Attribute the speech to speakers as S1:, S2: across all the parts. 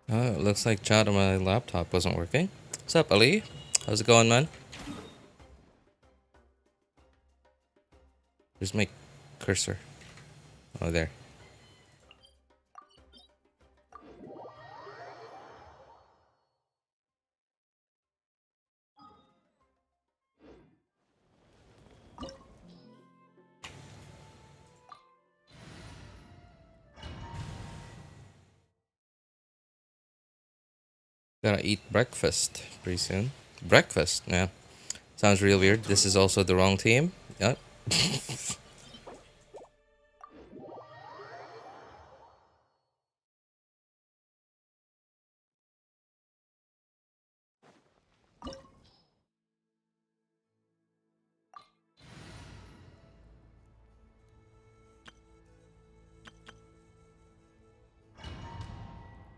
S1: Oh, it looks like chat on my laptop wasn't working. What's up, Ali? How's it going, man? Where's my cursor? Oh, there. Gotta eat breakfast pretty soon. Breakfast? Yeah. Sounds real weird. This is also the wrong team. Yep.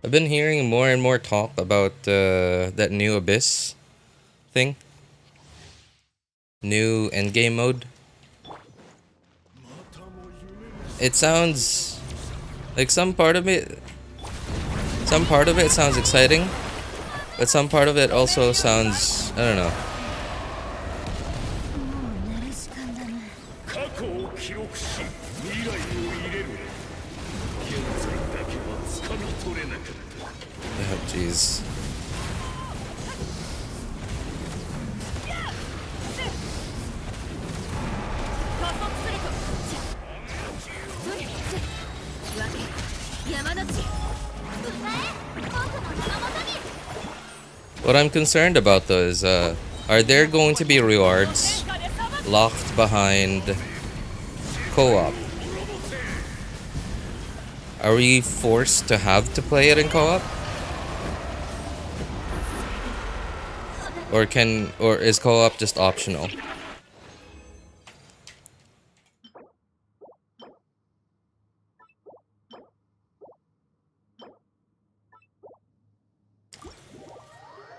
S1: I've been hearing more and more talk about that new Abyss thing. New endgame mode. It sounds like some part of it sounds exciting, but some part of it also sounds, I don't know. Oh, jeez. What I'm concerned about though is, are there going to be rewards locked behind co-op? Are we forced to have to play it in co-op? Or is co-op just optional?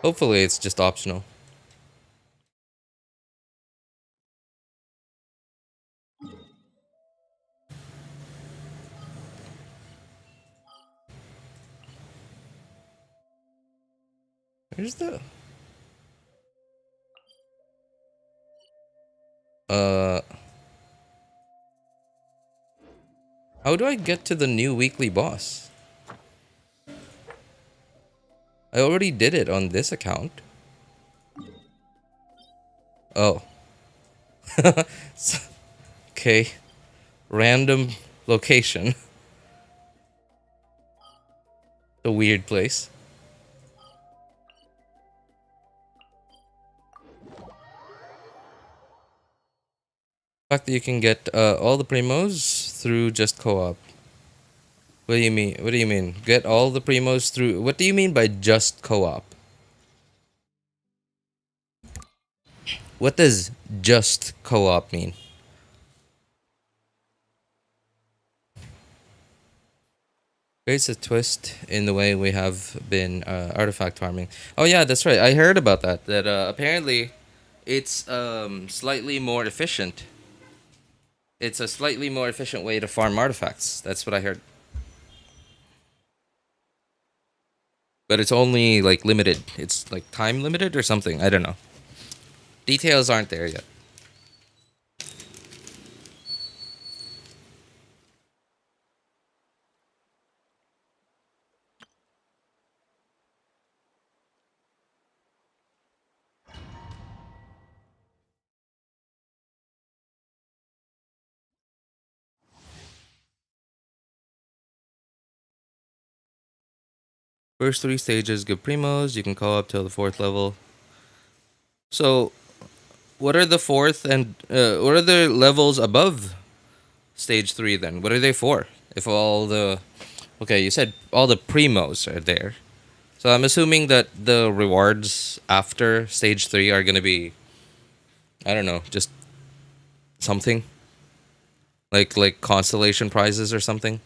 S1: Hopefully it's just optional. Where's the... Uh... How do I get to the new weekly boss? I already did it on this account. Oh. Okay. Random location. A weird place. The fact that you can get all the primos through just co-op. What do you mean? What do you mean? Get all the primos through... What do you mean by just co-op? What does just co-op mean? Creates a twist in the way we have been artifact farming. Oh yeah, that's right. I heard about that. That apparently it's slightly more efficient. It's a slightly more efficient way to farm artifacts. That's what I heard. But it's only like limited. It's like time limited or something. I don't know. Details aren't there yet. First three stages give primos. You can co-op till the fourth level. So, what are the fourth and what are the levels above stage 3 then? What are they for? If all the... Okay, you said all the primos are there. So I'm assuming that the rewards after stage 3 are going to be, I don't know, just something like constellation prizes or something.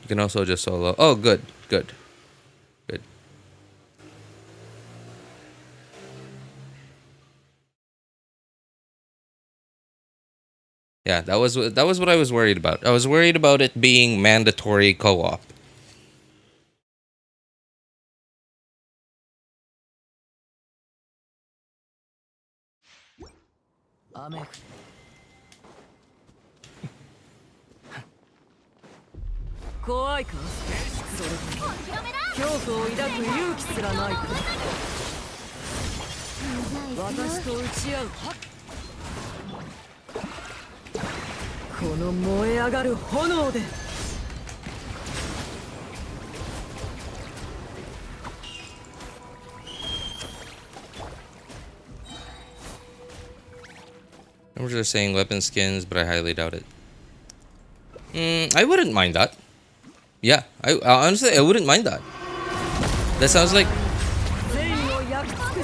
S1: You can also just solo. Oh, good. Good. Good. Yeah, that was what I was worried about. I was worried about it being mandatory co-op. I was just saying weapon skins, but I highly doubt it. I wouldn't mind that. Yeah, honestly I wouldn't mind that. That sounds like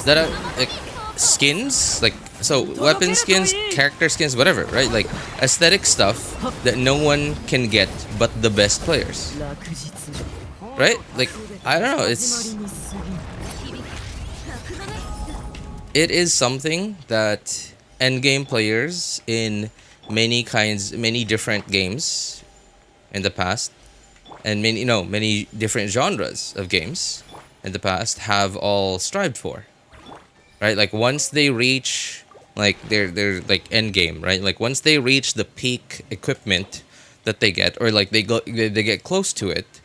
S1: that like skins, like so weapon skins, character skins, whatever, right? Like aesthetic stuff that no one can get but the best players, right? Like I don't know, it is something that endgame players in many different games in the past, and many different genres of games in the past have all strived for, right? Like once they reach like their like end game, right? Like once they reach the peak equipment that they get, or like they get close to it,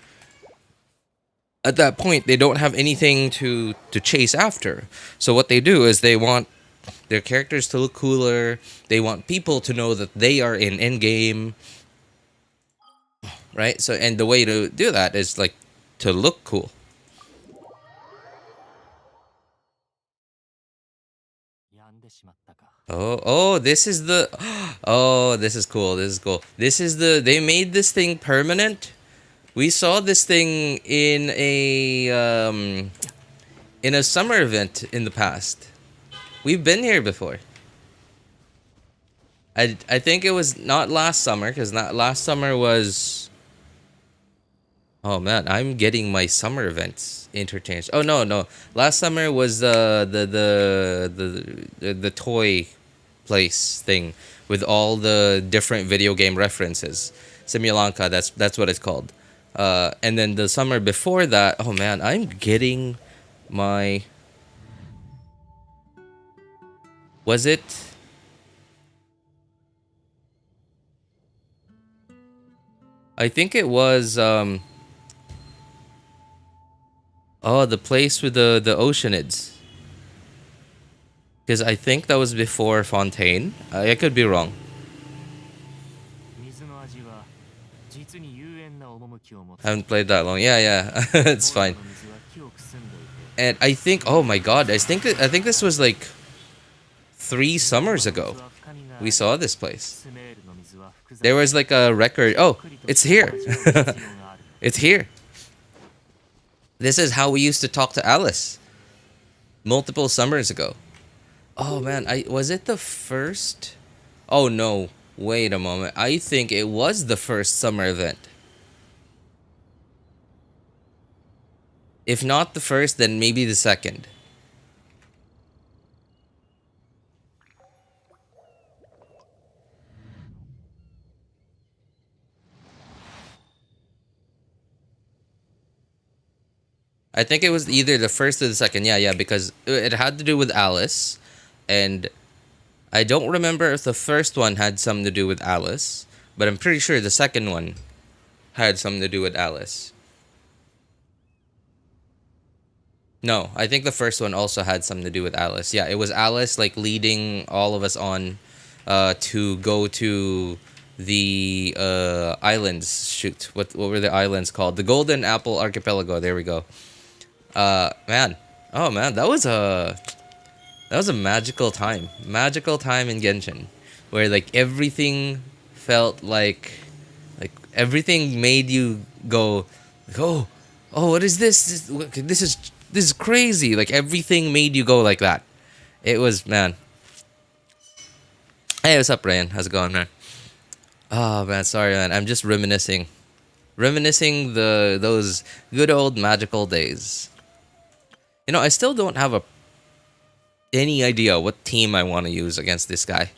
S1: at that point they don't have anything to chase after. So what they do is they want their characters to look cooler. They want people to know that they are in end game, right? So and the way to do that is like to look cool. Oh, this is the. Oh, this is cool. This is cool. This is the. They made this thing permanent. We saw this thing in a summer event in the past. We've been here before. I think it was not last summer, because not last summer was. Oh man, I'm getting my summer events interchanged. Oh no. Last summer was the toy place thing with all the different video game references. Simulanka, that's what it's called. And then the summer before that, oh man, I'm getting my. Was it? I think it was oh, the place with the oceanids. Because I think that was before Fontaine. I could be wrong. I haven't played that long. Yeah, it's fine. And I think, oh my god, I think this was like 3 summers ago. We saw this place. There was like a record. Oh, it's here. It's here. This is how we used to talk to Alice multiple summers ago. Oh man, was it the first? Oh no, wait a moment. I think it was the first summer event. If not the first, then maybe the second. I think it was either the first or the second. Yeah, because it had to do with Alice. And I don't remember if the first one had something to do with Alice, but I'm pretty sure the second one had something to do with Alice. No, I think the first one also had something to do with Alice. Yeah, it was Alice like leading all of us on to go to the islands. Shoot, what were the islands called? The Golden Apple Archipelago. There we go. Man. Oh man, that was a magical time. Magical time in Genshin, where like everything felt like everything made you go, oh, what is this? This is crazy. Like everything made you go like that. It was, man. Hey, what's up, Ryan? How's it going, man? Oh man, sorry, man. I'm just reminiscing those good old magical days. You know, I still don't have any idea what team I want to use against this guy.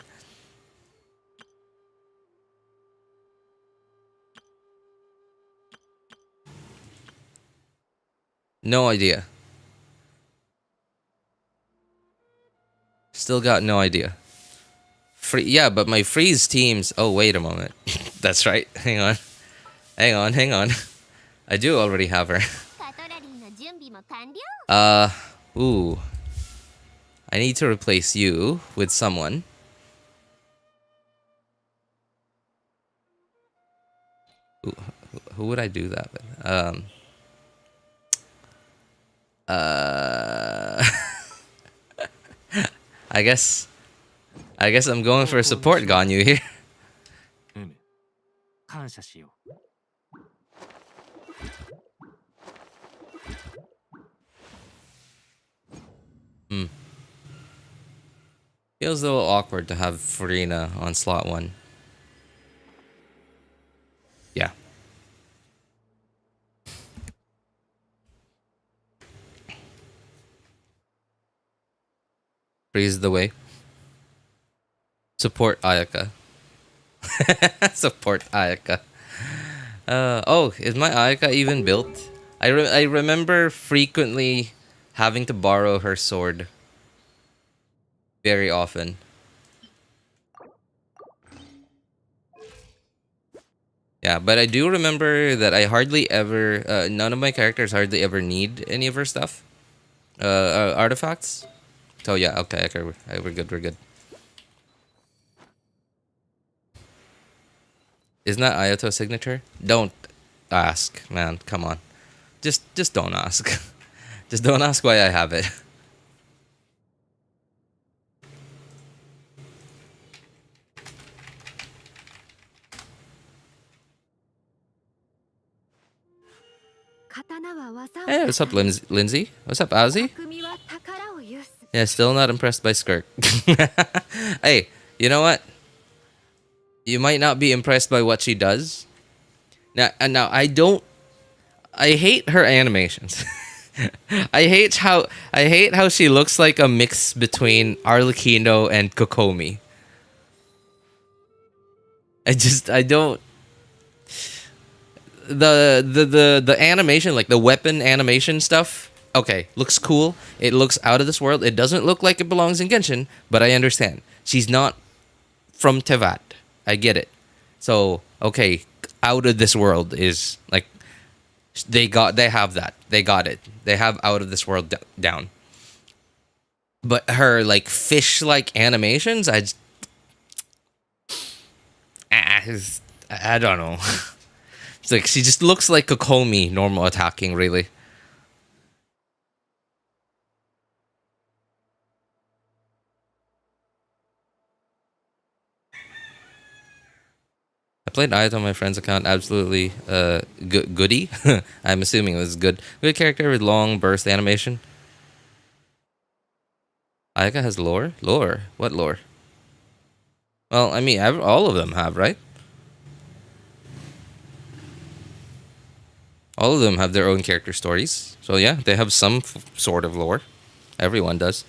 S1: No idea. Still got no idea. Yeah, but my freeze teams. Oh, wait a moment. That's right. Hang on. Hang on. I do already have her. Uh, ooh. I need to replace you with someone. Who would I do that with? Uh, I guess I'm going for a support Ganyu here. Hmm. Feels a little awkward to have Farina on slot 1. Yeah. Freeze the way. Support Ayaka. Support Ayaka. Oh, is my Ayaka even built? I remember frequently having to borrow her sword. Very often. Yeah, but I do remember that I hardly ever, none of my characters hardly ever need any of her stuff. Artifacts. So yeah, okay, we're good, we're good. Isn't that Ayato's signature? Don't ask, man. Come on. Just don't ask. Just don't ask why I have it. Hey, what's up, Lindsay? What's up, Ozzy? Yeah, still not impressed by Skirk. Hey, you know what? You might not be impressed by what she does. Now I hate her animations. I hate how she looks like a mix between Arlecchino and Kokomi. I don't the animation, like the weapon animation stuff. Okay, looks cool. It looks out of this world. It doesn't look like it belongs in Genshin, but I understand. She's not from Tevat. I get it. So, okay, out of this world is like they have that. They got it. They have out of this world down. But her like fish like animations, I don't know. It's like she just looks like Kokomi normal attacking, really. I played Ayat on my friend's account. Absolutely goody. I'm assuming it was good. Good character with long burst animation. Ayaka has lore? Lore? What lore? Well, I mean, all of them have, right? All of them have their own character stories. So yeah, they have some sort of lore. Everyone does.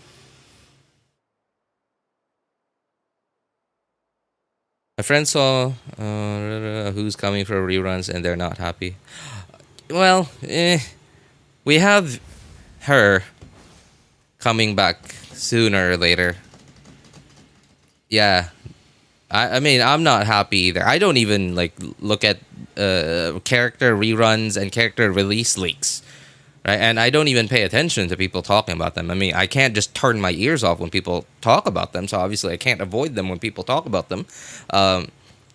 S1: My friend saw who's coming for reruns and they're not happy. Well, we have her coming back sooner or later. Yeah. I mean, I'm not happy either. I don't even like look at character reruns and character release leaks. Right? And I don't even pay attention to people talking about them. I mean, I can't just turn my ears off when people talk about them. So obviously, I can't avoid them when people talk about them.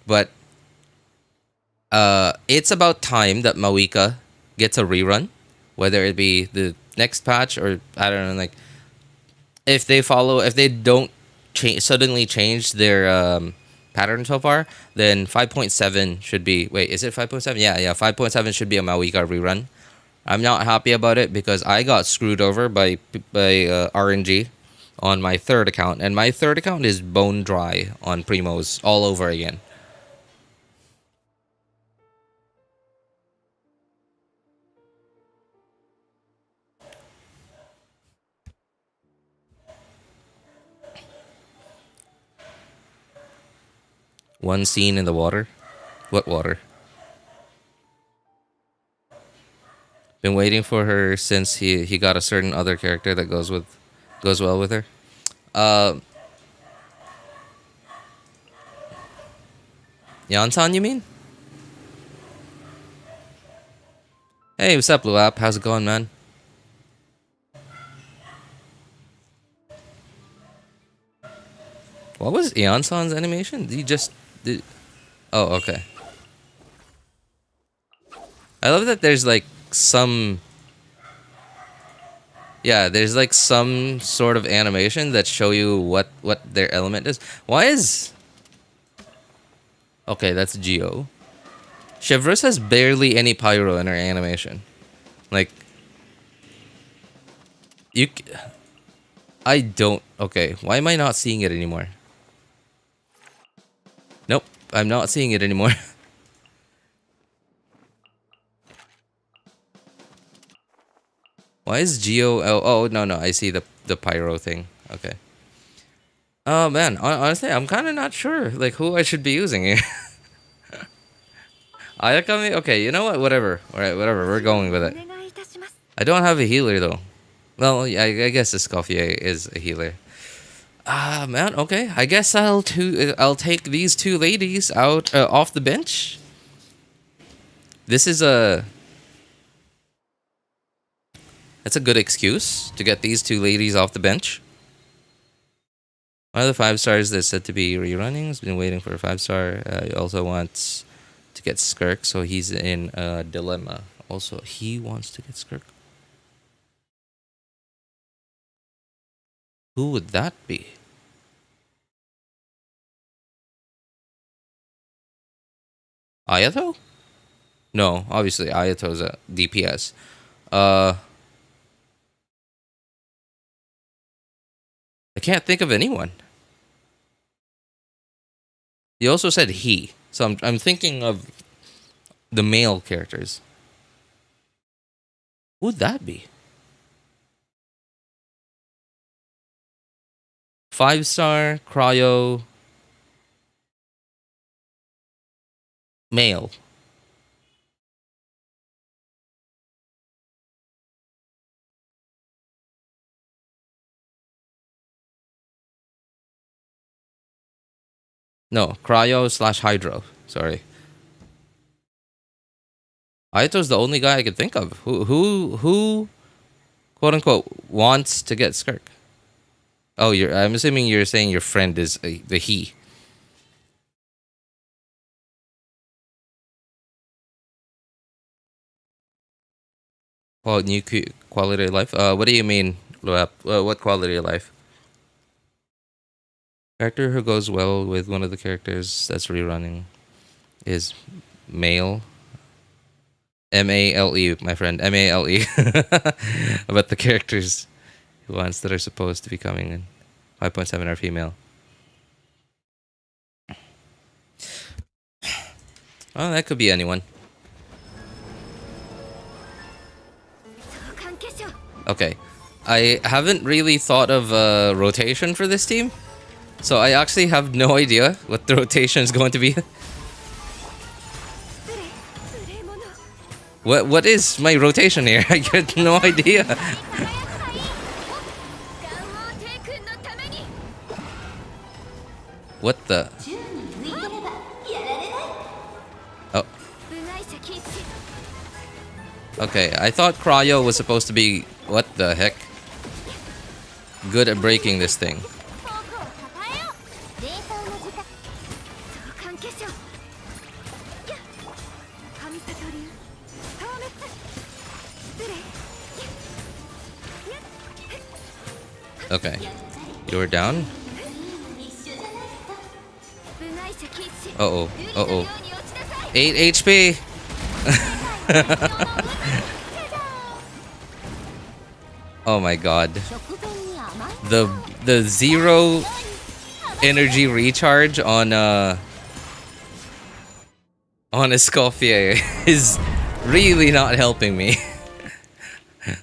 S1: But it's about time that Mawika gets a rerun, whether it be the next patch or I don't know, like if they don't suddenly change their pattern so far, then 5.7 should be. Wait, is it 5.7? Yeah, 5.7 should be a Mawika rerun. I'm not happy about it because I got screwed over by RNG on my third account, and my third account is bone dry on Primos all over again. One scene in the water. What water? Been waiting for her since he got a certain other character that goes well with her. Yansan, you mean? Hey, what's up, Luap? How's it going, man? What was Yansan's animation? He just did. Oh, okay. I love that there's like some. Yeah, there's like some sort of animation that show you what their element is. Why is? Okay, that's Geo. Chevreuse has barely any pyro in her animation. Like, you. I don't. Okay, why am I not seeing it anymore? Nope, I'm not seeing it anymore. Why is Geo? Oh no, I see the pyro thing. Okay. Oh man, honestly, I'm kind of not sure like who I should be using here. Ayakami? Okay, you know what? Whatever. All right, whatever. We're going with it. I don't have a healer though. Well, yeah, I guess Escoffier is a healer. Ah, man. Okay, I guess I'll take these two ladies out off the bench. This is that's a good excuse to get these two ladies off the bench. One of the 5 stars that's said to be rerunning has been waiting for a 5-star. He also wants to get Skirk, so he's in a dilemma. Also, he wants to get Skirk. Who would that be? Ayato? No, obviously Ayato's a DPS. I can't think of anyone. You also said he, so I'm thinking of the male characters. Who would that be? 5-star cryo male. No, cryo / hydro. Sorry. Ayato's the only guy I could think of. Who quote unquote wants to get Skirk? Oh, I'm assuming you're saying your friend is the he. Well, new quality of life. What do you mean, Luap? What quality of life? Character who goes well with one of the characters that's rerunning is male. MALE, my friend. MALE. About the characters ones that are supposed to be coming in. 5.7 are female. Oh, that could be anyone. Okay. I haven't really thought of a rotation for this team. So I actually have no idea what the rotation is going to be. What is my rotation here? I get no idea. What the? Oh. Okay, I thought cryo was supposed to be... What the heck? Good at breaking this thing. Okay. You're down? Uh-oh. Uh-oh. 8 HP! Oh my god. The 0 energy recharge on Escoffier is really not helping me.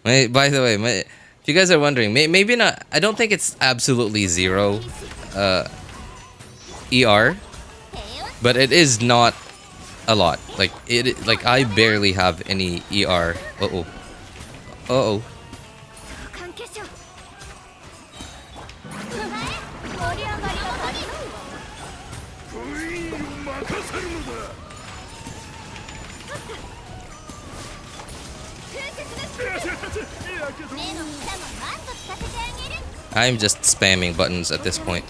S1: By the way, if you guys are wondering, maybe not. I don't think it's absolutely 0 ER, but it is not a lot. Like I barely have any ER. Uh-oh. Uh-oh. I'm just spamming buttons at this point.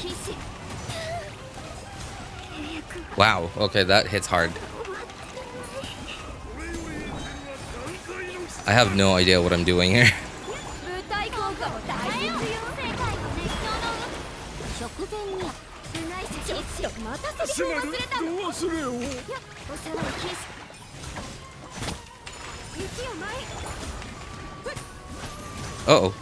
S1: Wow, okay, that hits hard. I have no idea what I'm doing here. Uh-oh.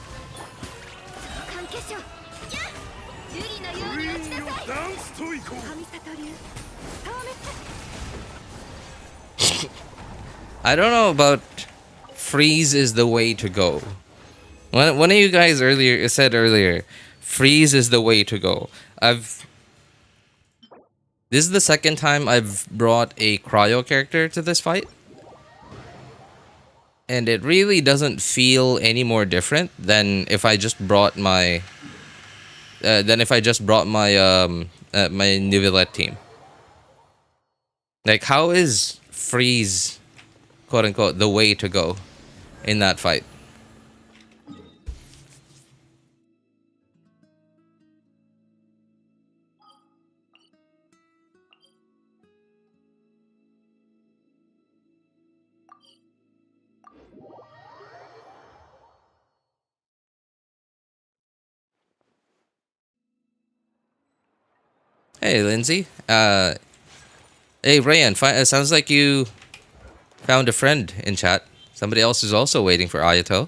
S1: I don't know about freeze is the way to go. One of you guys earlier said earlier, freeze is the way to go. This is the second time I've brought a cryo character to this fight. And it really doesn't feel any more different than if I just brought my my Nivellette team. Like, how is freeze, quote unquote, the way to go in that fight? Hey, Lindsay. Hey, Rayan. Sounds like you found a friend in chat. Somebody else is also waiting for Ayato.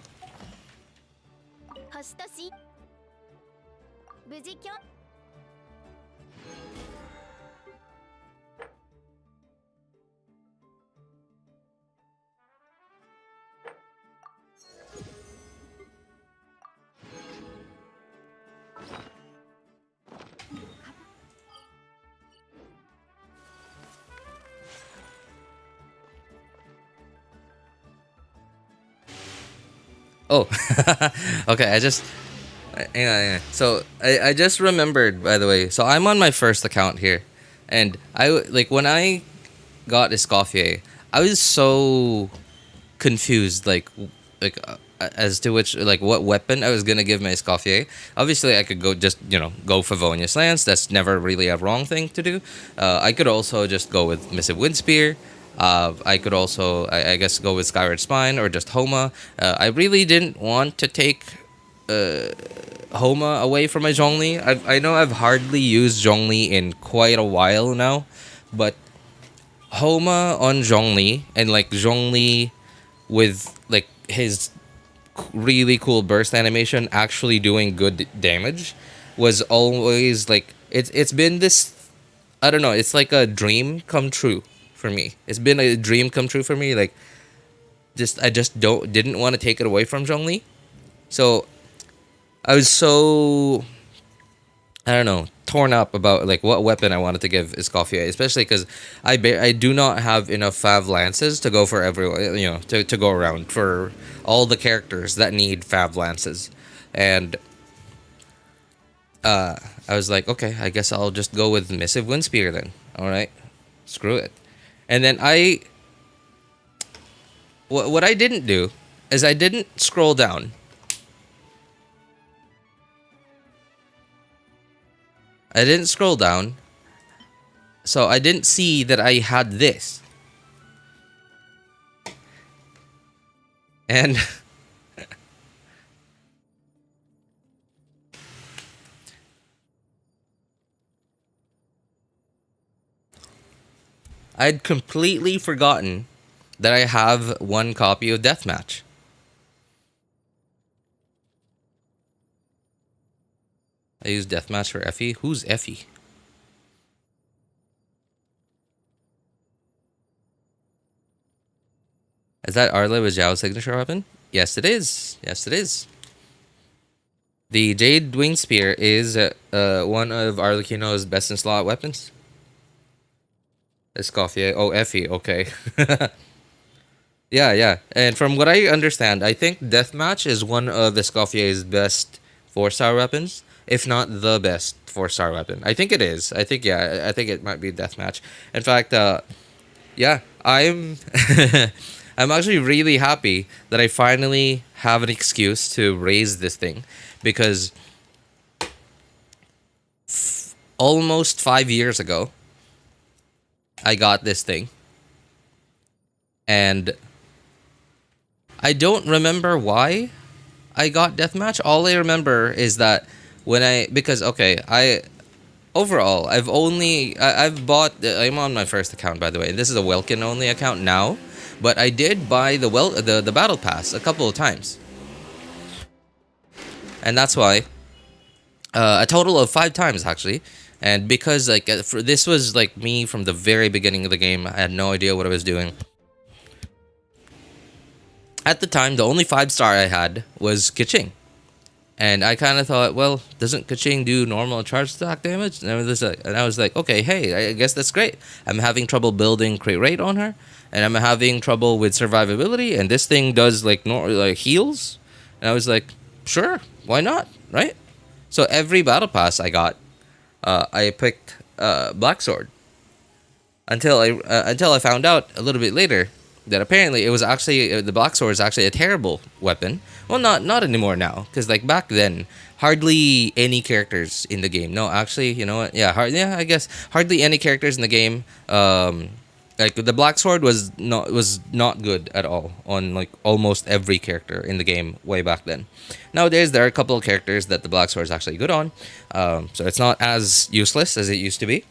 S1: Oh, okay. Hang on. So I just remembered, by the way. So I'm on my first account here, and when I got Escoffier, I was so confused, as to what weapon I was gonna give my Escoffier. Obviously, I could go Favonius Lance. That's never really a wrong thing to do. I could also just go with Missive Windspear. I could also, I guess, go with Skyward Spine or just Homa. I really didn't want to take Homa away from my Zhongli. I know I've hardly used Zhongli in quite a while now, but Homa on Zhongli and Zhongli with his really cool burst animation actually doing good damage was always it's been this, I don't know, it's like a dream come true for me. It's been a dream come true for me. I just didn't want to take it away from Zhongli. So I was so, I don't know, torn up about what weapon I wanted to give Escoffier, especially because I do not have enough Fav Lances to go for everyone, to go around for all the characters that need Fav Lances. And I was like, okay, I guess I'll just go with Missive Windspear then. Alright, screw it. And then what I didn't do is I didn't scroll down. I didn't scroll down, so I didn't see that I had this. And I'd completely forgotten that I have one copy of Deathmatch. I use Deathmatch for Effie. Who's Effie? Is that Arle with Zhao's signature weapon? Yes, it is. Yes, it is. The Jade Wing Spear is one of Arlecchino's best in slot weapons. Escoffier. Oh, Effie. Okay. Yeah, yeah. And from what I understand, I think Deathmatch is one of Escoffier's best 4-star weapons, if not the best 4-star weapon. I think it is. I think, yeah, I think it might be Deathmatch. In fact, yeah, I'm I'm actually really happy that I finally have an excuse to raise this thing because almost 5 years ago I got this thing and I don't remember why I got deathmatch. All I remember is that when I because okay, I overall I've bought I'm on my first account by the way. This is a Welkin only account now, but I did buy the battle pass a couple of times. And that's why a total of 5 times actually. And because like this was like me from the very beginning of the game, I had no idea what I was doing. At the time, the only 5-star I had was Kiching. And I kind of thought, well, doesn't Kaching do normal charge attack damage? And I was like, okay, hey, I guess that's great. I'm having trouble building crit rate on her, and I'm having trouble with survivability, and this thing does like like heals. And I was like, sure, why not, right? So every battle pass I got, I picked Black Sword until I found out a little bit later that apparently it was actually the Black Sword is actually a terrible weapon. Well, not anymore now, because like back then, hardly any characters in the game. No, actually, you know what? Yeah, I guess hardly any characters in the game. Like the Black Sword was not good at all on like almost every character in the game way back then. Nowadays, there are a couple of characters that the Black Sword is actually good on, so it's not as useless as it used to be.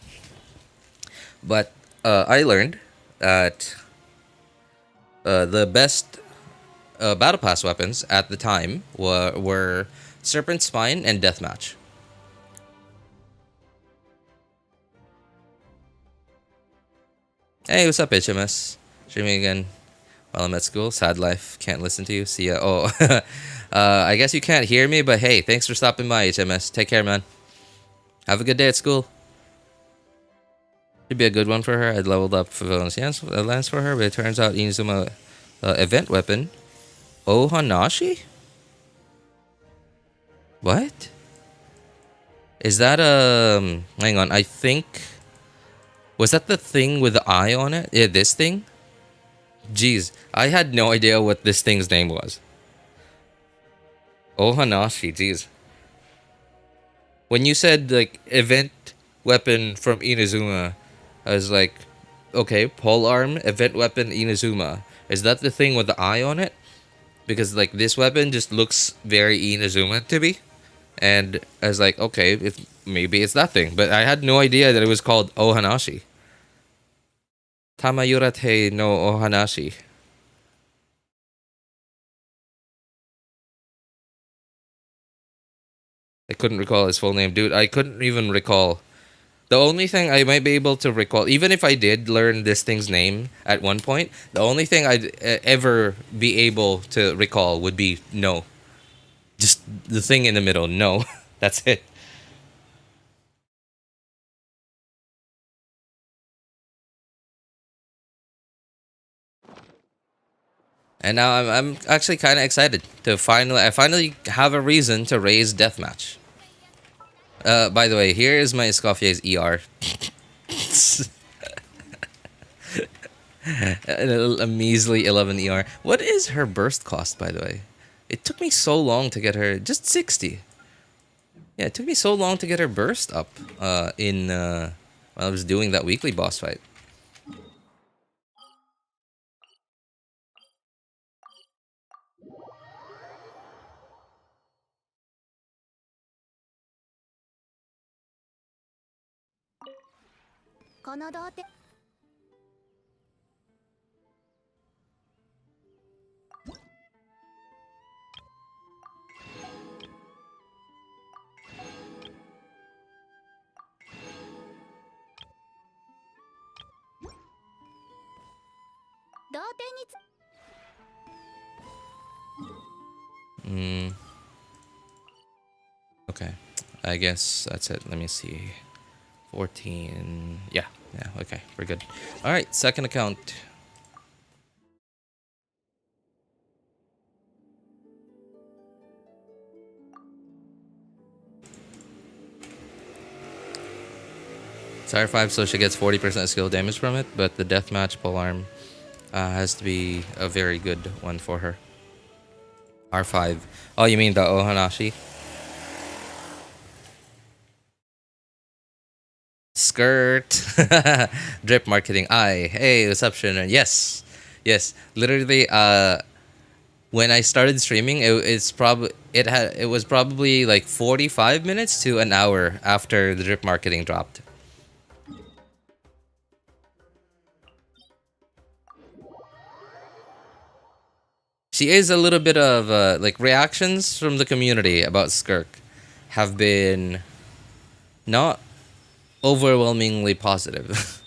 S1: But I learned that the best battle pass weapons at the time were Serpent Spine and Deathmatch. Hey, what's up, HMS? Streaming again while I'm at school. Sad life. Can't listen to you. See ya. Oh, I guess you can't hear me, but hey, thanks for stopping by, HMS. Take care, man. Have a good day at school. Should be a good one for her. I'd leveled up for Lance for her, but it turns out Inazuma event weapon. Ohanashi? What? Is that hang on, I think was that the thing with the eye on it? Yeah, this thing? Jeez, I had no idea what this thing's name was. Ohanashi, jeez. When you said like event weapon from Inazuma, I was like, okay, pole arm, event weapon Inazuma. Is that the thing with the eye on it? Because like this weapon just looks very Inazuma to me. And I was like, okay, maybe it's that thing. But I had no idea that it was called Ohanashi. Tamayurate no Ohanashi. I couldn't recall his full name. Dude, I couldn't even recall. The only thing I might be able to recall, even if I did learn this thing's name at one point, the only thing I'd ever be able to recall would be no. Just the thing in the middle, no. That's it. And now I'm actually kind of excited to I finally have a reason to raise deathmatch. By the way, here is my Escoffier's ER. a measly 11 ER. What is her burst cost, by the way? It took me so long to get her. Just 60. Yeah, it took me so long to get her burst up while I was doing that weekly boss fight. Mm, okay. I guess that's it. Let me see. 14. Yeah. Yeah, okay. We're good. Alright, second account. It's R5, so she gets 40% skill damage from it, but the deathmatch polearm has to be a very good one for her. R5. Oh, you mean the Ohanashi? Skirt. Drip marketing. Hey, what's up, Shannon? Yes. Yes. Literally, when I started streaming, it was probably like 45 minutes to an hour after the drip marketing dropped. She is a little bit of like reactions from the community about Skirk have been not overwhelmingly positive.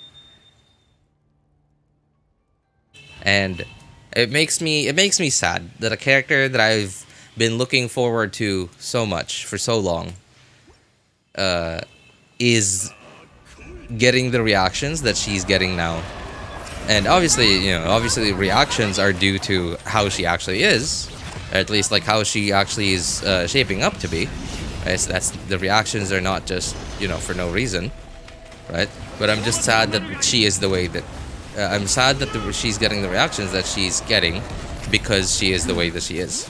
S1: And it makes me sad that a character that I've been looking forward to so much for so long is getting the reactions that she's getting now. And obviously reactions are due to how she actually is, or at least like how she actually is shaping up to be. Right? So that's the reactions are not just for no reason, right? But I'm just sad that she is the way that I'm sad that she's getting the reactions that she's getting because she is the way that she is.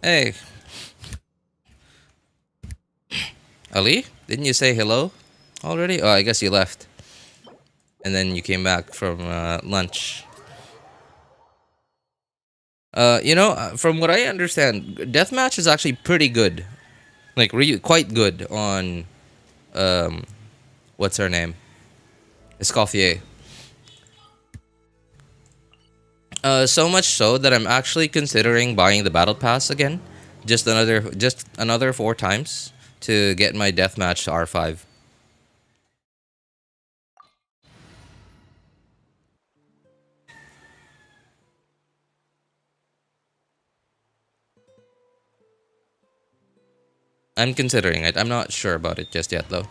S1: Hey, Ali, didn't you say hello already? Oh, I guess you left. And then you came back from lunch. From what I understand, deathmatch is actually pretty good. Like, quite good on, what's her name? Escoffier. So much so that I'm actually considering buying the battle pass again. Just another 4 times to get my deathmatch to R5. I'm considering it. I'm not sure about it just yet, though.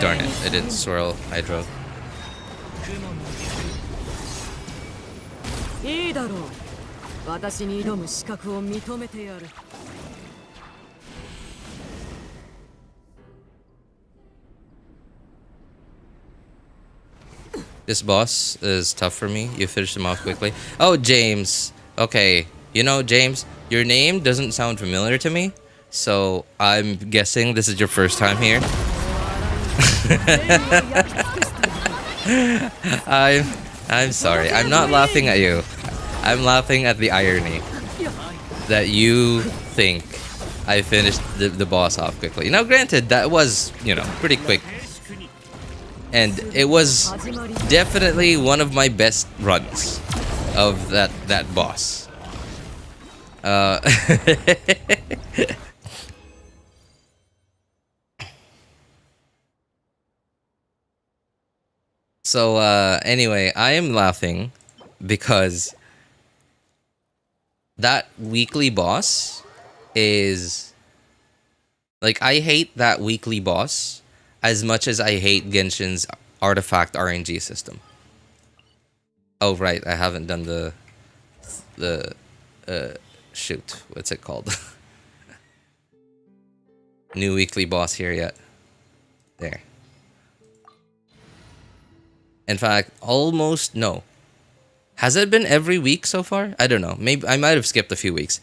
S1: Darn it, I didn't swirl Hydro. This boss is tough for me. You finished him off quickly. Oh, James. Okay. James, your name doesn't sound familiar to me. So I'm guessing this is your first time here. I'm sorry. I'm not laughing at you. I'm laughing at the irony that you think I finished the boss off quickly. Now, granted, that was, pretty quick. And it was definitely one of my best runs of that boss. So, anyway, I am laughing because that weekly boss is... Like, I hate that weekly boss as much as I hate Genshin's artifact RNG system. Oh, right, I haven't done shoot, what's it called? New weekly boss here yet. There. In fact, almost no. Has it been every week so far? I don't know. Maybe I might have skipped a few weeks.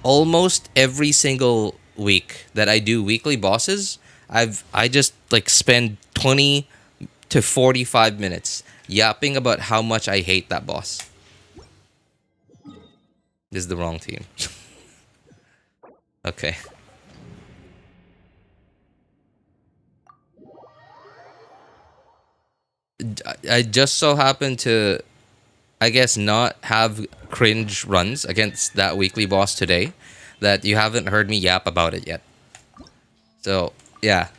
S1: Almost every single week that I do weekly bosses, I just like spend 20 to 45 minutes yapping about how much I hate that boss. is the wrong team. Okay. I just so happen to, I guess, not have cringe runs against that weekly boss today that you haven't heard me yap about it yet. So, yeah.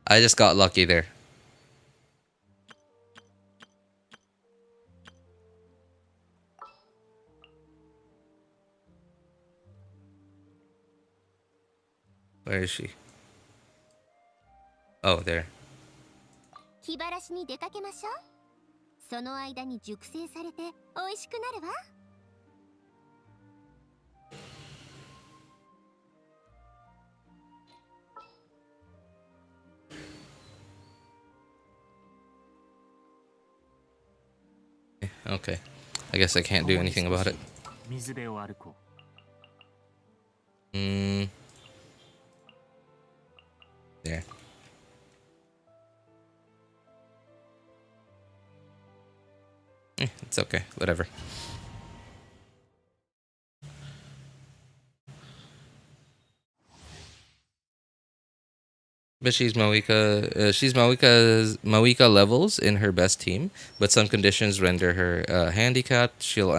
S1: I just got lucky there. Where is she? Oh, there.
S2: 気晴らしに出かけましょう。その間に熟成されて美味しくなるわ。
S1: Okay. I guess I can't do anything about it.
S3: 水辺を歩こう。
S1: There. It's okay. Whatever. But she's Mawika. She's Mawika levels in her best team, but some conditions render her handicapped. She'll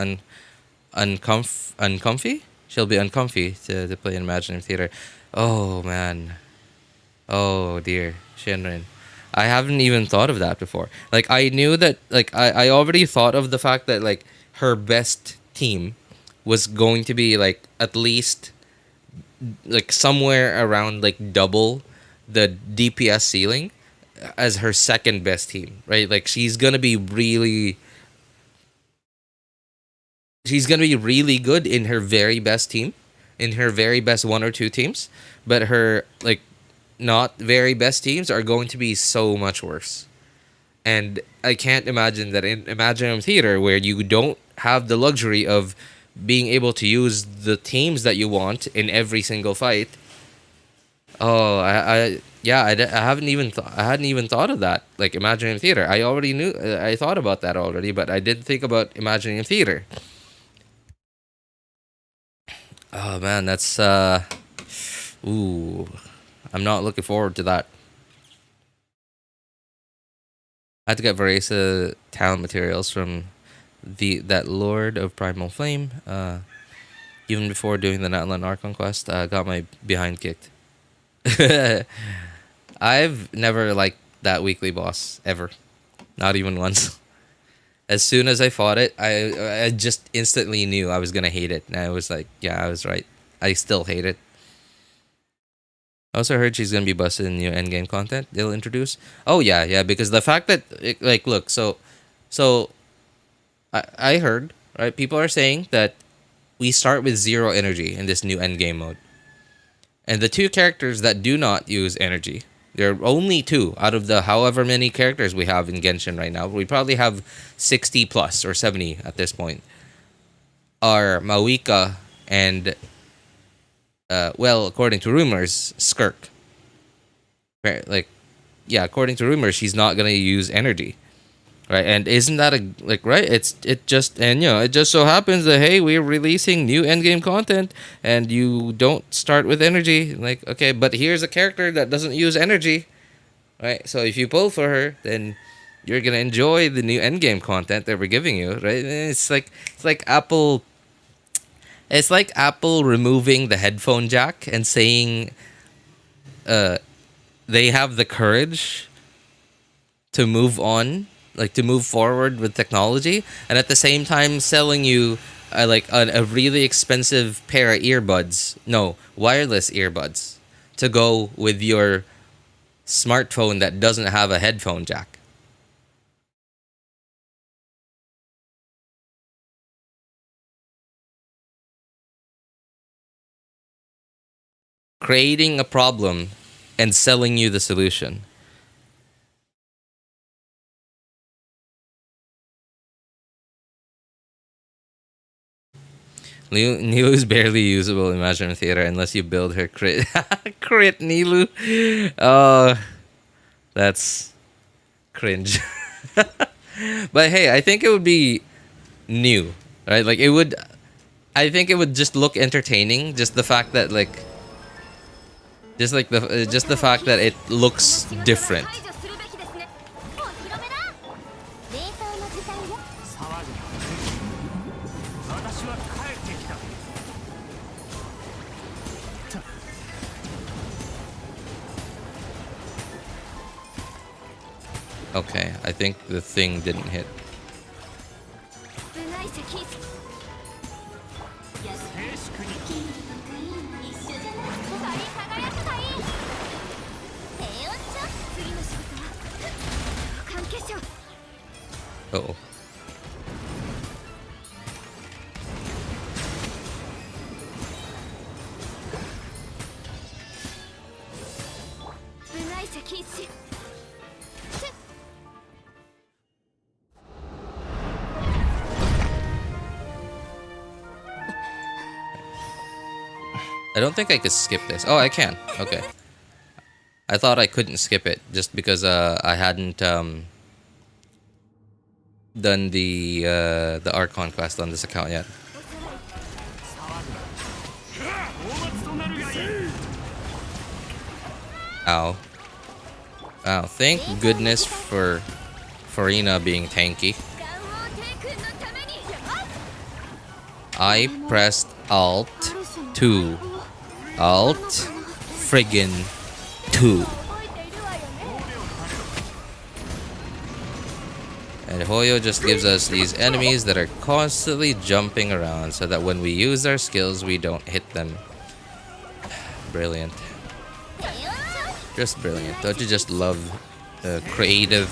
S1: uncomfy. She'll be uncomfy to play in Imaginarium Theater. Oh man. Oh dear, Shinrin. I haven't even thought of that before. Like I knew that. Like I already thought of the fact that like her best team was going to be like at least like somewhere around like double the DPS ceiling as her second best team, right? Like she's gonna be really good in her very best team, in her very best one or two teams, but her like not very best teams are going to be so much worse. And I can't imagine that in Imaginarium Theater, where you don't have the luxury of being able to use the teams that you want in every single fight. Oh, I hadn't even thought of that. Like Imaginarium Theater, I already knew. I thought about that already, but I didn't think about Imaginarium Theater. Oh man, that's ooh, I'm not looking forward to that. I had to get Varesa talent materials from that Lord of Primal Flame. Even before doing the Natlan Archon quest, got my behind kicked. I've never liked that weekly boss ever, not even once. As soon as I fought it, I just instantly knew I was gonna hate it, and I was like, yeah, I was right. I still hate it. I also heard she's gonna be busted in new endgame content they'll introduce. Oh yeah, because the fact that like look, so I heard, right, people are saying that we start with 0 energy in this new endgame mode. And the 2 characters that do not use energy, there are only 2 out of the however many characters we have in Genshin right now. We probably have 60 plus or 70 at this point. Are Mawika and well, according to rumors, Skirk. Right, like, yeah, according to rumors, she's not gonna use energy, right? And isn't that right? It just so happens that hey, we're releasing new endgame content, and you don't start with energy. Like, okay, but here's a character that doesn't use energy, right? So if you pull for her, then you're gonna enjoy the new endgame content that we're giving you, right? It's like Apple. It's like Apple removing the headphone jack and saying they have the courage to move on, like to move forward with technology, and at the same time selling you a really expensive pair of earbuds, no, wireless earbuds, to go with your smartphone that doesn't have a headphone jack. Creating a problem and selling you the solution. Nilu is barely usable in Imaginarium Theater unless you build her crit. Crit Nilu. Oh, that's cringe. But hey, I think it would be new, right? Like it would. I think it would just look entertaining. Just the fact that like, just the fact that it looks different.
S3: 騒ぐな。私は帰ってきた。
S1: Okay, I think the thing didn't hit.
S3: 静粛に。
S1: Uh-oh. I don't think I could skip this. Oh, I can. Okay. I thought I couldn't skip it just because I hadn't done the art conquest on this account yet.
S3: 大松となるがいい。
S1: Ow. Ow. Thank goodness for Farina being tanky. I pressed Alt 2. Alt friggin' 2. And Hoyo just gives us these enemies that are constantly jumping around so that when we use our skills, we don't hit them. Brilliant. Just brilliant. Don't you just love creative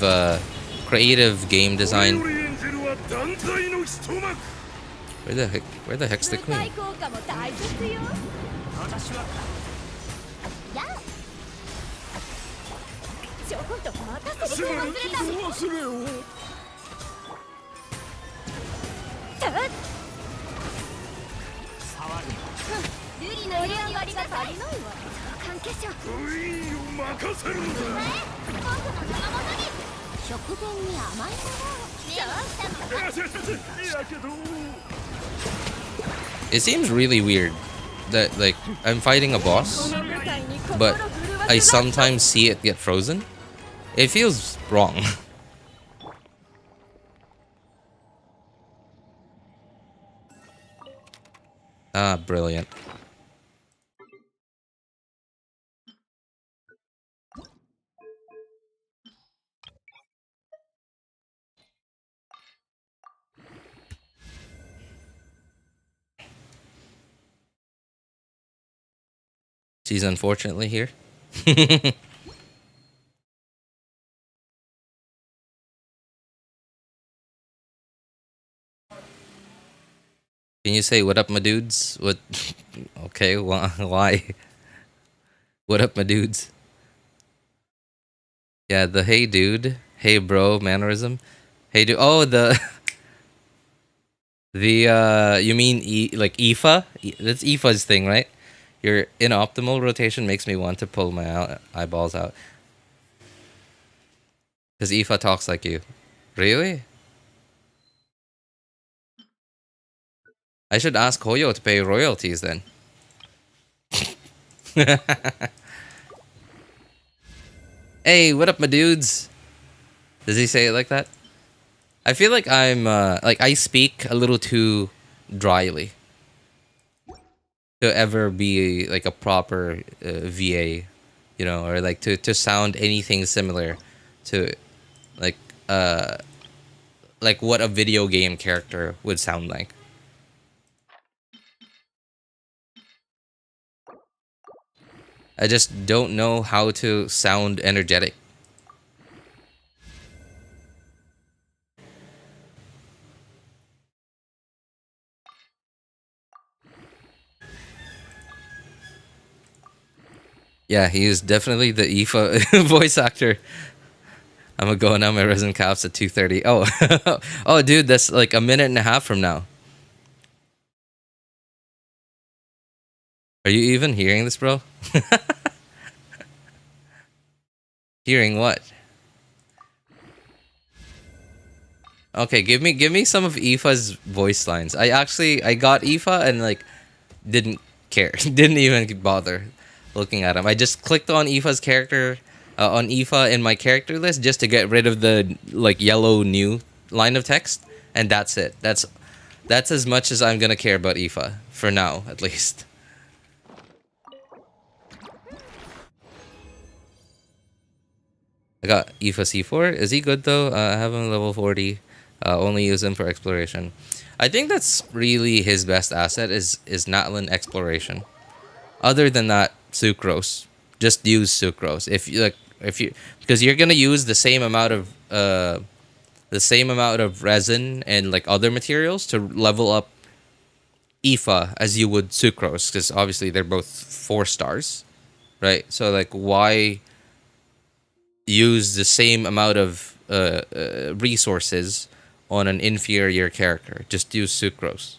S1: game design? Where the heck's the queen?
S3: 私は
S1: It seems really weird that like I'm fighting a boss, but I sometimes see it get frozen. It feels wrong. Ah, brilliant. She's unfortunately here. Can you say what up, my dudes? What? Okay, why? What up, my dudes? Yeah, the hey dude, hey bro mannerism. Hey dude. Oh, the you mean like Ifa? That's Ifa's thing, right? Your inoptimal rotation makes me want to pull my eyeballs out. Because Ifa talks like you. Really? I should ask Hoyo to pay royalties then. Hey, what up, my dudes? Does he say it like that? I feel like I'm, like, I speak a little too dryly to ever be, like, a proper VA, you know, or, like, to sound anything similar to, like what a video game character would sound like. I just don't know how to sound energetic. Yeah, he is definitely the Ifa voice actor. I'm gonna go now. My resin caps at 2:30. Oh, oh, dude, that's like a minute and a half from now. Are you even hearing this, bro? Hearing what? Okay, give me some of Aoife's voice lines. I got Aoife and like didn't care. Didn't even bother looking at him. I just clicked on Aoife's character on Aoife in my character list just to get rid of the like yellow new line of text, and that's it. That's as much as I'm gonna care about Aoife for now, at least. I got Aoife C4. Is he good though? I have him level 40. Only use him for exploration. I think that's really his best asset is Natlin exploration. Other than that, sucrose. Just use sucrose. If you because you're gonna use the same amount of resin and like other materials to level up Aoife as you would sucrose, because obviously they're both 4 stars, right? So like why use the same amount of resources on an inferior character? Just use sucrose.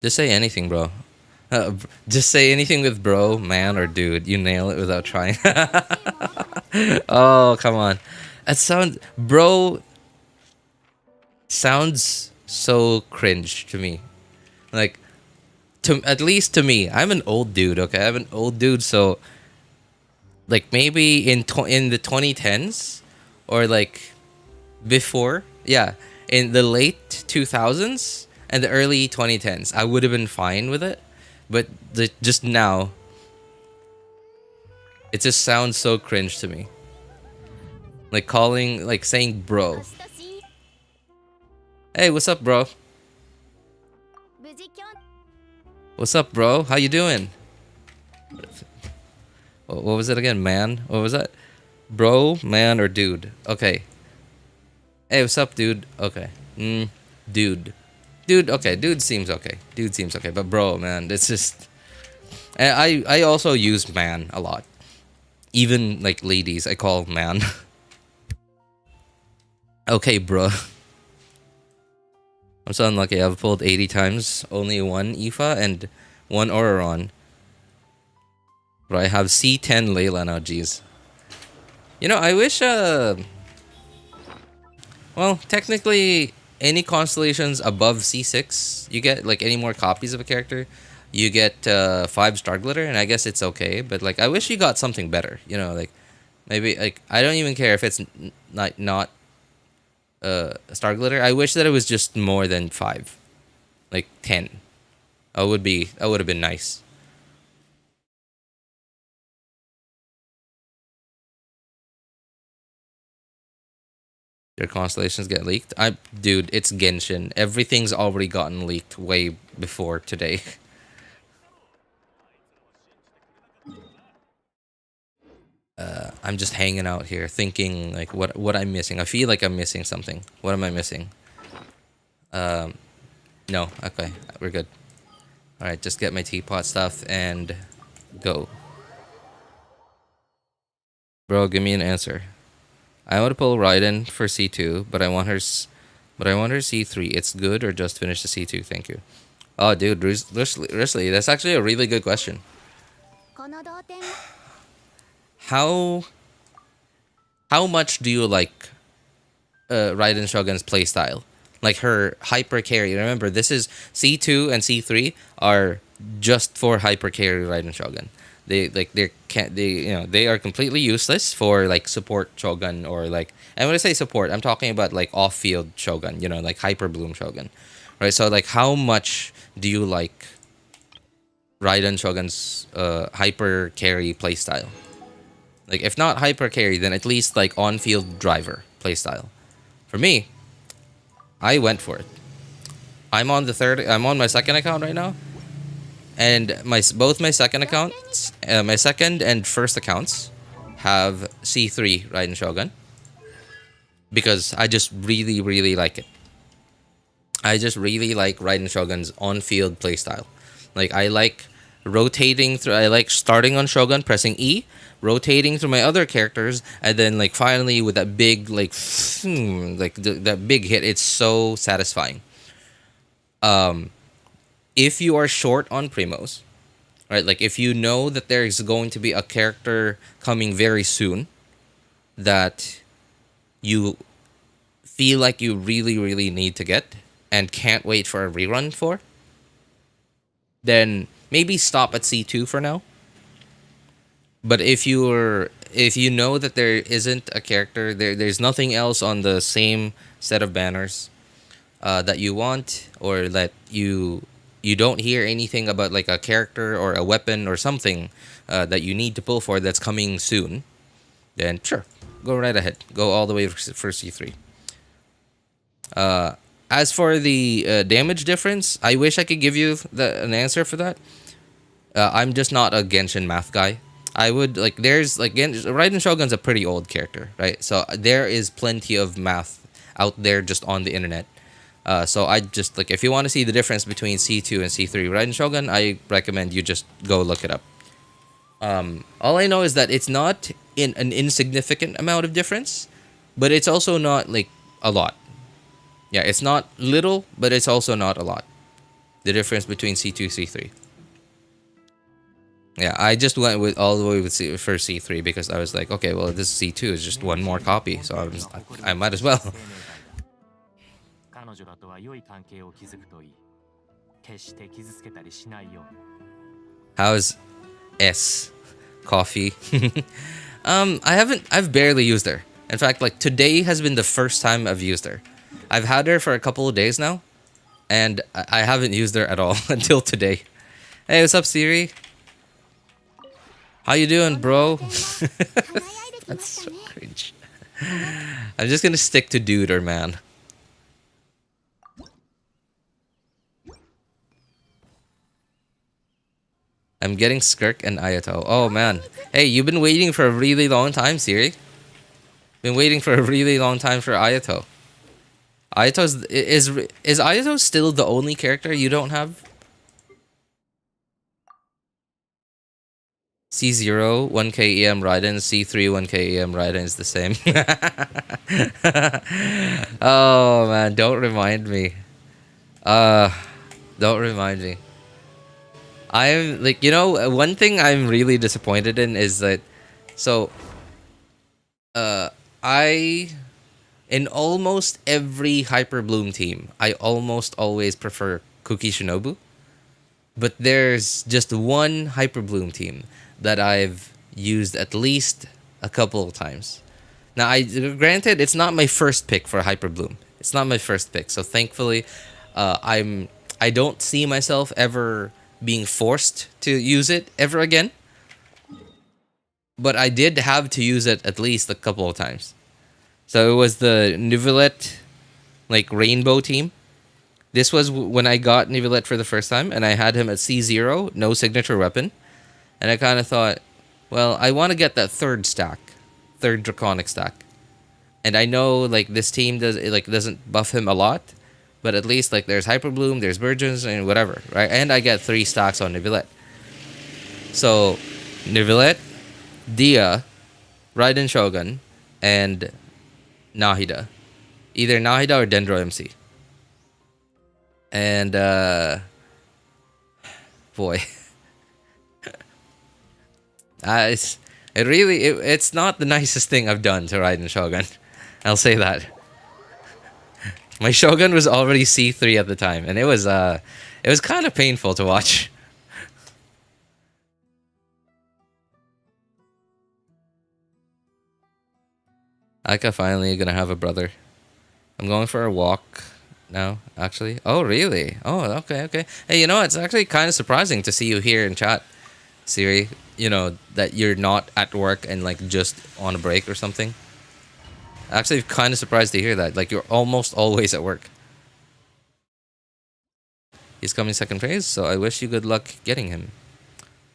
S1: Just say anything, bro. Just say anything with bro, man, or dude. You nail it without trying. Oh, come on. That sounds, bro, sounds so cringe to me. Like, to at least to me, I'm an old dude. Okay, I'm an old dude, so like maybe in the 2010s or like before, yeah, in the late 2000s and the early 2010s, I would have been fine with it. But just now, it just sounds so cringe to me. Like saying bro. Hey, what's up, bro? What's up, bro? How you doing? What was it again? Man? What was that? Bro, man, or dude? Okay. Hey, what's up, dude? Okay. Dude. Dude, okay. Dude seems okay. Dude seems okay. But bro, man, it's just... I also use man a lot. Even, like, ladies, I call man. Okay, bro. I'm so unlucky. I've pulled 80 times. Only one Aoife and one Ororon. But I have C10 Layla now, jeez. You know, I wish, well, technically, any constellations above C6, you get, like, any more copies of a character, you get 5 Star Glitter, and I guess it's okay. But, like, I wish you got something better. You know, like, maybe, like, I don't even care if it's not Star Glitter. I wish that it was just more than 5. Like, 10. That would have been nice. Your constellations get leaked? Dude, it's Genshin. Everything's already gotten leaked way before today. I'm just hanging out here thinking like what I'm missing. I feel like I'm missing something. What am I missing? No. Okay, we're good. All right, just get my teapot stuff and go. Bro, give me an answer. I want to pull Raiden for C2, but I want her C3. It's good or just finish the C2? Thank you. Oh, dude, seriously, that's actually a really good question. How much do you like Raiden Shogun's playstyle? Like her hyper carry. Remember, this is C2 and C3 are just for hyper carry Raiden Shogun. They are completely useless for like support Shogun, or like, and when I say support, I'm talking about like off field Shogun, you know, like hyper bloom Shogun. Right? So like how much do you like Raiden Shogun's hyper carry playstyle? Like if not hyper carry, then at least like on field driver playstyle. For me, I went for it. I'm on my second account right now, and both my second accounts, my second and first accounts, have C3 Raiden Shogun. because I just really, really like it. I just really like Raiden Shogun's on-field playstyle. Like I like rotating through. I like starting on Shogun, pressing E, rotating through my other characters, and then like finally with that big like, that big hit. It's so satisfying. If you are short on primos, right? Like if you know that there is going to be a character coming very soon that you feel like you really, really need to get and can't wait for a rerun for, then maybe stop at C2 for now. But if you know that there isn't a character there's nothing else on the same set of banners that you want, or that you don't hear anything about like a character or a weapon or something that you need to pull for that's coming soon, then sure, go right ahead. Go all the way for C3. As for the damage difference, I wish I could give you an answer for that. I'm just not a Genshin math guy. I would like there's like Raiden Shogun's a pretty old character, right? So there is plenty of math out there just on the internet. So I just like if you want to see the difference between C2 and C3 Raiden Shogun, I recommend you just go look it up. All I know is that it's not in an insignificant amount of difference, but it's also not like a lot. Yeah, it's not little, but it's also not a lot. The difference between C2 C3. Yeah, I just went with all the way with for C3 because I was like, okay, well, this C2 is just one more copy, so I might as well.
S3: 彼女らとは良い関係を築くといい。決して傷つけたりしないように。
S1: How's S coffee? I've barely used her. In fact, like today has been the first time I've used her. I've had her for a couple of days now, and I haven't used her at all until today. Hey, what's up, Siri? How you doing, bro? That's so cringe. I'm just gonna stick to dude or man. I'm getting Skirk and Ayato. Oh man. Hey, you've been waiting for a really long time, Siri. Been waiting for a really long time for Ayato. Ayato's is Ayato still the only character you don't have? C0 1k EM Raiden, C3 1k EM Raiden is the same. Oh man, don't remind me. Don't remind me. I'm like, you know, one thing I'm really disappointed in is that, so, I, in almost every Hyper Bloom team, I almost always prefer Kuki Shinobu. But there's just one Hyper Bloom team that I've used at least a couple of times. Now, granted, it's not my first pick for Hyper Bloom. It's not my first pick, so thankfully, I don't see myself ever being forced to use it ever again. But I did have to use it at least a couple of times. So it was the Neuvillette, like rainbow team. This was when I got Neuvillette for the first time, and I had him at C0, no signature weapon. And I kind of thought, well, I want to get that third draconic stack. And I know like this team doesn't buff him a lot, but at least like there's Hyper Bloom, there's Virgins, and whatever, right? And I get 3 stacks on Neuvillette. So Neuvillette, Dia, Raiden Shogun, and Nahida. Either Nahida or Dendro MC. And boy. It's not the nicest thing I've done to Raiden Shogun. I'll say that. My Shogun was already C3 at the time, and it was kind of painful to watch. Aika finally gonna have a brother. I'm going for a walk now, actually. Oh, really? Oh, okay. Hey, you know, it's actually kind of surprising to see you here in chat, Siri. You know, that you're not at work and like just on a break or something. Actually, kind of surprised to hear that. Like, you're almost always at work. He's coming second phase, so I wish you good luck getting him.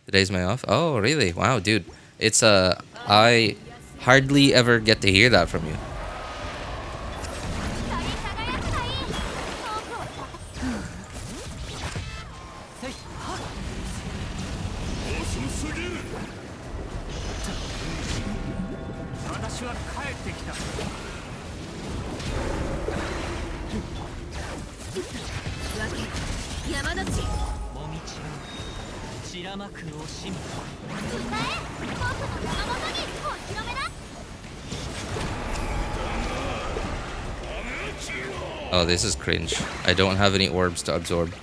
S1: Today's my off. Oh, really? Wow, dude. It's I hardly ever get to hear that from you. Oh, this is cringe. I don't have any orbs to absorb.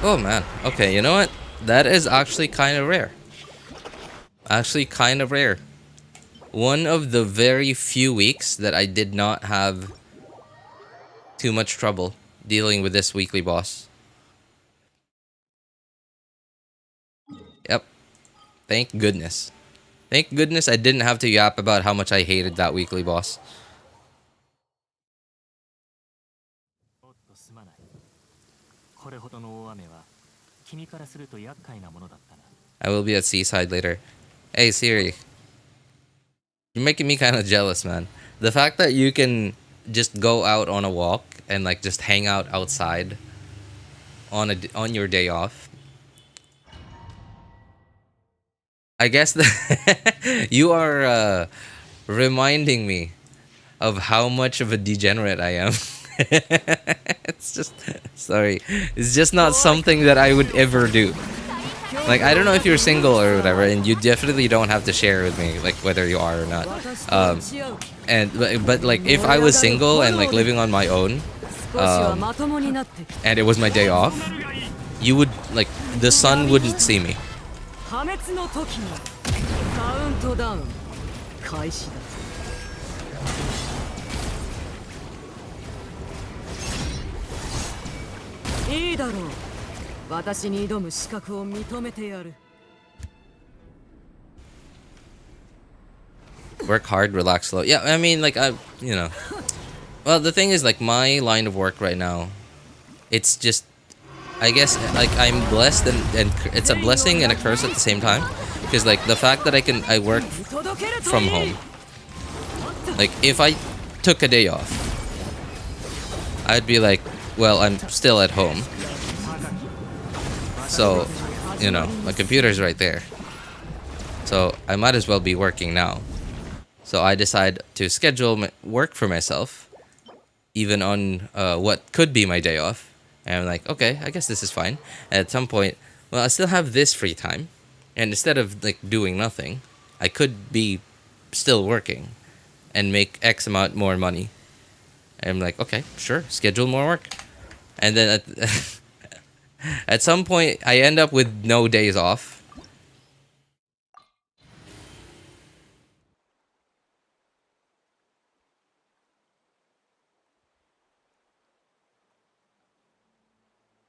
S1: Oh man. Okay, you know what? That is actually kind of rare. Actually kind of rare. One of the very few weeks that I did not have too much trouble dealing with this weekly boss. Yep. Thank goodness. Thank goodness I didn't have to yap about how much I hated that weekly boss. I will be at Seaside later. Hey Siri. You're making me kind of jealous, man. The fact that you can just go out on a walk and like just hang out outside on your day off. I guess that you are reminding me of how much of a degenerate I am. It's just sorry. It's just not something that I would ever do. Like, I don't know if you're single or whatever, and you definitely don't have to share with me, like, whether you are or not. But like, if I was single and, like, living on my own, and it was my day off, you would, like, the sun wouldn't see me. Work hard, relax slow. Yeah, I mean, like, you know. Well, the thing is, like, my line of work right now, it's just, I guess, like, I'm blessed and it's a blessing and a curse at the same time. Because, like, the fact that I work from home. Like, if I took a day off, I'd be like, well, I'm still at home. So, you know, my computer's right there. So, I might as well be working now. So, I decide to schedule my work for myself, even on what could be my day off. And I'm like, okay, I guess this is fine. And at some point, well, I still have this free time. And instead of, like, doing nothing, I could be still working and make X amount more money. And I'm like, okay, sure, schedule more work. And then at some point, I end up with no days off.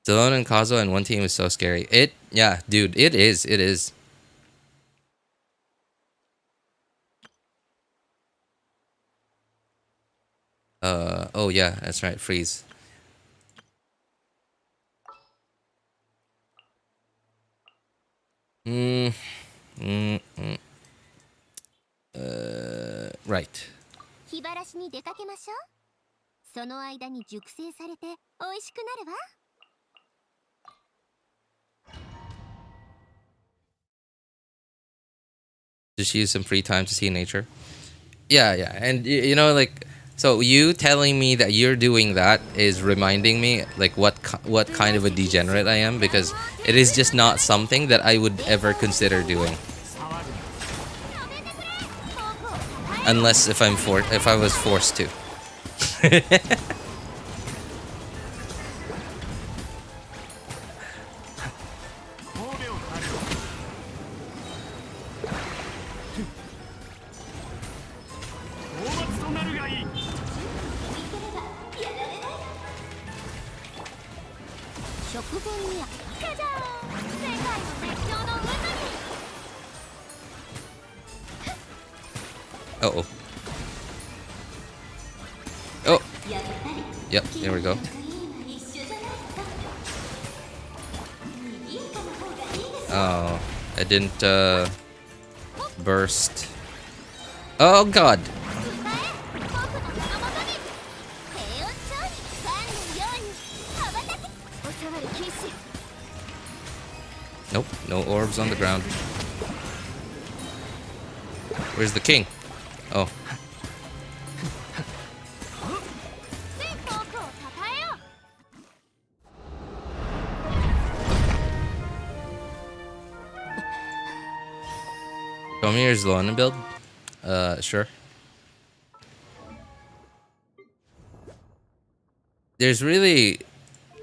S1: Stallone and Kazuo and one team is so scary. Yeah, dude, it is. Oh yeah, that's right, freeze. Right.
S2: 気晴らしに出かけましょう。その間に熟成されて美味しくなるわ。
S1: Just use some free time to see nature. Yeah, and you know, like, so you telling me that you're doing that is reminding me, like, what kind of a degenerate I am, because it is just not something that I would ever consider doing. Unless if I was forced to. Uh-oh. Oh! Yep, there we go. Oh, I didn't, burst. Oh, God! Nope, no orbs on the ground. Where's the king? Oh. Come here's Lona build? Sure. There's really,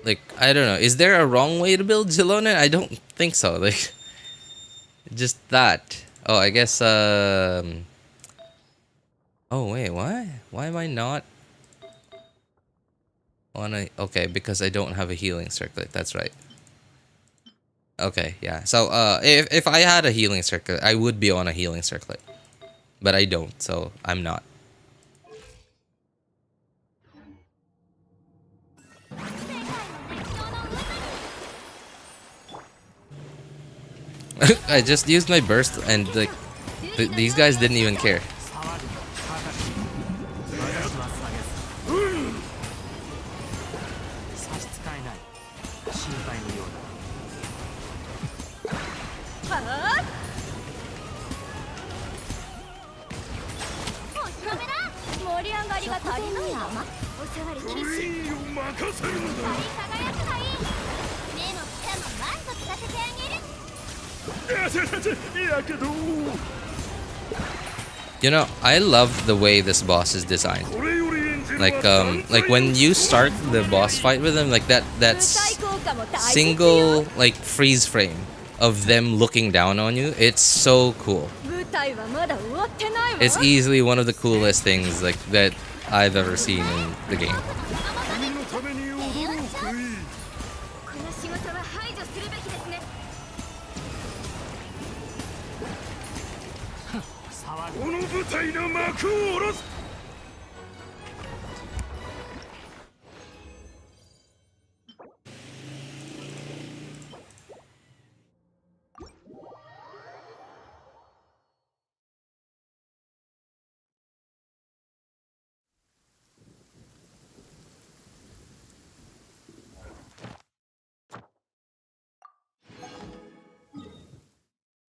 S1: like, I don't know. Is there a wrong way to build Zelona? I don't think so. Like, just that. Oh, I guess, Oh, wait, why? Why am I not on a... Okay, because I don't have a healing circlet. That's right. Okay, yeah. So, if I had a healing circlet, I would be on a healing circlet. But I don't, so I'm not. I just used my burst and like these guys didn't even care.
S4: やけど
S1: You know, I love the way this boss is designed. Like when you start the boss fight with them, like that's single like freeze frame of them looking down on you. It's so cool. It's easily one of the coolest things like that I've ever seen in the game.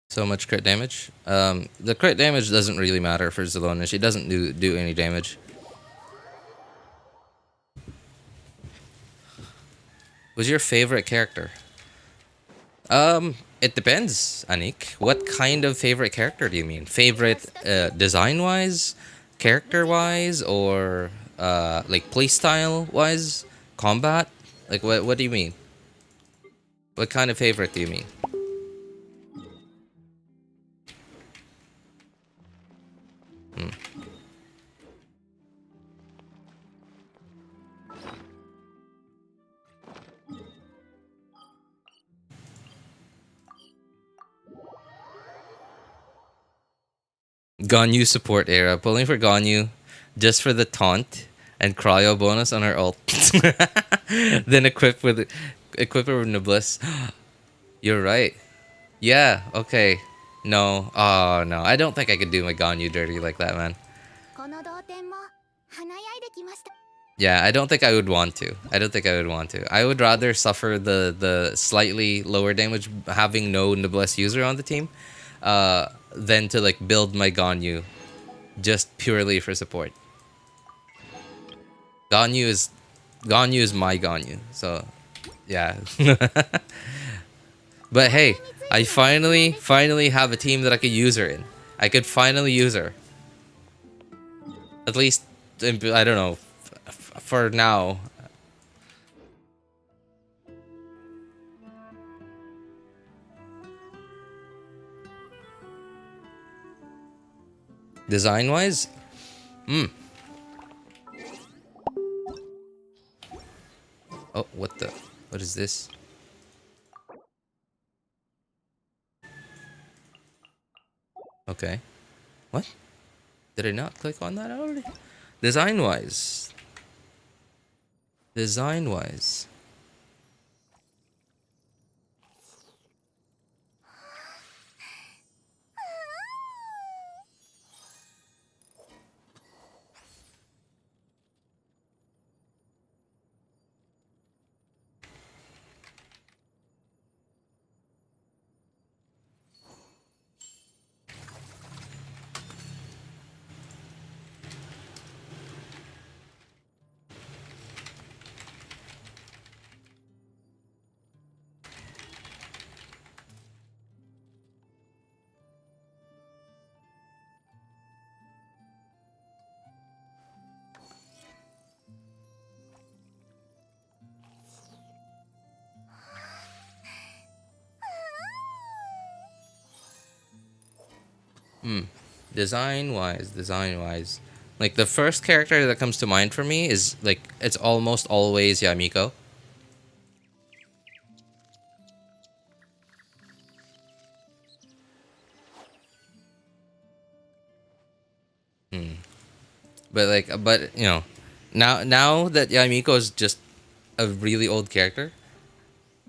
S1: So much crit damage. The crit damage doesn't really matter for Zelona. She doesn't do any damage. Who's your favorite character? It depends, Anik. What kind of favorite character do you mean? Favorite design-wise, character-wise, or like playstyle-wise, combat? Like what do you mean? What kind of favorite do you mean? Ganyu support era. Pulling for Ganyu just for the taunt and cryo bonus on her ult. Then equip her with Noblesse. You're right. Yeah, okay. No. Oh no. I don't think I could do my Ganyu dirty like that, man. Yeah, I don't think I would want to. I don't think I would want to. I would rather suffer the slightly lower damage having no Noblesse user on the team. Than to like build my Ganyu just purely for support. Ganyu is my Ganyu, so yeah. But hey, I finally have a team that I could use her in. I could finally use her. At least I don't know for now. Design-wise? Oh, what is this? Okay. What? Did I not click on that already? Design-wise. Design-wise. Design wise. Like the first character that comes to mind for me is like it's almost always Yamiko. But you know, now that Yamiko is just a really old character,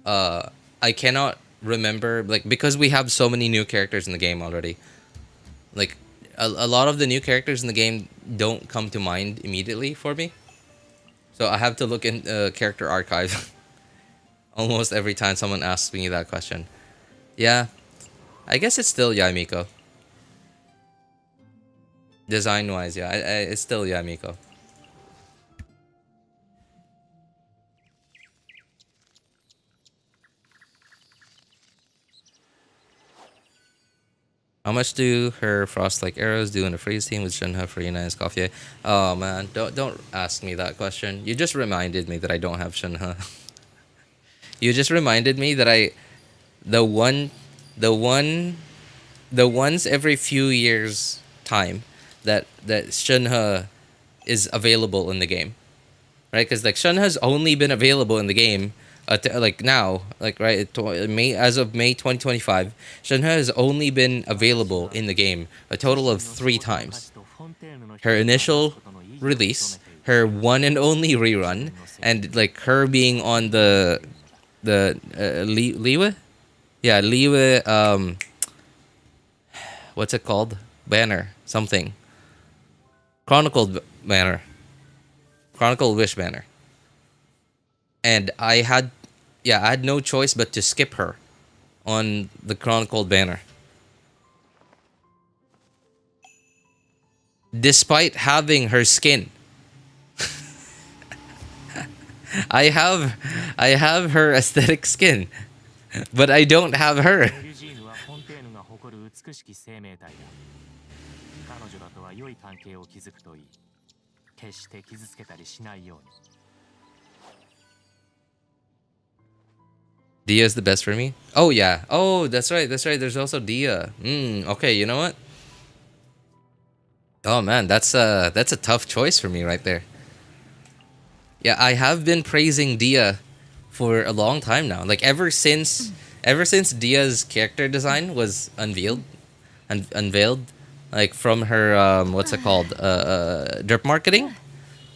S1: I cannot remember like because we have so many new characters in the game already. Like a lot of the new characters in the game don't come to mind immediately for me. So I have to look in character archive almost every time someone asks me that question. Yeah, I guess it's still Yamiko. Design wise, yeah, it's still Yamiko. How much do her frost-like arrows do in the freeze team with Shinha, Farina, and Escoffier? Oh man, don't ask me that question. You just reminded me that I don't have Shinha. You just reminded me that the one the one the once every few years time that Shinha is available in the game, right? Because like Shinha's only been available in the game, like now, like right, May as of May 2025, Shinha has only been available in the game a total of 3 times. Her initial release, her one and only rerun, and like her being on the Liwe, yeah, Liwe, what's it called? Banner something. Chronicled banner. Chronicle Wish banner. And I had no choice but to skip her on the Chronicled banner. Despite having her skin. I have her aesthetic skin, but I don't have her.
S3: 彼女らとは良い関係を築くといい。決して傷つけたりしないように。
S1: Dia is the best for me. Oh yeah. Oh, that's right. That's right. There's also Dia. Okay. You know what? Oh man, that's a tough choice for me right there. Yeah, I have been praising Dia for a long time now. Like ever since Dia's character design was unveiled, like from her what's it called? Drip marketing.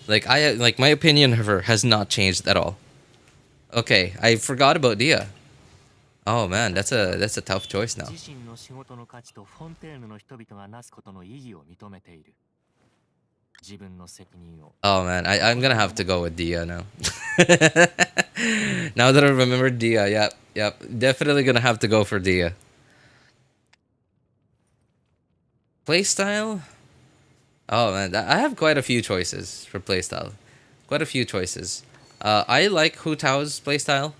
S1: Like my opinion of her has not changed at all. Okay, I forgot about Dia. Oh man, that's a tough choice now.
S3: 自身の仕事の価値とフォンテーヌの人々がなすことの意義を認めている。自分の責任を。
S1: Oh man, I'm gonna have to go with Dia now. Now that I remember Dia, yep, definitely gonna have to go for Dia. Playstyle? Oh man, I have quite a few choices for playstyle. Quite a few choices. I like Hu Tao's playstyle.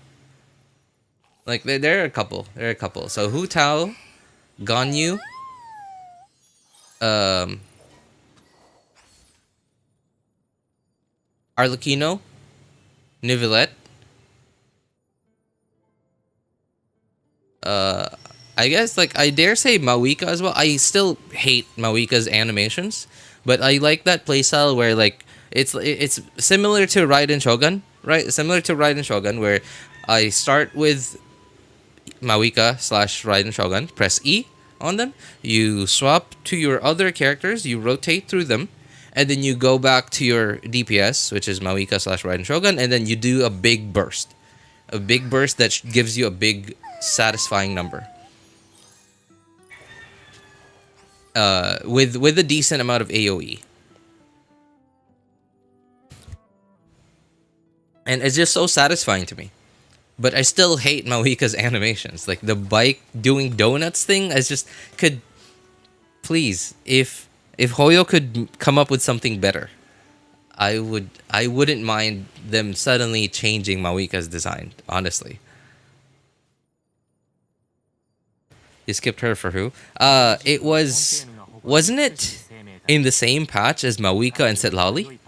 S1: Like there are a couple. So Hu Tao, Ganyu, Arlecchino, Nivelette. I guess like I dare say Mawika as well. I still hate Mawika's animations, but I like that playstyle where like it's similar to Raiden Shogun, right? Similar to Raiden Shogun, where I start with Mawika / Raiden Shogun, press E on them, you swap to your other characters, you rotate through them, and then you go back to your DPS, which is Mawika / Raiden Shogun, and then you do a big burst. A big burst that gives you a big satisfying number. With a decent amount of AoE. And it's just so satisfying to me. But I still hate Mawika's animations. Like the bike doing donuts thing, I just could please, if Hoyo could come up with something better, I wouldn't mind them suddenly changing Mawika's design, honestly. You skipped her for who? Wasn't it in the same patch as Mawika and Setlali?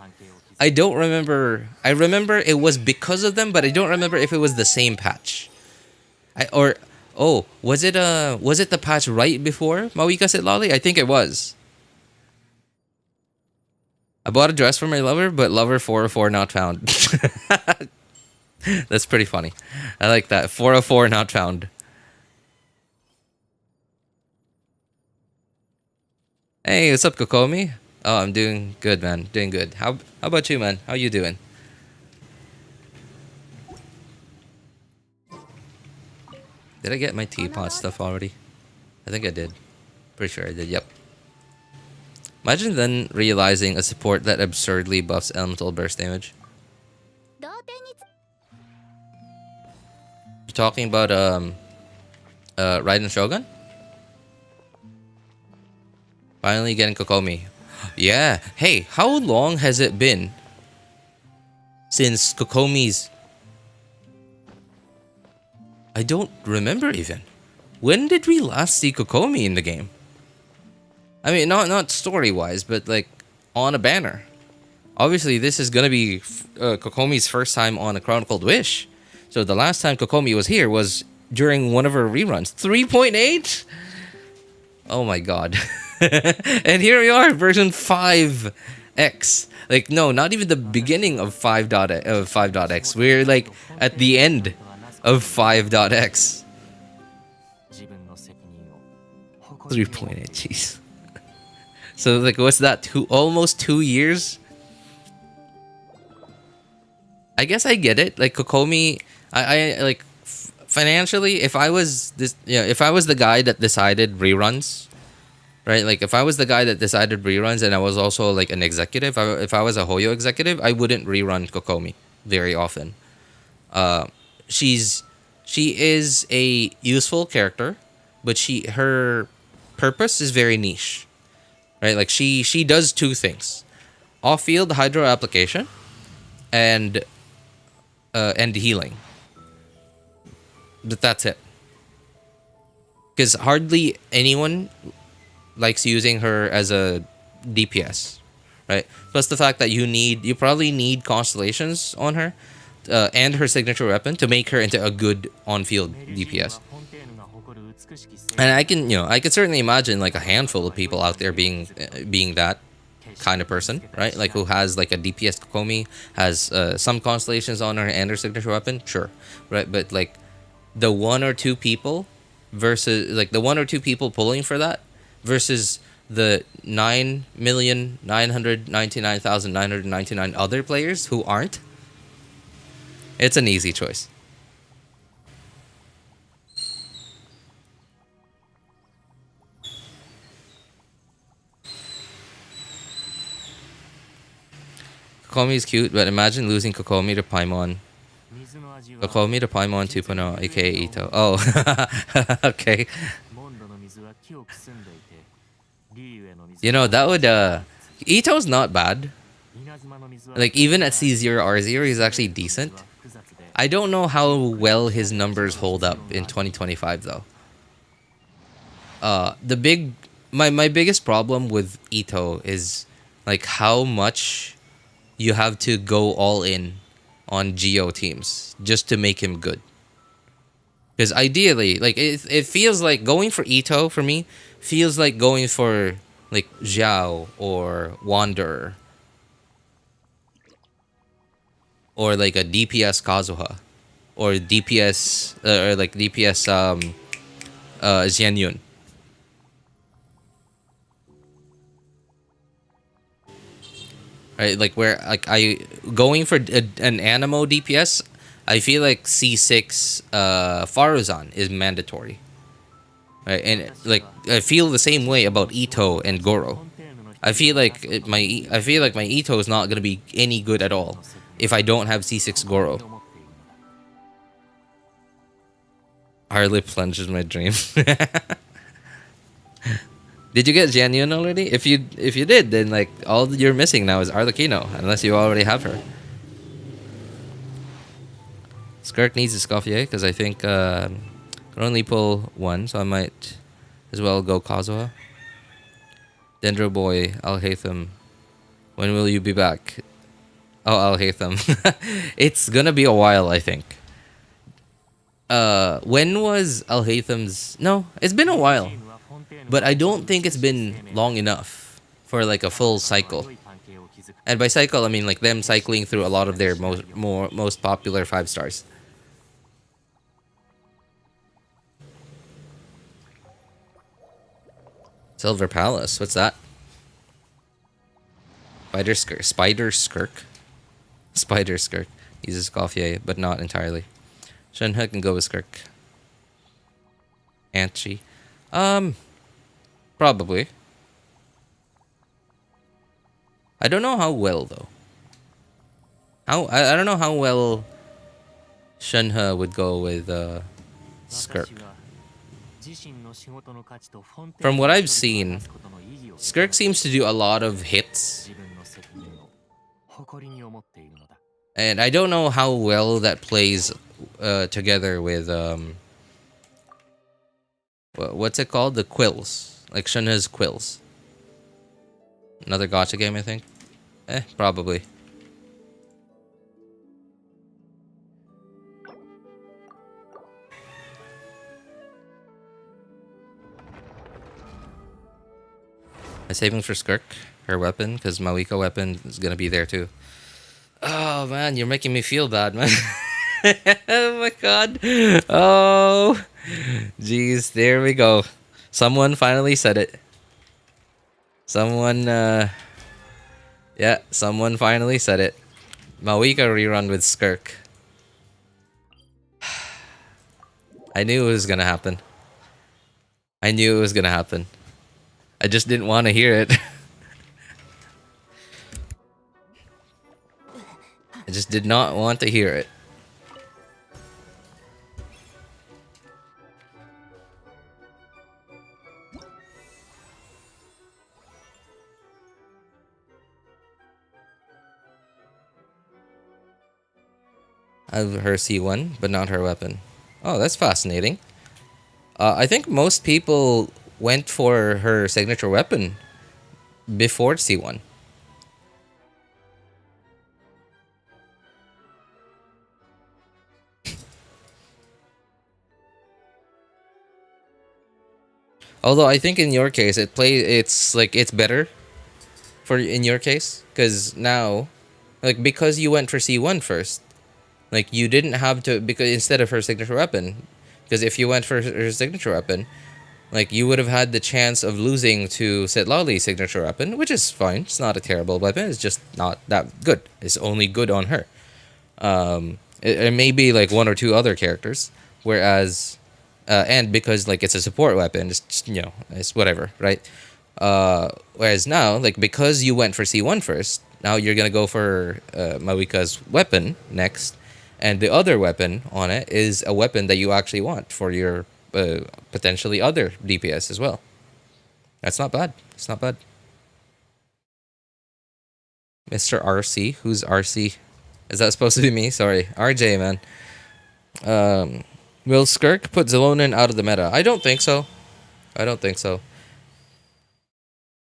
S1: I don't remember. I remember it was because of them, but I don't remember if it was the same patch. Oh, was it the patch right before Mawika Sit Lolly? I think it was. I bought a dress for my lover, but lover 404 not found. That's pretty funny. I like that. 404 not found. Hey, what's up, Kokomi? Oh, I'm doing good, man. Doing good. How about you, man? How you doing? Did I get my teapot stuff already? I think I did. Pretty sure I did, yep. Imagine then realizing a support that absurdly buffs elemental burst damage. You're talking about Raiden Shogun? Finally getting Kokomi. Yeah. Hey, how long has it been since Kokomi's... I don't remember even. When did we last see Kokomi in the game? I mean, not story-wise, but like on a banner. Obviously, this is gonna be Kokomi's first time on A Chronicled Wish. So the last time Kokomi was here was during one of her reruns. 3.8? Oh my god. And here we are, version 5X. Like, no, not even the beginning of 5.x. We're like at the end of 5.x. 3.8, jeez. So like, what's that? Almost 2 years? I guess I get it. Like Kokomi, I like financially. If I was if I was the guy that decided reruns, right? Like if I was the guy that decided reruns, and I was also like an executive. If I was a Hoyo executive, I wouldn't rerun Kokomi very often. She is a useful character, but her purpose is very niche, right? Like she does two things: off-field hydro application, and healing. But that's it. Because hardly anyone likes using her as a DPS, right? Plus the fact that you probably need constellations on her, and her signature weapon to make her into a good on-field DPS. And I can certainly imagine like a handful of people out there being that kind of person, right? Like who has like a DPS Kokomi, has some constellations on her and her signature weapon, sure, right? But like the one or two people pulling for that versus the 9,999,999 other players who aren't, it's an easy choice. Kokomi is cute, but imagine losing Kokomi to Paimon. Kokomi to Paimon 2.0, aka Iintro. Oh, okay. You know, that would... Ito's not bad. Like, even at C0R0, he's actually decent. I don't know how well his numbers hold up in 2025, though. My biggest problem with Iintro is, like, how much you have to go all in on Geo teams just to make him good. Because ideally, like, it feels like going for Iintro, for me, feels like going for, like, Xiao or Wanderer. Or, like, a DPS Kazuha. Or DPS, or, like, DPS, Xianyun. Right, like where like going for an Animo DPS, I feel like C6 Faruzan is mandatory. Right, and like I feel the same way about Iintro and Goro. I feel like my Iintro is not gonna be any good at all if I don't have C6 Goro. Harley plunge is my dream. Did you get Xianyun already? If you did, then like all you're missing now is Arlecchino, unless you already have her. Skirk needs Escoffier because I think I can only pull one, so I might as well go Kazuha. Dendro boy, Al-Haytham. When will you be back? Oh, Al-Haytham. It's gonna be a while, I think. when was Al Haytham's? No, it's been a while, but I don't think it's been long enough for like a full cycle. And by cycle, I mean like them cycling through a lot of their most popular 5 stars. Silver Palace, what's that? Spider Skirk. Spider Skirk. He's a Escoffier, but not entirely. Shenhe can go with Skirk. Anchi. Probably. I don't know how well though. I don't know how well Shenhe would go with Skirk. From what I've seen, Skirk seems to do a lot of hits. And I don't know how well that plays together with what's it called? The quills. Like Shenhe's quills. Another gacha game, I think. Probably. I'm saving for Skirk, her weapon, because Mawika weapon is gonna be there too. Oh man, you're making me feel bad, man. Oh my god. Oh, jeez, there we go. Someone finally said it. Someone finally said it. Mawika rerun with Skirk. I knew it was gonna happen. I just didn't want to hear it. I just did not want to hear it. I have her C1, but not her weapon. Oh, that's fascinating. I think most people went for her signature weapon before C1. Although I think in your case it's better for in your case because now like because you went for C1 first, like you didn't have to because instead of her signature weapon, because if you went for her signature weapon, like you would have had the chance of losing to Setlali's signature weapon, which is fine. It's not a terrible weapon. It's just not that good. It's only good on her. It may be like one or two other characters, whereas and because like it's a support weapon, it's just, it's whatever, right? Whereas now, like because you went for C1 first, now you're gonna go for Mawika's weapon next, and the other weapon on it is a weapon that you actually want for your potentially other DPS as well. That's not bad. It's not bad. Mr. RC, who's RC? Is that supposed to be me? Sorry, RJ, man. Will Skirk put Zelonin out of the meta? I don't think so.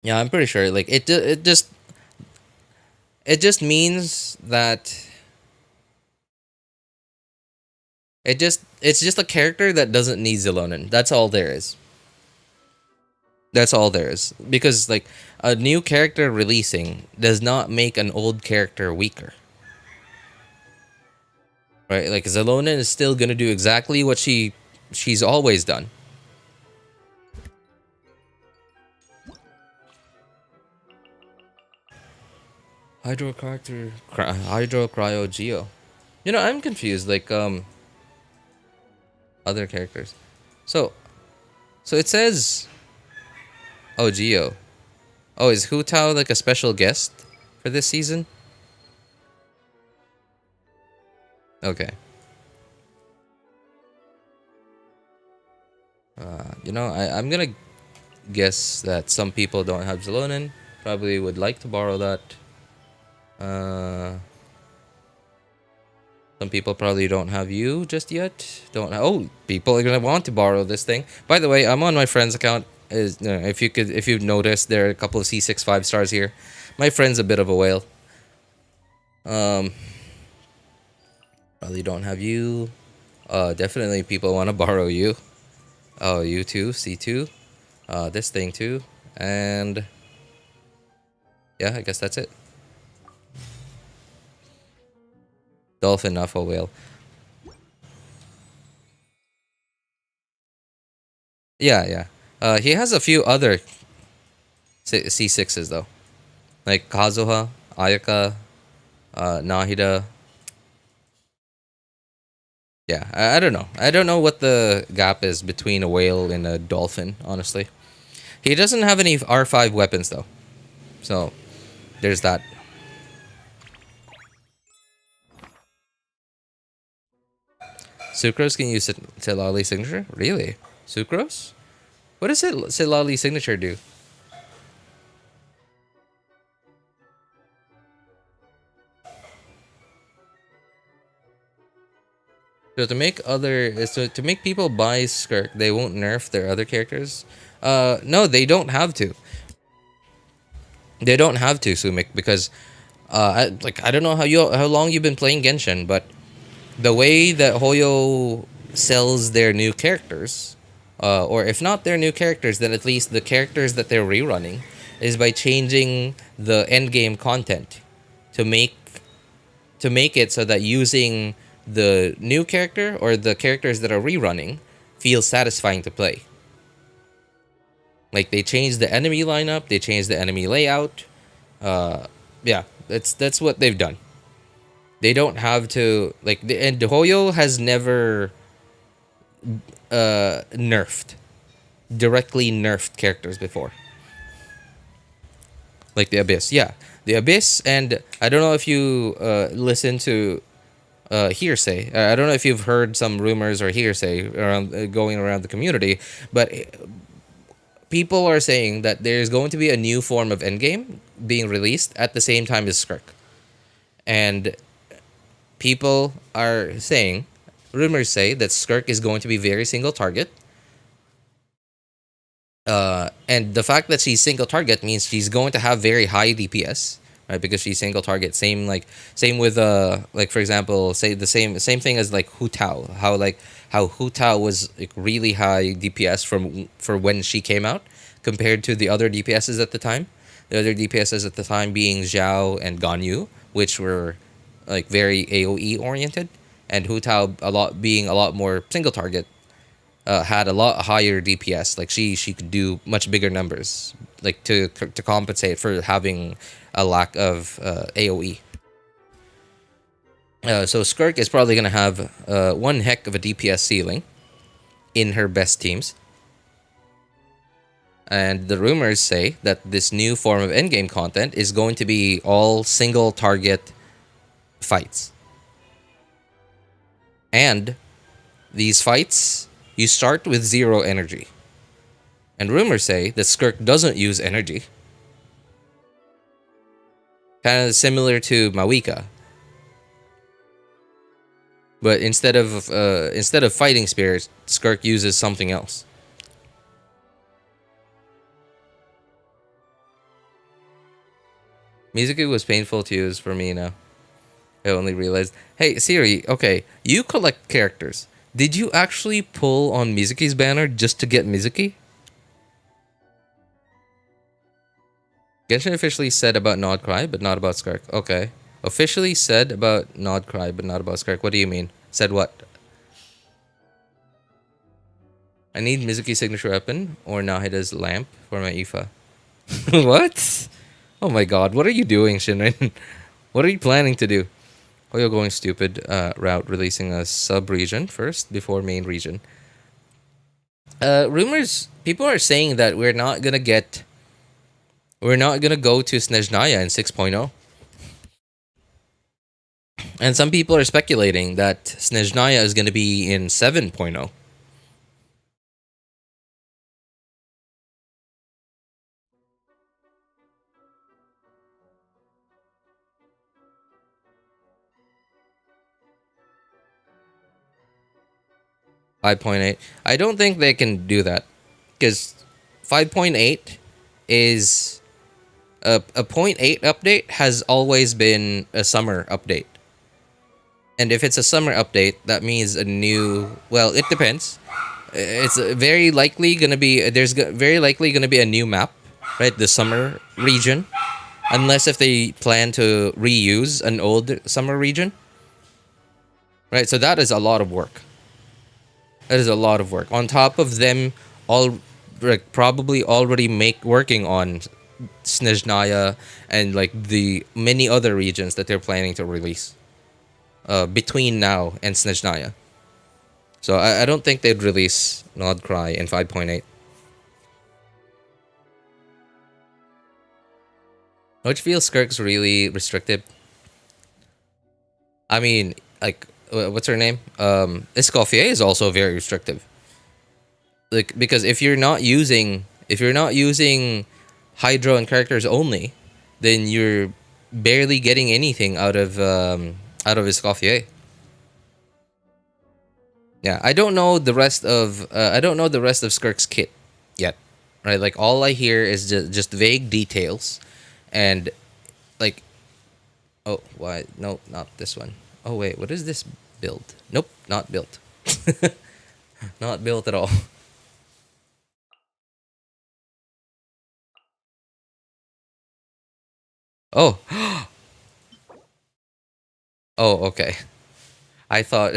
S1: Yeah, I'm pretty sure. Like it just means that it's just a character that doesn't need Zelonin. That's all there is. Because like a new character releasing does not make an old character weaker. Right? Like Zelonin is still gonna do exactly what she's always done. Hydro Cryo Geo. I'm confused. Like other characters. So it says, oh, Geo. Oh, is Hu Tao like a special guest for this season? Okay. I'm gonna guess that some people don't have Zelonin. Probably would like to borrow that. Some people probably don't have you just yet. Oh, people are gonna want to borrow this thing. By the way, I'm on my friend's account. If you've noticed, there are a couple of C6 5-stars here. My friend's a bit of a whale. Probably don't have you. Definitely people want to borrow you. Oh, you too, C2. This thing too. And yeah, I guess that's it. Dolphin, not for whale. Yeah, yeah. He has a few other C6s though. Like Kazuha, Ayaka, Nahida. Yeah, I don't know. I don't know what the gap is between a whale and a dolphin, honestly. He doesn't have any R5 weapons though. So, there's that. Sucrose can use Silali signature? Really? Sucrose? What does Silali signature do? So to make people buy Skirk, they won't nerf their other characters. No, they don't have to. They don't have to, Sumik, because I don't know how long you've been playing Genshin, but the way that Hoyo sells their new characters, or if not their new characters, then at least the characters that they're rerunning, is by changing the end game content to make it so that using the new character or the characters that are rerunning feels satisfying to play. Like they changed the enemy lineup, they changed the enemy layout. Yeah, that's what they've done. They don't have to and Hoyo has never nerfed directly nerfed characters before. Like the Abyss, yeah, the Abyss, and I don't know if you listen to hearsay. I don't know if you've heard some rumors or hearsay around going around the community, but people are saying that there's going to be a new form of endgame being released at the same time as Skirk, and people are saying, rumors say that Skirk is going to be very single target. And the fact that she's single target means she's going to have very high DPS, right? Because she's single target. Same with for example, say the same thing as like Hu Tao. How Hu Tao was like really high DPS for when she came out compared to the other DPSs at the time. The other DPSs at the time being Zhao and Ganyu, which were like very AoE oriented, and Hu Tao being a lot more single target. Had a lot higher DPS. Like she could do much bigger numbers, like to compensate for having a lack of AOE. So Skirk is probably gonna have one heck of a DPS ceiling in her best teams. And the rumors say that this new form of endgame content is going to be all single target fights. And these fights, you start with 0 energy. And rumors say that Skirk doesn't use energy. Kind of similar to Mawika. But instead of fighting spirits, Skirk uses something else. Mizuki was painful to use for me now. I only realized. Hey Siri, okay, you collect characters. Did you actually pull on Mizuki's banner just to get Mizuki? Genshin officially said about Nodcry, but not about Skirk. Okay. Officially said about Nodcry, but not about Skirk. What do you mean? Said what? I need Mizuki's signature weapon or Nahida's lamp for my Ifa. What? Oh my god, what are you doing, Shinrin? What are you planning to do? Hoyo going stupid route, releasing a sub-region first before main region. Rumors, people are saying that we're not gonna go to Snezhnaya in 6.0. And some people are speculating that Snezhnaya is gonna be in 7.0. I don't think they can do that because 5.8 is a 0.8 update has always been a summer update. And if it's a summer update, that means a new. Well, it depends. It's very likely gonna be very likely gonna be a new map, right? The summer region, unless if they plan to reuse an old summer region, right? So that is a lot of work. That is a lot of work on top of them all, like, probably already working on Snezhnaya and like the many other regions that they're planning to release between now and Snezhnaya. So I don't think they'd release Nod Cry in 5.8. Which feels Skirk's really restrictive. I mean, like, what's her name? Escoffier is also very restrictive. Like, because if you're not using Hydro and characters only, then you're barely getting anything out of Escoffier. Yeah, I don't know the rest of Skirk's kit yet, right? Like, all I hear is just vague details, and like, oh, why? No, not this one. Oh wait, what is this build? Nope, not built. Not built at all. Oh, oh, okay. I thought.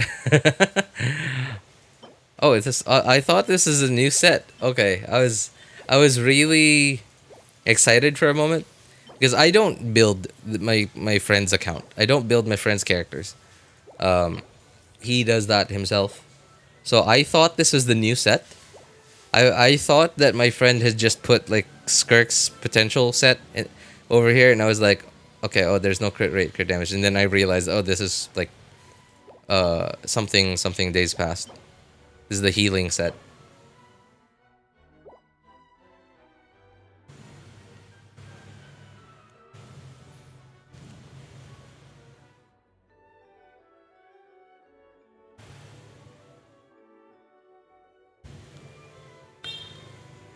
S1: Oh, is this? I thought this is a new set. Okay, I was really excited for a moment because I don't build my friend's account. I don't build my friend's characters. He does that himself. So I thought this was the new set. I thought that my friend had just put like Skirk's potential set over here, and I was like, okay, oh, there's no crit rate, crit damage, and then I realized, oh, this is like something days past. This is the healing set.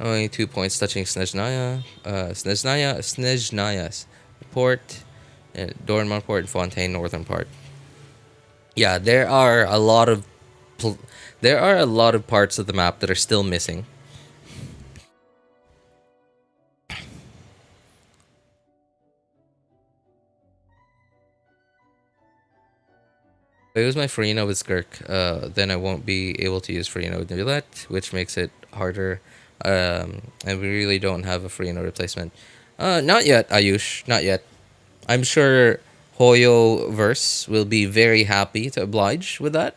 S1: Only 2 points touching Snezhnaya. Snezhnaya's port, Dornmont port, and Fontaine northern part. Yeah, there are a lot of parts of the map that are still missing. If I use my Farina with Skirk, then I won't be able to use Farina with Nivillette, which makes it harder. And we really don't have a Farina replacement. Not yet, Ayush. Not yet. I'm sure Hoyo Verse will be very happy to oblige with that.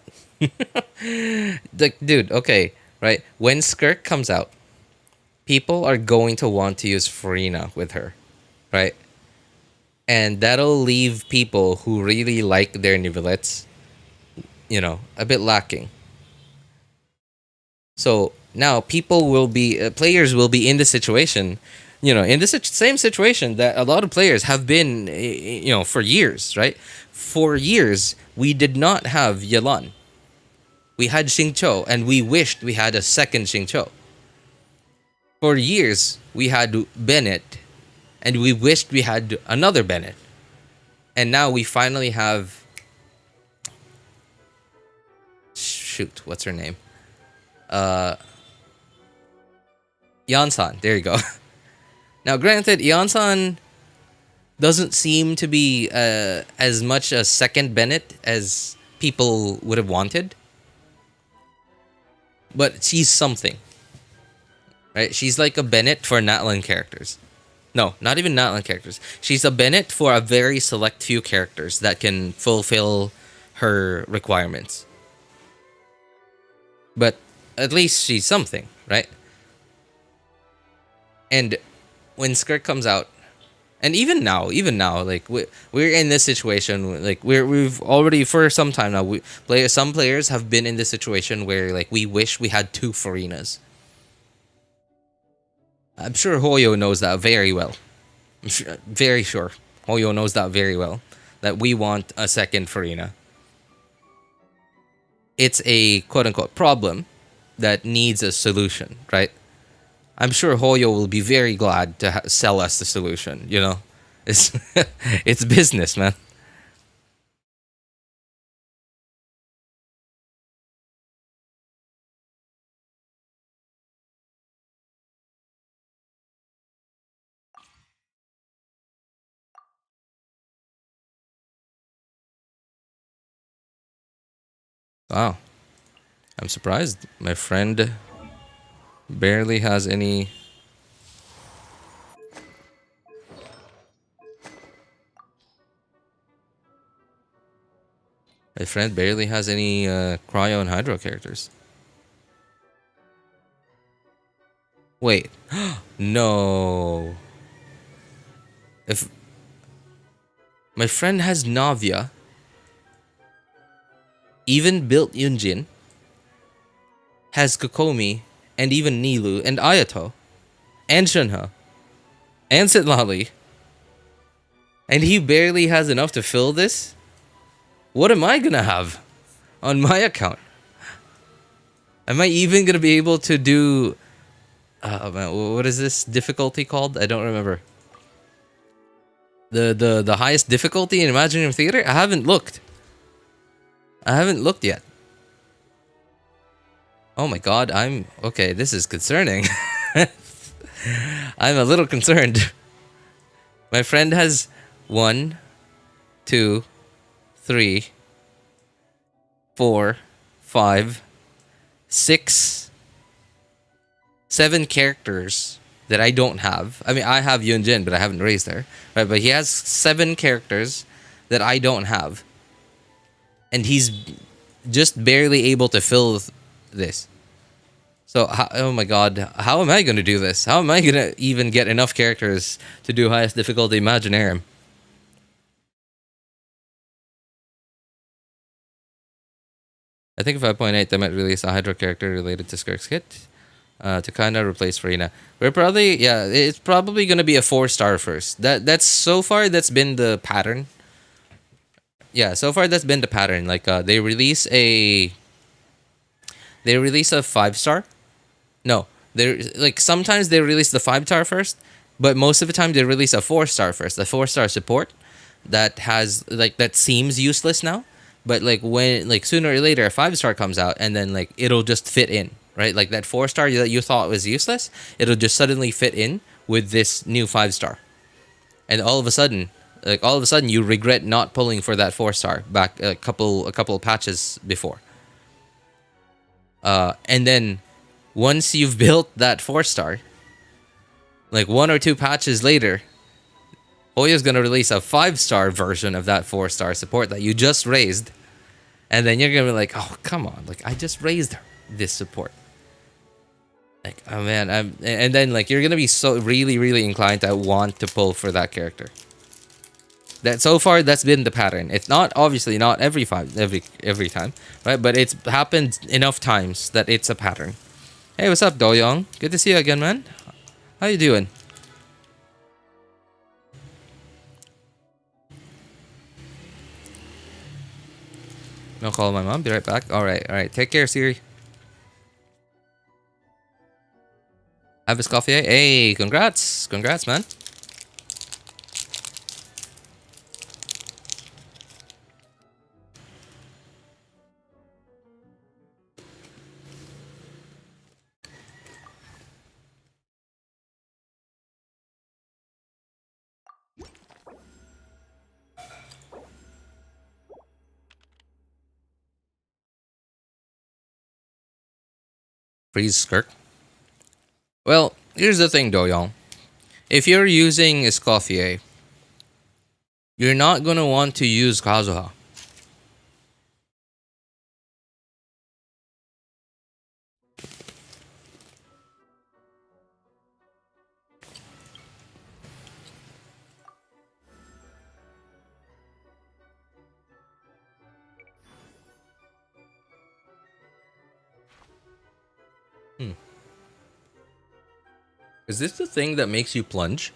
S1: Like, dude, okay, right? When Skirk comes out, people are going to want to use Farina with her, right? And that'll leave people who really like their Nivelettes, a bit lacking. So now players will be in the situation, in the same situation that a lot of players have been, for years, right? For years, we did not have Yelan. We had Xingqiu, and we wished we had a second Xingqiu. For years, we had Bennett, and we wished we had another Bennett. And now we finally have... Shoot, what's her name? Yansan, there you go. Now, granted, Yansan doesn't seem to be as much a second Bennett as people would have wanted. But she's something. Right? She's like a Bennett for Natlan characters. No, not even Natlan characters. She's a Bennett for a very select few characters that can fulfill her requirements. But at least she's something, right? And when Skirk comes out, and even now, like we're in this situation, like we've already for some time now. Some players have been in this situation where like we wish we had two Farinas. I'm sure Hoyo knows that very well. I'm sure, very sure Hoyo knows that very well. That we want a second Farina. It's a quote unquote problem that needs a solution, right? I'm sure Hoyo will be very glad to sell us the solution. It's it's business, man. Wow. I'm surprised. My friend barely has any. My friend barely has any cryo and hydro characters. Wait. No. If my friend has Navia, even built Yunjin, has Kokomi, and even Nilu, and Ayato, and Shunha, and Sitlali, and he barely has enough to fill this? What am I gonna have on my account? Am I even gonna be able to do... man, what is this difficulty called? I don't remember. The highest difficulty in Imaginarium Theater? I haven't looked. I haven't looked yet. Oh my god, okay, this is concerning. I'm a little concerned. My friend has 1, 2, 3, 4, 5, 6, 7 characters that I don't have. I mean, I have Yunjin, but I haven't raised her. Right, but he has 7 characters that I don't have. And he's just barely able to fill this. So, oh my god, how am I going to do this? How am I going to even get enough characters to do highest difficulty Imaginarium? I think 5.8 they might release a Hydro character related to Skirk's kit to kind of replace Farina. We're probably, yeah, it's probably going to be a 4-star first. That's so far that's been the pattern. Yeah, so far that's been the pattern. Like they release a 5-star. No, they like sometimes they release the 5-star first, but most of the time they release a 4-star first. A 4-star support that has like that seems useless now, but like when like sooner or later a 5-star comes out and then like it'll just fit in, right? Like that 4-star that you thought was useless, it'll just suddenly fit in with this new 5-star, and all of a sudden you regret not pulling for that 4-star back a couple of patches before. And then once you've built that 4-star, like 1 or 2 patches later, Oyo's gonna release a 5-star version of that 4-star support that you just raised, and then you're gonna be like, "Oh, come on! Like I just raised this support." Like, oh man, and then like you're gonna be so really inclined to want to pull for that character. That so far that's been the pattern. It's not obviously not every time, right? But it's happened enough times that it's a pattern. Hey, what's up, Doyoung? Good to see you again, man. How you doing? No call my mom. Be right back. All right. Take care, Siri. Have Escoffier. Hey, congrats, man. Freeze Skirk. Well, here's the thing, Doyoung. If you're using Escoffier, you're not gonna want to use Kazuha. Is this the thing that makes you plunge?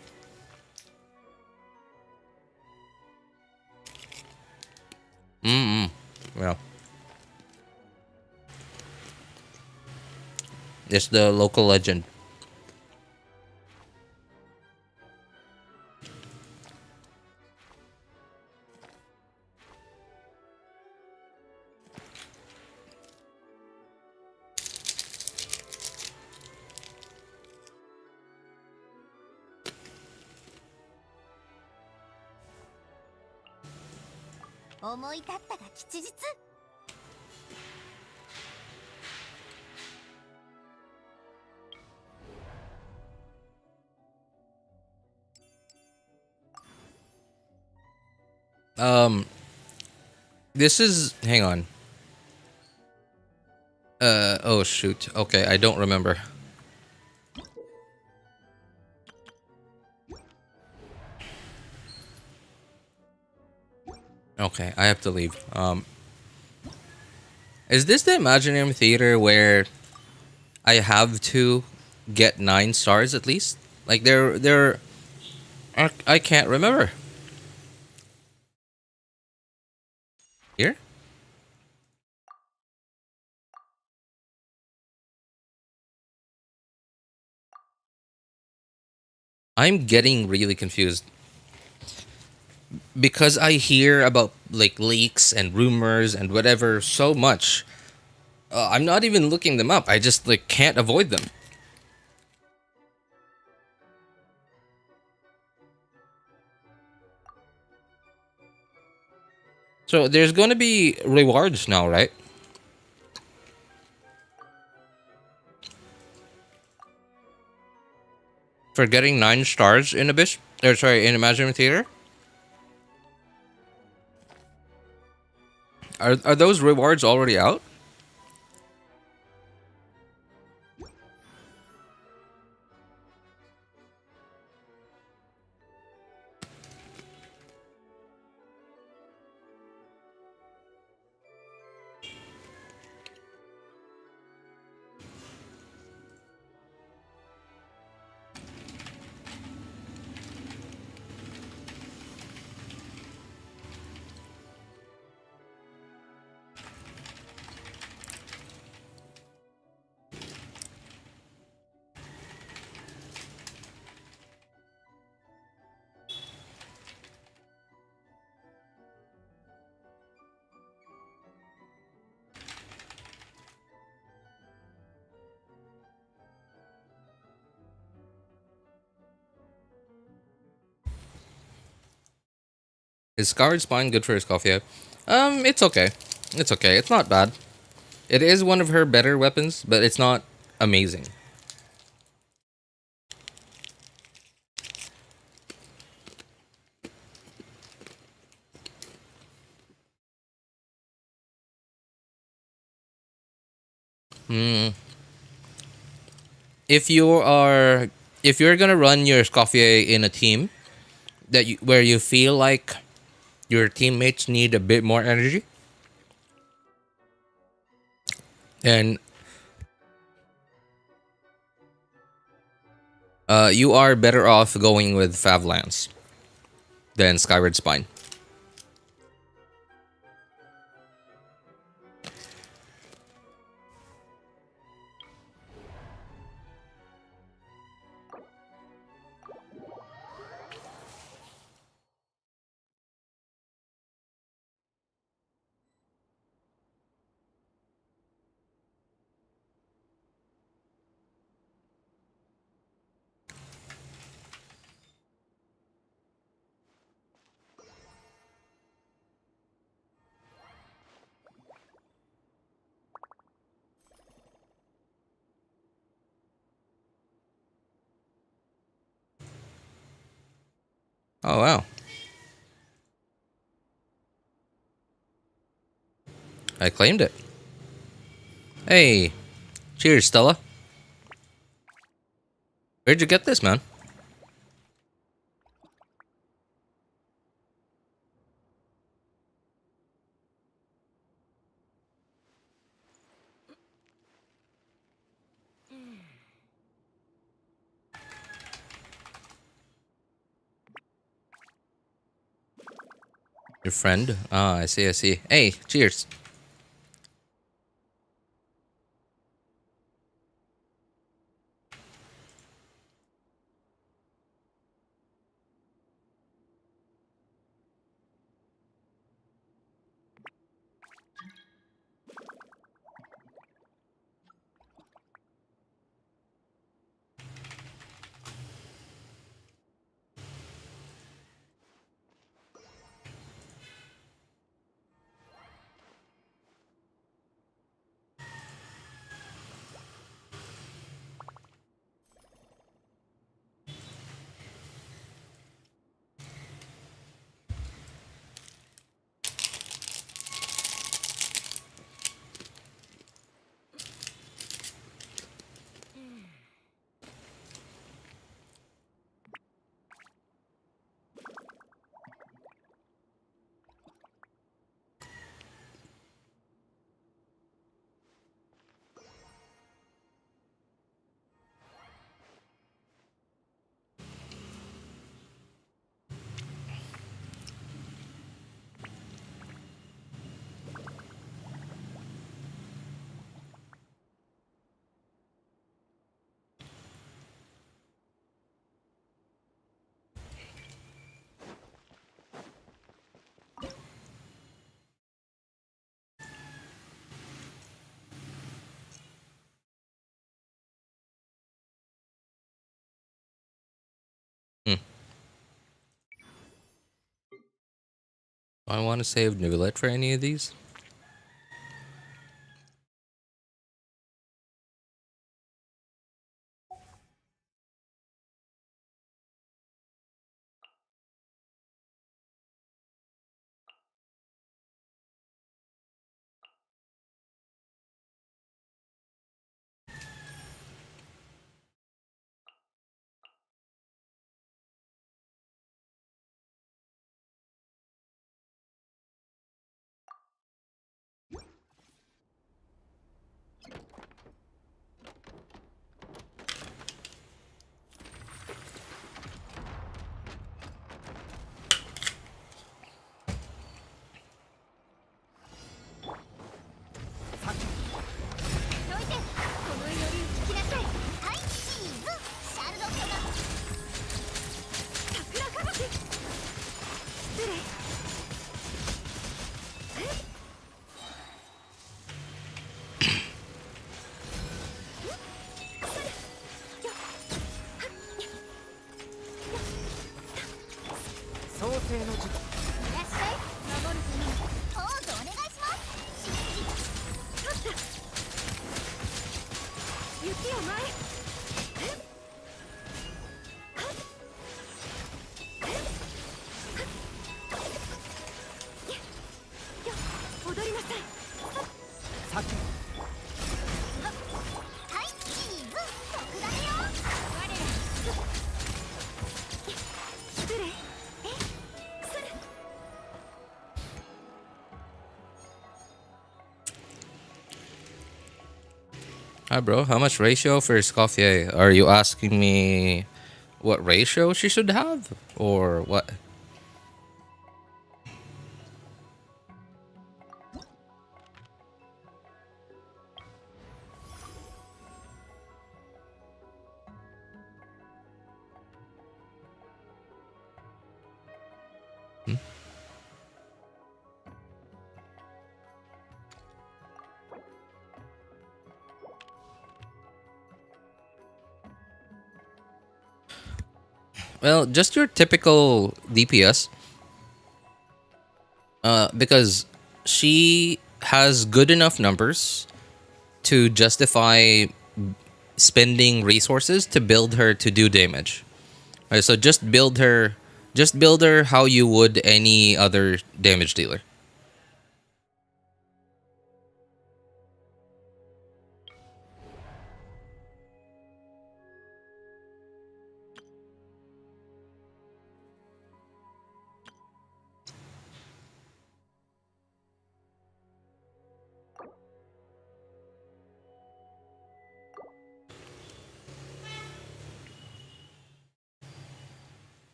S1: Yeah. It's the local legend. Um, this is. Hang on. Oh shoot. Okay, I don't remember. Okay, I have to leave. Is this the Imaginarium Theater where I have to get 9 stars at least? Like they're I can't remember. Here? I'm getting really confused because I hear about like leaks and rumors and whatever so much. I'm not even looking them up. I just like can't avoid them. So there's going to be rewards now, right? For getting 9 stars in Abyss, or sorry, in Imaginary Theater. Are those rewards already out? Is Scoured Spine good for Escoffier? It's okay. It's okay. It's not bad. It is one of her better weapons, but it's not amazing. Hmm. If you are, if you're gonna run your Escoffier in a team where you feel like your teammates need a bit more energy, then you are better off going with Favlance than Skyward Spine. Oh wow, I claimed it. Hey, cheers, Stella. Where'd you get this, man? Your friend? Ah, I see, I see. Hey, cheers. I want to save Newlet for any of these. Hi, bro. How much ratio for Escoffier? Are you asking me what ratio she should have? Or what? Well, just your typical DPS. Because she has good enough numbers to justify spending resources to build her to do damage. Right, so just build her how you would any other damage dealer.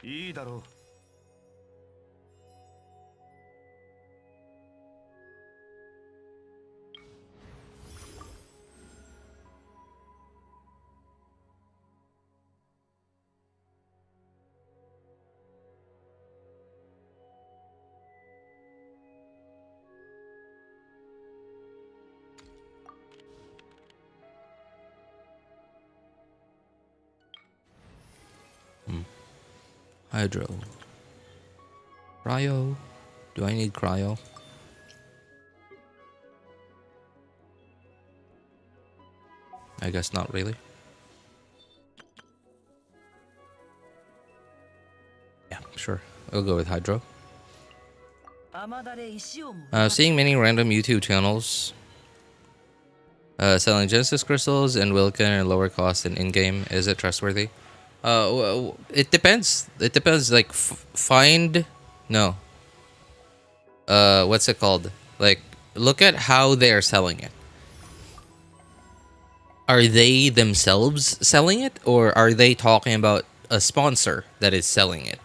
S4: いいだろう。
S1: Hydro. Cryo. Do I need cryo? I guess not really. Yeah, sure. I'll go with hydro. Seeing many random YouTube channels selling Genesis crystals and Wilkin at lower cost than in-game. Is it trustworthy? It depends. It depends. Like, find... No. What's it called? Like, look at how they're selling it. Are they themselves selling it? Or are they talking about a sponsor that is selling it?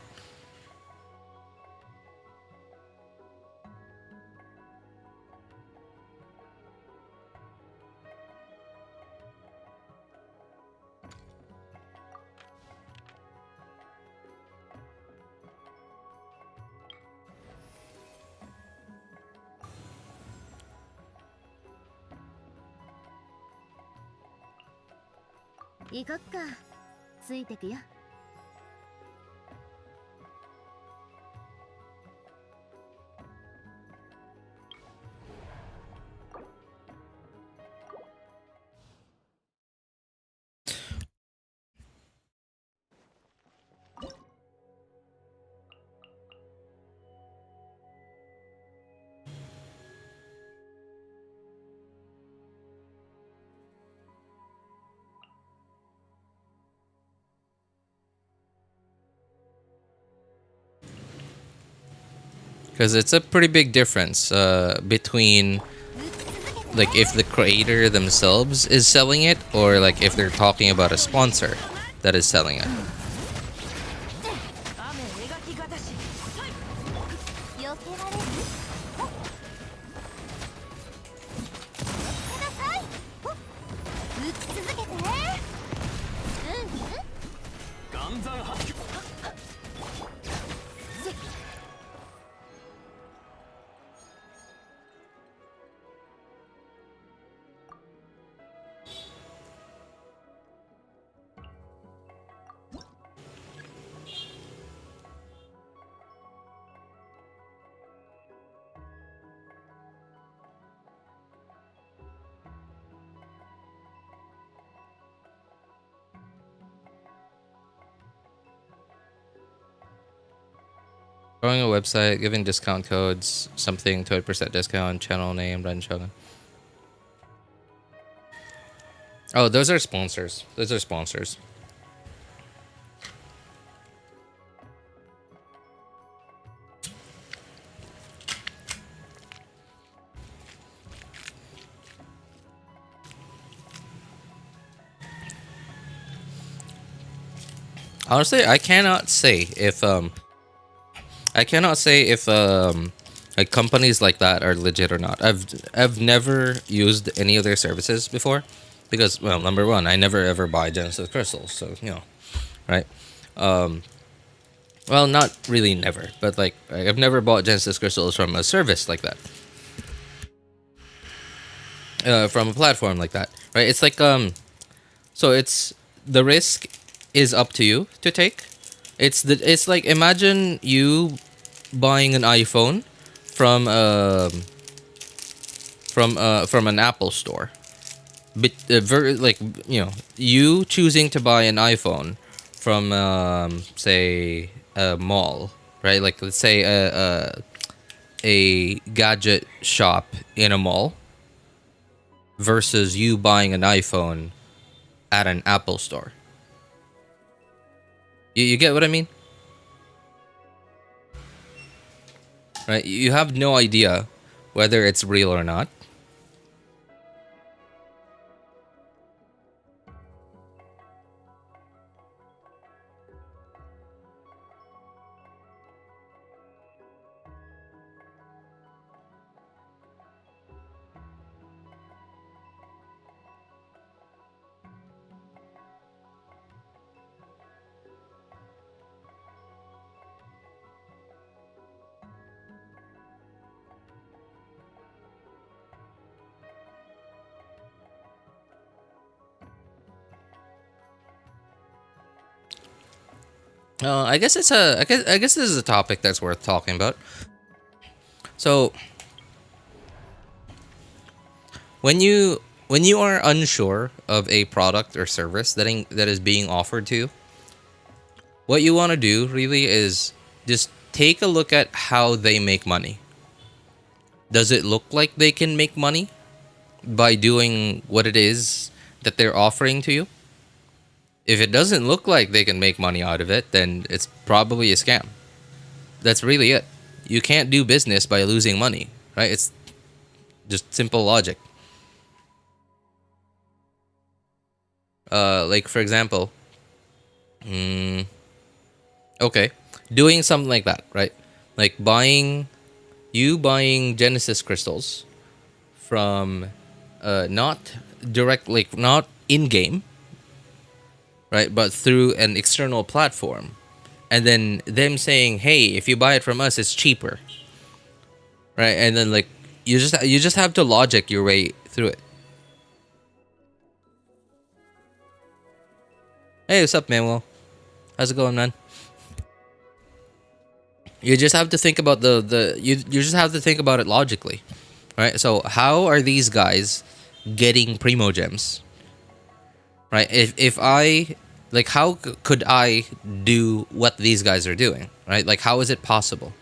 S1: Because it's a pretty big difference between, like, if the creator themselves is selling it, or like if they're talking about a sponsor that is selling it. Growing a website, giving discount codes, something 20% discount, channel name, Raiden Shogun. Oh, those are sponsors. Those are sponsors. Honestly, I cannot say if like companies like that are legit or not. I've never used any of their services before because, well, number one, I never ever buy Genesis crystals, so you know, right? Well, not really never, but like I've never bought Genesis crystals from a service like that. From a platform like that, right? It's like so it's the risk is up to you to take. It's like, imagine you buying an iPhone from from an Apple store, but like, you know, you choosing to buy an iPhone from say a mall, right? Like, let's say a gadget shop in a mall versus you buying an iPhone at an Apple store. You get what I mean? Right? You have no idea whether it's real or not. I guess I guess this is a topic that's worth talking about. So when you are unsure of a product or service that is being offered to you, what you want to do really is just take a look at how they make money. Does it look like they can make money by doing what it is that they're offering to you? If it doesn't look like they can make money out of it, then it's probably a scam. That's really it. You can't do business by losing money, right? It's just simple logic. Like for example, okay, doing something like that, right? Like buying Genesis crystals from not direct, like not in game, right? But through an external platform, and then them saying, "Hey, if you buy it from us, it's cheaper," right? And then like you just have to logic your way through it. Hey, what's up, Manuel? How's it going, man? You just have to think about you just have to think about it logically, right? So how are these guys getting primo gems, right? If I like, how could I do what these guys are doing, right? Like, how is it possible,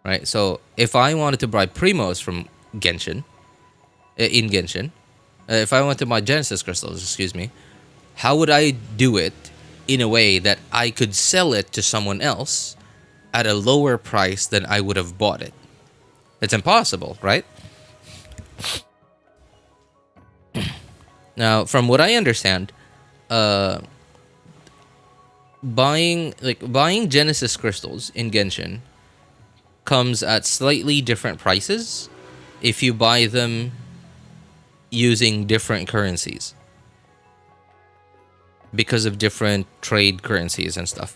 S1: right? So if I wanted to buy primos from Genshin, in Genshin, if I want to buy Genesis crystals, excuse me, how would I do it in a way that I could sell it to someone else at a lower price than I would have bought it? It's impossible, right? Now, from what I understand, uh, buying Genesis crystals in Genshin comes at slightly different prices if you buy them using different currencies because of different trade currencies and stuff.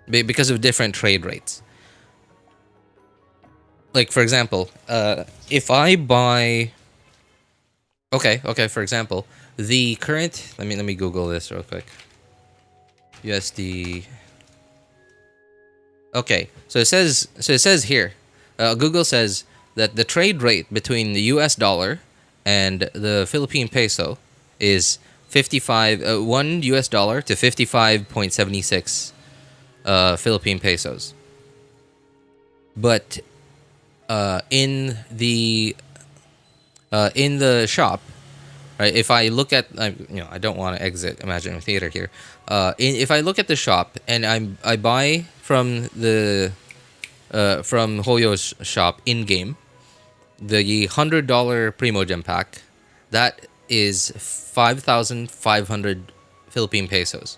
S1: Because of different trade rates. Like for example, if I buy, okay, for example, the current, let me Google this real quick. USD. Okay, so it says here, Google says that the trade rate between the US dollar and the Philippine peso is 55 1 US dollar to 55.76 Philippine pesos. But in the shop, right? If I look at, I don't want to exit Imaginarium Theater here. If I look at the shop and I buy from the from Hoyo's shop in game, the $100 Primo Gem pack, that is 5,500 Philippine pesos.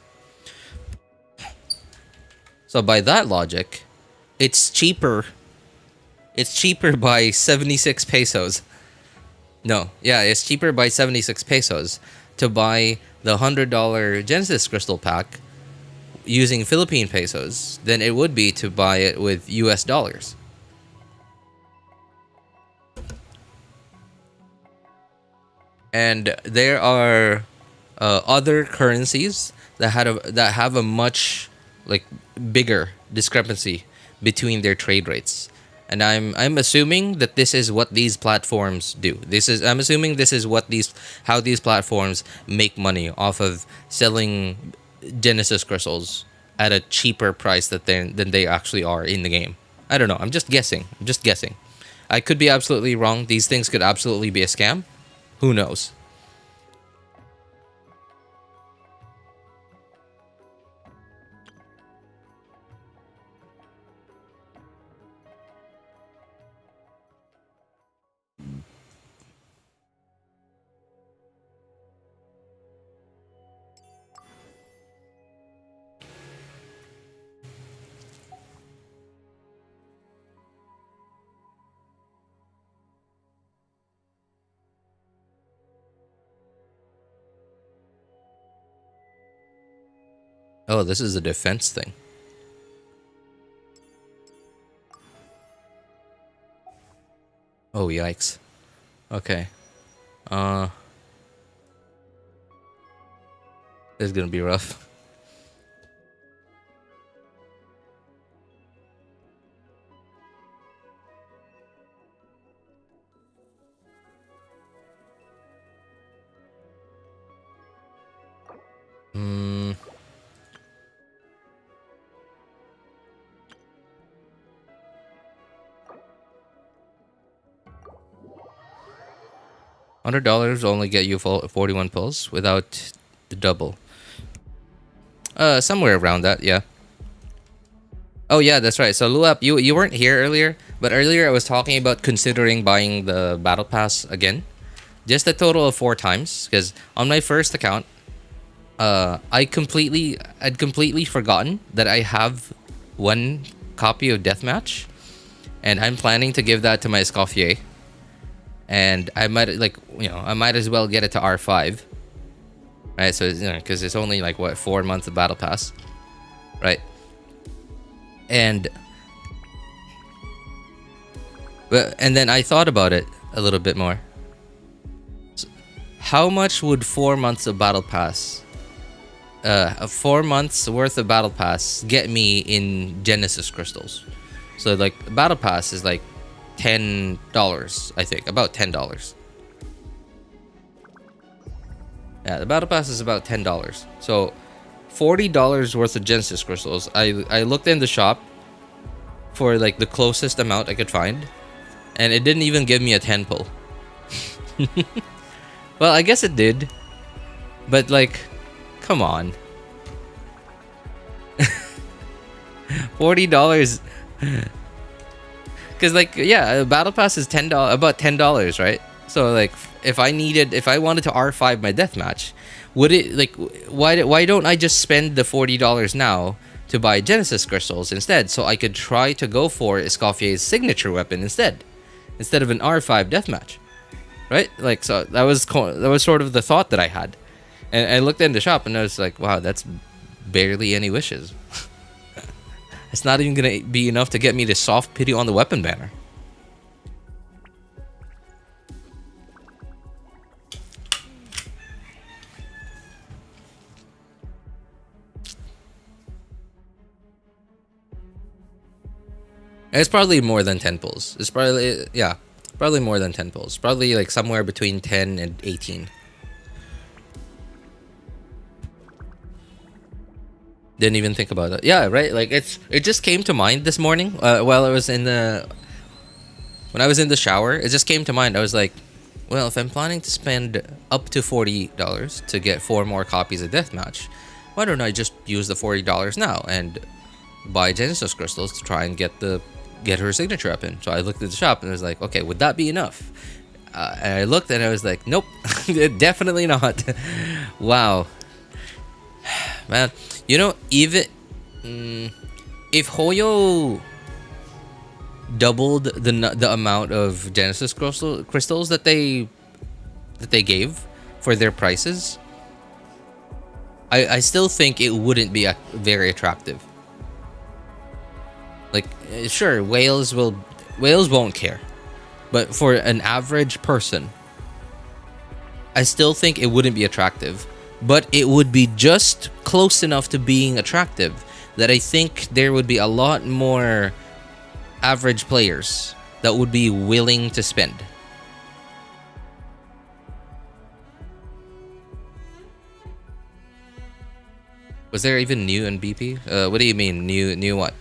S1: So by that logic, it's cheaper. It's cheaper by 76 pesos. No, yeah, it's cheaper by 76 pesos to buy the $100 Genesis Crystal pack using Philippine pesos than it would be to buy it with US dollars. And there are other currencies that have a much like bigger discrepancy between their trade rates. And I'm assuming that this is what these platforms do. I'm assuming this is how these platforms make money off of selling Genesis crystals at a cheaper price than they actually are in the game. I don't know. I'm just guessing. I could be absolutely wrong. These things could absolutely be a scam. Who knows? Oh, this is a defense thing. Oh, yikes. Okay. This is gonna be rough. $100 will only get you 41 pulls without the double. Somewhere around that, yeah. Oh yeah, that's right. So Luap, you weren't here earlier, but earlier I was talking about considering buying the battle pass again, just a total of 4 times. Because on my first account, I'd completely forgotten that I have 1 copy of Deathmatch, and I'm planning to give that to my Escoffier. And I might I might as well get it to R5, right? So because it's only like what 4 months of battle pass, right? And then I thought about it a little bit more. So how much would 4 months of battle pass, 4 months worth of battle pass, get me in Genesis crystals? So like battle pass is like $10, I think, about $10. Yeah, the battle pass is about $10. So $40 worth of Genesis crystals. I looked in the shop for like the closest amount I could find, and it didn't even give me a 10 pull. Well, I guess it did, but like, come on. $40. Because like, yeah, battle pass is about $10, right? So like, if I wanted to R5 my deathmatch, would it like, why don't I just spend the $40 now to buy Genesis crystals instead, so I could try to go for Escoffier's signature weapon instead of an R5 deathmatch, right? Like, so that was sort of the thought that I had, and I looked in the shop and I was like, wow, that's barely any wishes. It's not even gonna be enough to get me the soft pity on the weapon banner. It's probably more than 10 pulls. It's probably, yeah, probably more than 10 pulls. Probably like somewhere between 10 and 18. Didn't even think about it. Yeah, right. Like it just came to mind this morning while I was when I was in the shower. It just came to mind. I was like, well, if I'm planning to spend up to $40 to get 4 more copies of Deathmatch, why don't I just use the $40 now and buy Genesis crystals to try and get her signature weapon? So I looked at the shop and I was like, okay, would that be enough? And I looked and I was like, nope, definitely not. Wow, man. You know, even if Hoyo doubled the amount of Genesis crystals that they gave for their prices, I still think it wouldn't be very attractive. Like, sure, whales won't care, but for an average person, I still think it wouldn't be attractive. But it would be just close enough to being attractive that I think there would be a lot more average players that would be willing to spend. Was there even new in BP? What do you mean new what?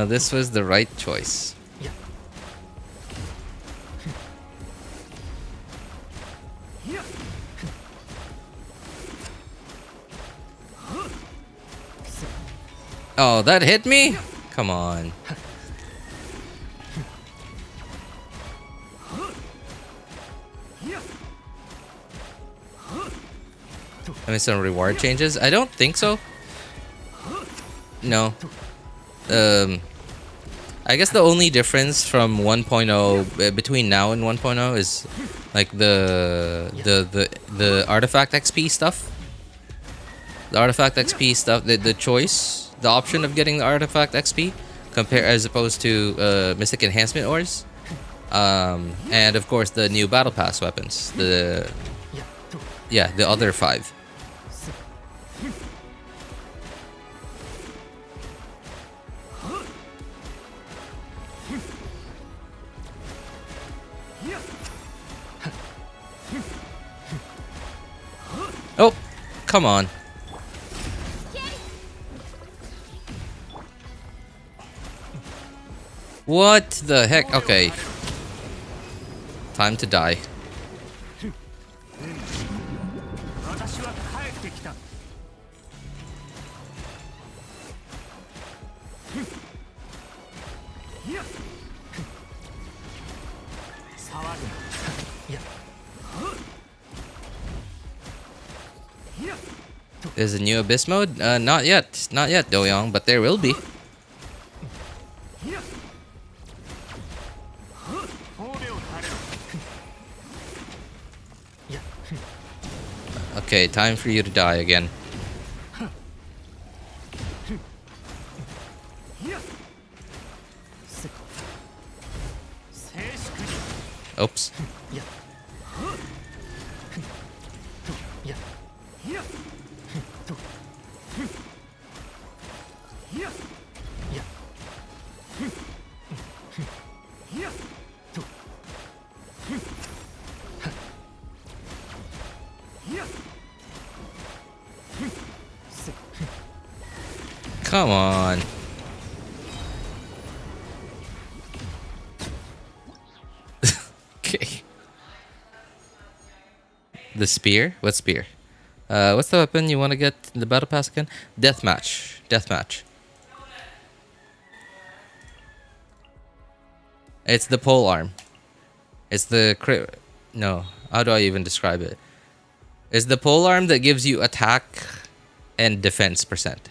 S1: This was the right choice. Oh, that hit me? Come on. I mean, some reward changes? I don't think so. No. I guess the only difference from 1.0 between now and 1.0 is like the artifact XP stuff. The artifact XP stuff, the choice, the option of getting the artifact XP, compare as opposed to Mystic Enhancement ores, and of course the new Battle Pass weapons. The other 5. Oh, come on. What the heck? Okay. Time to die.
S3: 私は帰ってきた。騒ぐな。いや。
S1: There's a new Abyss mode? Not yet. Not yet, Doyoung, but there will be. Okay, time for you to die again. Oops. Come on. Okay. The spear? What spear? What's the weapon you want to get in the battle pass again? Deathmatch. Deathmatch. It's the pole arm. It's the no. How do I even describe it? It's the pole arm that gives you attack and defense percent.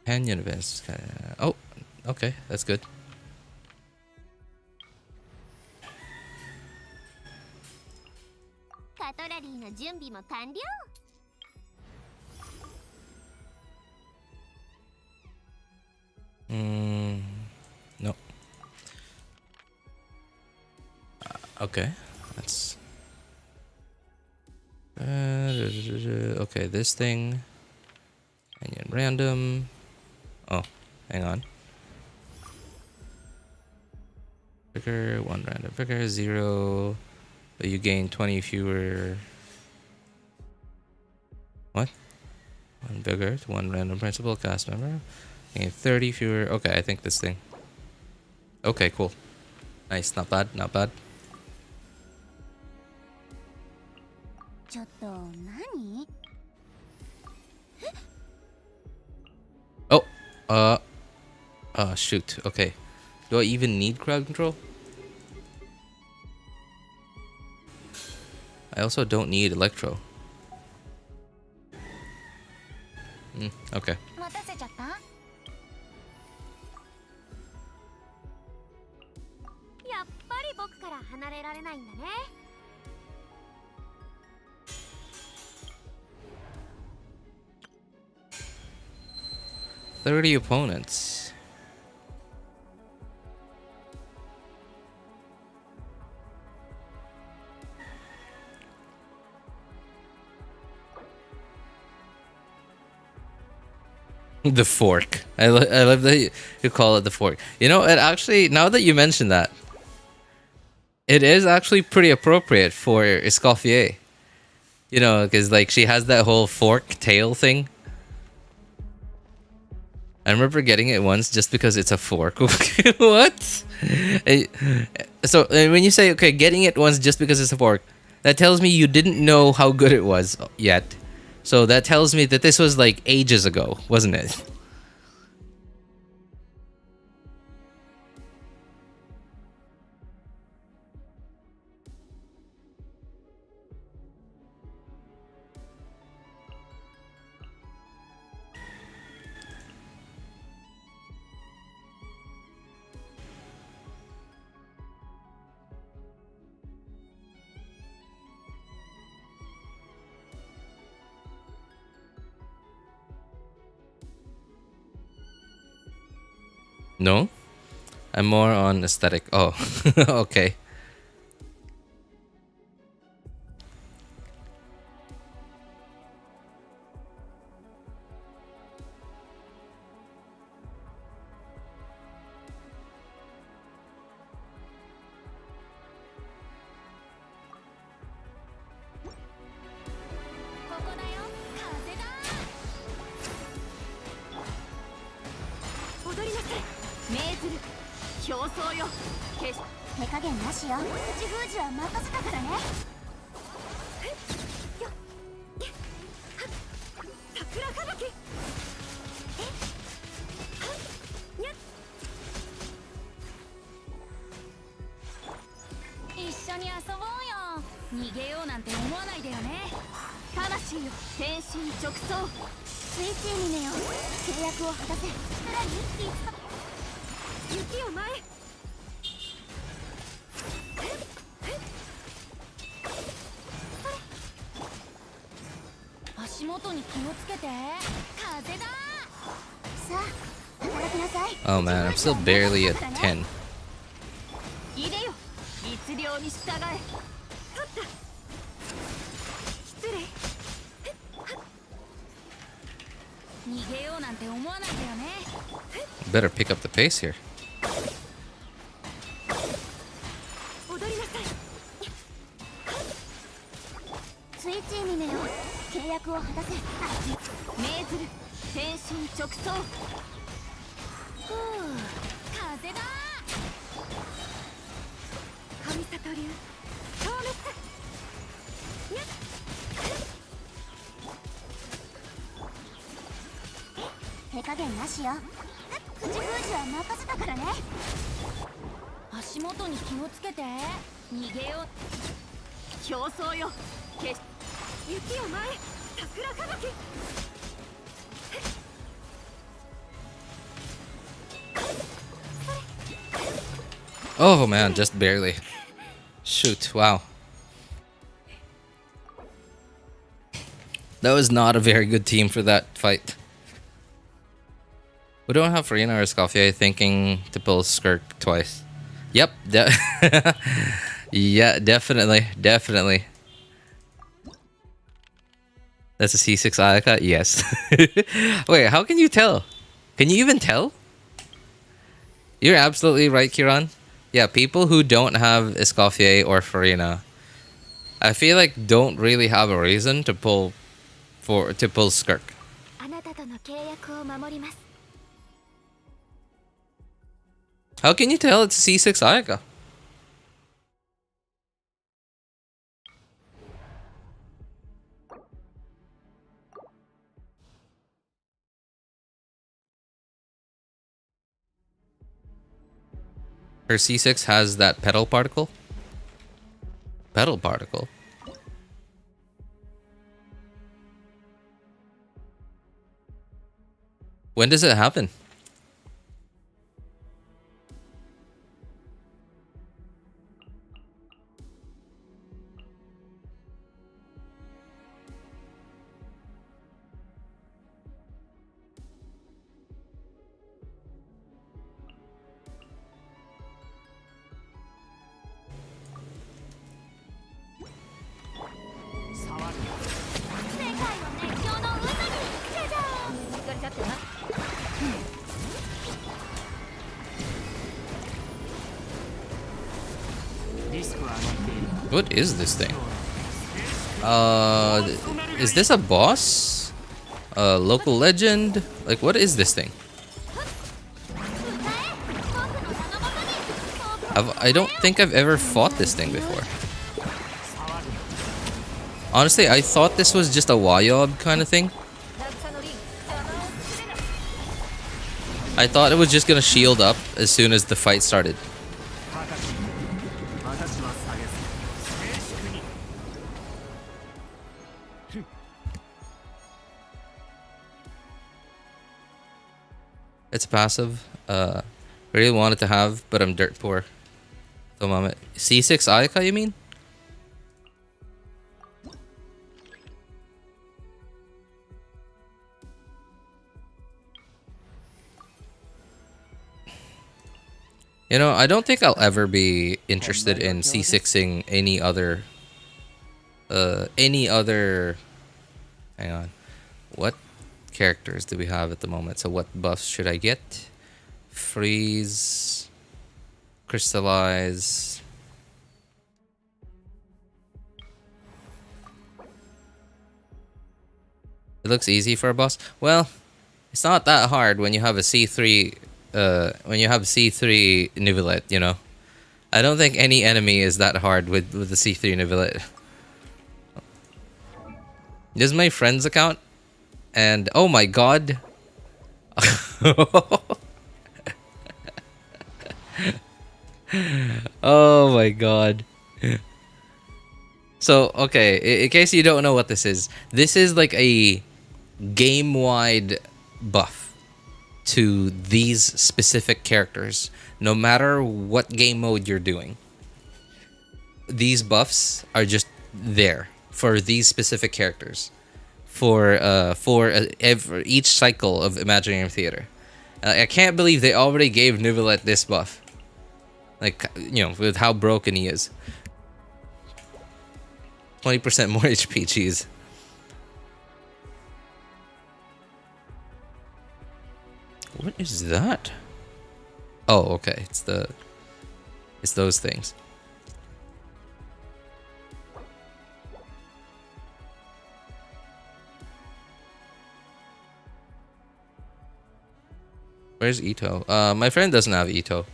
S1: Companion events. Oh, okay, that's good. No. Okay, that's okay. This thing, and random. Oh, hang on. Vigor, 1 random vigor, 0. But you gain 20 fewer. What? 1 vigor to 1 random principal cast member. Gain 30 fewer. Okay, I think this thing. Okay, cool. Nice, not bad, not bad. Oh, shoot. Okay. Do I even need crowd control? I also don't need electro. Okay. 30 opponents. The fork. I love that you call it the fork. You know, it actually, now that you mention that, it is actually pretty appropriate for Escoffier. You know, because like she has that whole fork tail thing. I remember getting it once just because it's a fork. What? So when you say, okay, getting it once just because it's a fork, that tells me you didn't know how good it was yet. So that tells me that this was like ages ago, wasn't it? No? I'm more on aesthetic. Oh, okay. Oh man, I'm still barely at 10. Better pick up the pace here. Oh man, just barely. Shoot, wow. That was not a very good team for that fight. We don't have Farina or Escoffier thinking to pull Skirk twice. Yep. Yeah, definitely. Definitely. That's a C6 Ayaka? Yes. Wait, how can you tell? Can you even tell? You're absolutely right, Kiran. Yeah, people who don't have Escoffier or Farina, I feel like don't really have a reason to pull Skirk. How can you tell it's C6 Ayaka? Her C6 has that petal particle? Petal particle? When does it happen? What is this thing? Is this a boss? A local legend? Like, what is this thing? I don't think I've ever fought this thing before. Honestly, I thought this was just a Wayob kind of thing. I thought it was just gonna shield up as soon as the fight started. It's passive. Really wanted to have, but I'm dirt poor. So moment. C6 Ayaka, you mean? You know, I don't think I'll ever be interested in C6ing any other. Any other. Hang on. What characters do we have at the moment? So what buffs should I get? Freeze. Crystallize. It looks easy for a boss. Well, it's not that hard when you have a C3 when you have C3 Nivelet, you know. I don't think any enemy is that hard with the C3 Nivelet. This is my friend's account, and oh my god. Oh my god. So, okay, in case you don't know what this is like a game-wide buff to these specific characters, no matter what game mode you're doing. These buffs are just there for these specific characters, for each cycle of Imaginarium Theater. I can't believe they already gave Nivelet this buff. Like, you know, with how broken he is. 20% more HP, jeez. What is that? Oh, okay. It's those things. Where's Iintro? My friend doesn't have Iintro.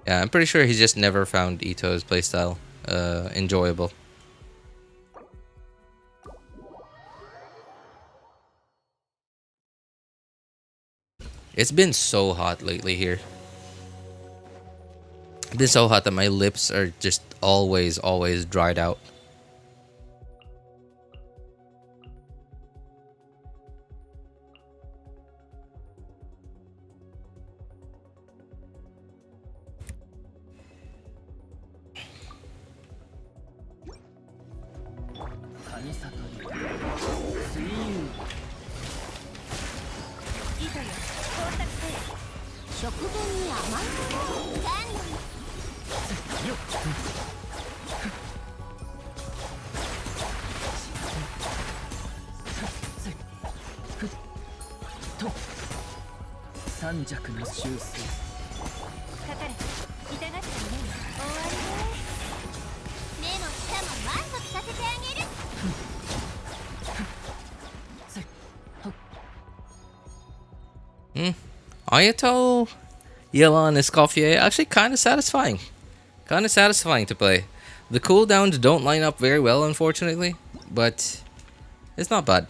S1: Yeah, I'm pretty sure he's just never found Ito's playstyle enjoyable. It's been so hot lately here. It's been so hot that my lips are just always dried out. Ayato, Yelan, Escoffier, actually kind of satisfying. Kind of satisfying to play. The cooldowns don't line up very well, unfortunately, but it's not bad.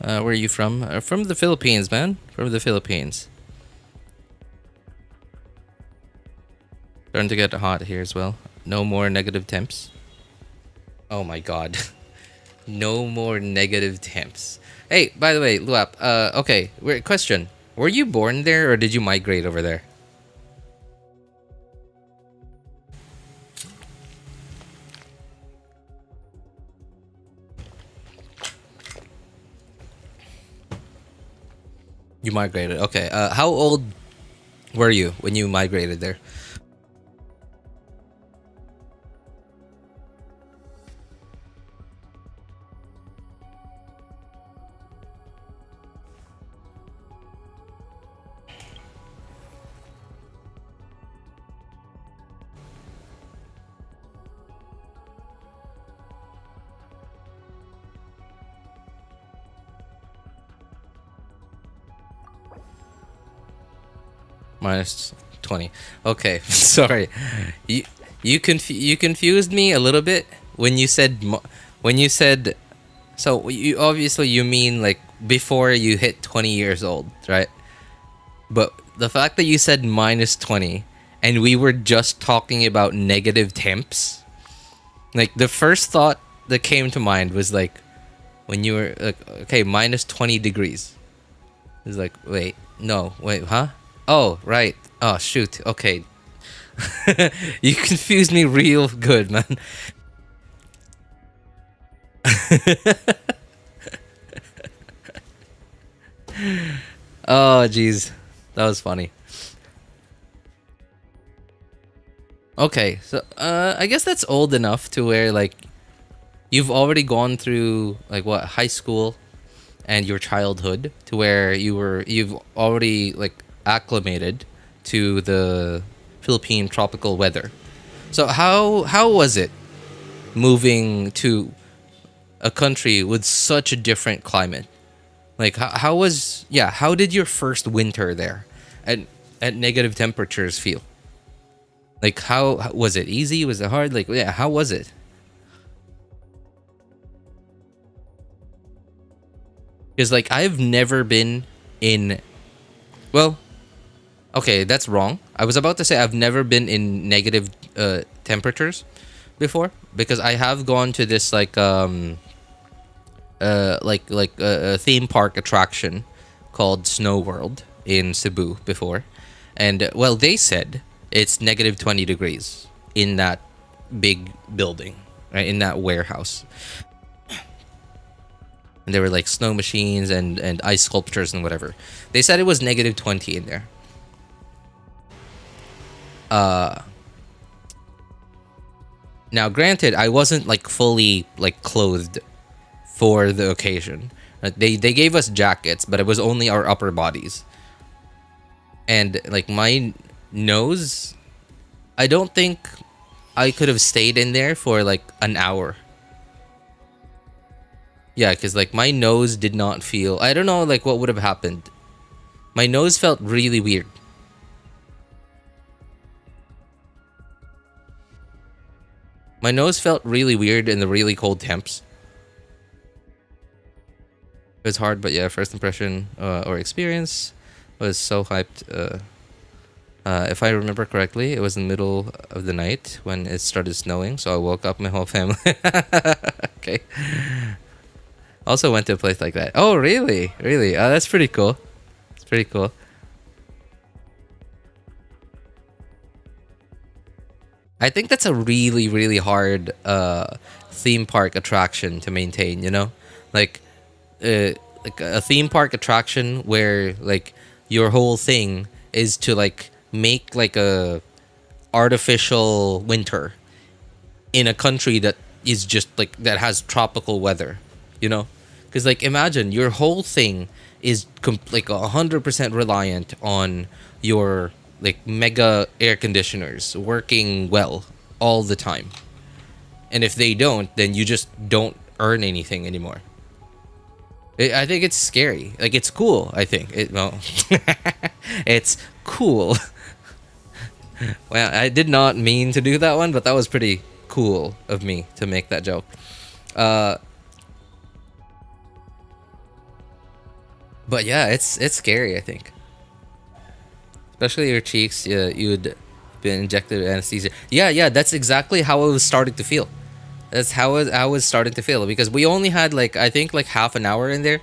S1: Where are you from? From the Philippines, man. From the Philippines. Starting to get hot here as well. No more negative temps. Oh my god. No more negative temps. Hey, by the way, Luap, okay, question. Were you born there or did you migrate over there? You migrated. Okay. How old were you when you migrated there? Minus 20. Okay, sorry. You confused me a little bit when you said so you obviously you mean like before you hit 20 years old, right? But the fact that you said minus 20 and we were just talking about negative temps, like the first thought that came to mind was like when you were like, okay, minus 20 degrees. It's like, wait, no, wait, huh? Oh, right. Oh, shoot. Okay. You confused me real good, man. Oh, jeez. That was funny. Okay, so I guess that's old enough to where like you've already gone through like what, high school and your childhood, to where you've already like acclimated to the Philippine tropical weather. So how was it moving to a country with such a different climate? Like how did your first winter there at negative temperatures feel? Like how was it easy? Was it hard? Like yeah, how was it? Because like I've never been in, well, okay, that's wrong. I was about to say I've never been in negative temperatures before, because I have gone to this like a theme park attraction called Snow World in Cebu before, and well, they said it's negative 20 degrees in that big building, right, in that warehouse. And there were like snow machines and ice sculptures and whatever. They said it was negative 20 in there. Now granted, I wasn't like fully like clothed for the occasion. They gave us jackets, but it was only our upper bodies. And like my nose, I don't think I could have stayed in there for like an hour. Yeah, because like my nose did not feel, I don't know like what would have happened. My nose felt really weird. My nose felt really weird in the really cold temps. It was hard, but yeah, first impression or experience was so hyped. If I remember correctly, it was in the middle of the night when it started snowing, so I woke up my whole family. Okay. Also went to a place like that. Oh, really? Really? Oh, that's pretty cool. It's pretty cool. I think that's a really, really hard theme park attraction to maintain, you know? Like a theme park attraction where like your whole thing is to like make like a artificial winter in a country that is just like that has tropical weather, you know? Because like imagine your whole thing is like 100% reliant on your like mega air conditioners working well all the time, and if they don't, then you just don't earn anything anymore. I think it's scary. Like it's cool. I think well, it's cool. Well, I did not mean to do that one, but that was pretty cool of me to make that joke. But yeah, it's scary, I think. Especially your cheeks, you'd been injected with anesthesia. Yeah, that's exactly how I was starting to feel. That's how I was starting to feel, because we only had like, I think like half an hour in there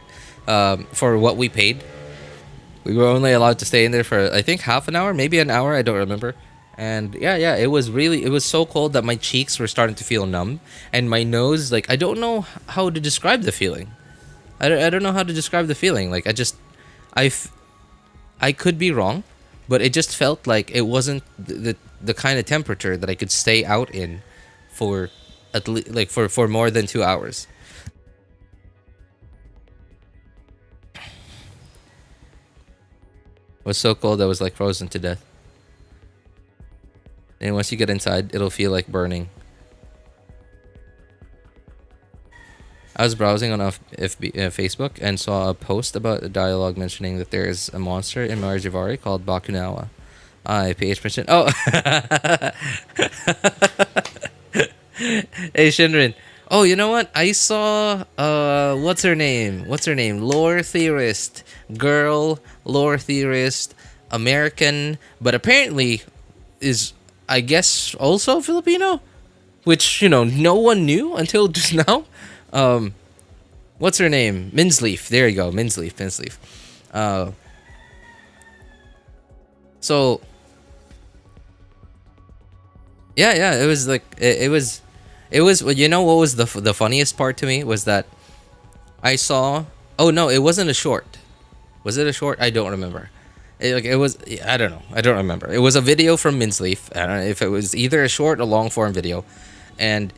S1: for what we paid. We were only allowed to stay in there for I think half an hour, maybe an hour, I don't remember. And yeah, it was so cold that my cheeks were starting to feel numb, and my nose, like I don't know how to describe the feeling. I don't know how to describe the feeling. Like I could be wrong, but it just felt like it wasn't the kind of temperature that I could stay out in for at least like for more than 2 hours. It was so cold I was like frozen to death. And once you get inside, it'll feel like burning. I was browsing on Facebook and saw a post about a dialogue mentioning that there is a monster in Marijivari called Bakunawa. I PH mentioned. Oh, hey Shinrin, Oh, you know what? I saw what's her name? What's her name? Lore theorist, girl, lore theorist, American, but apparently is I guess also Filipino, which no one knew until just now. What's her name? Minsleaf. There you go. Minsleaf. Minsleaf. Uh, so yeah, it was like it was. You know what was the funniest part to me was that I saw. Oh no, it wasn't a short. Was it a short? I don't remember. It was. I don't know. I don't remember. It was a video from Minsleaf. I don't know if it was either a short or long form video, and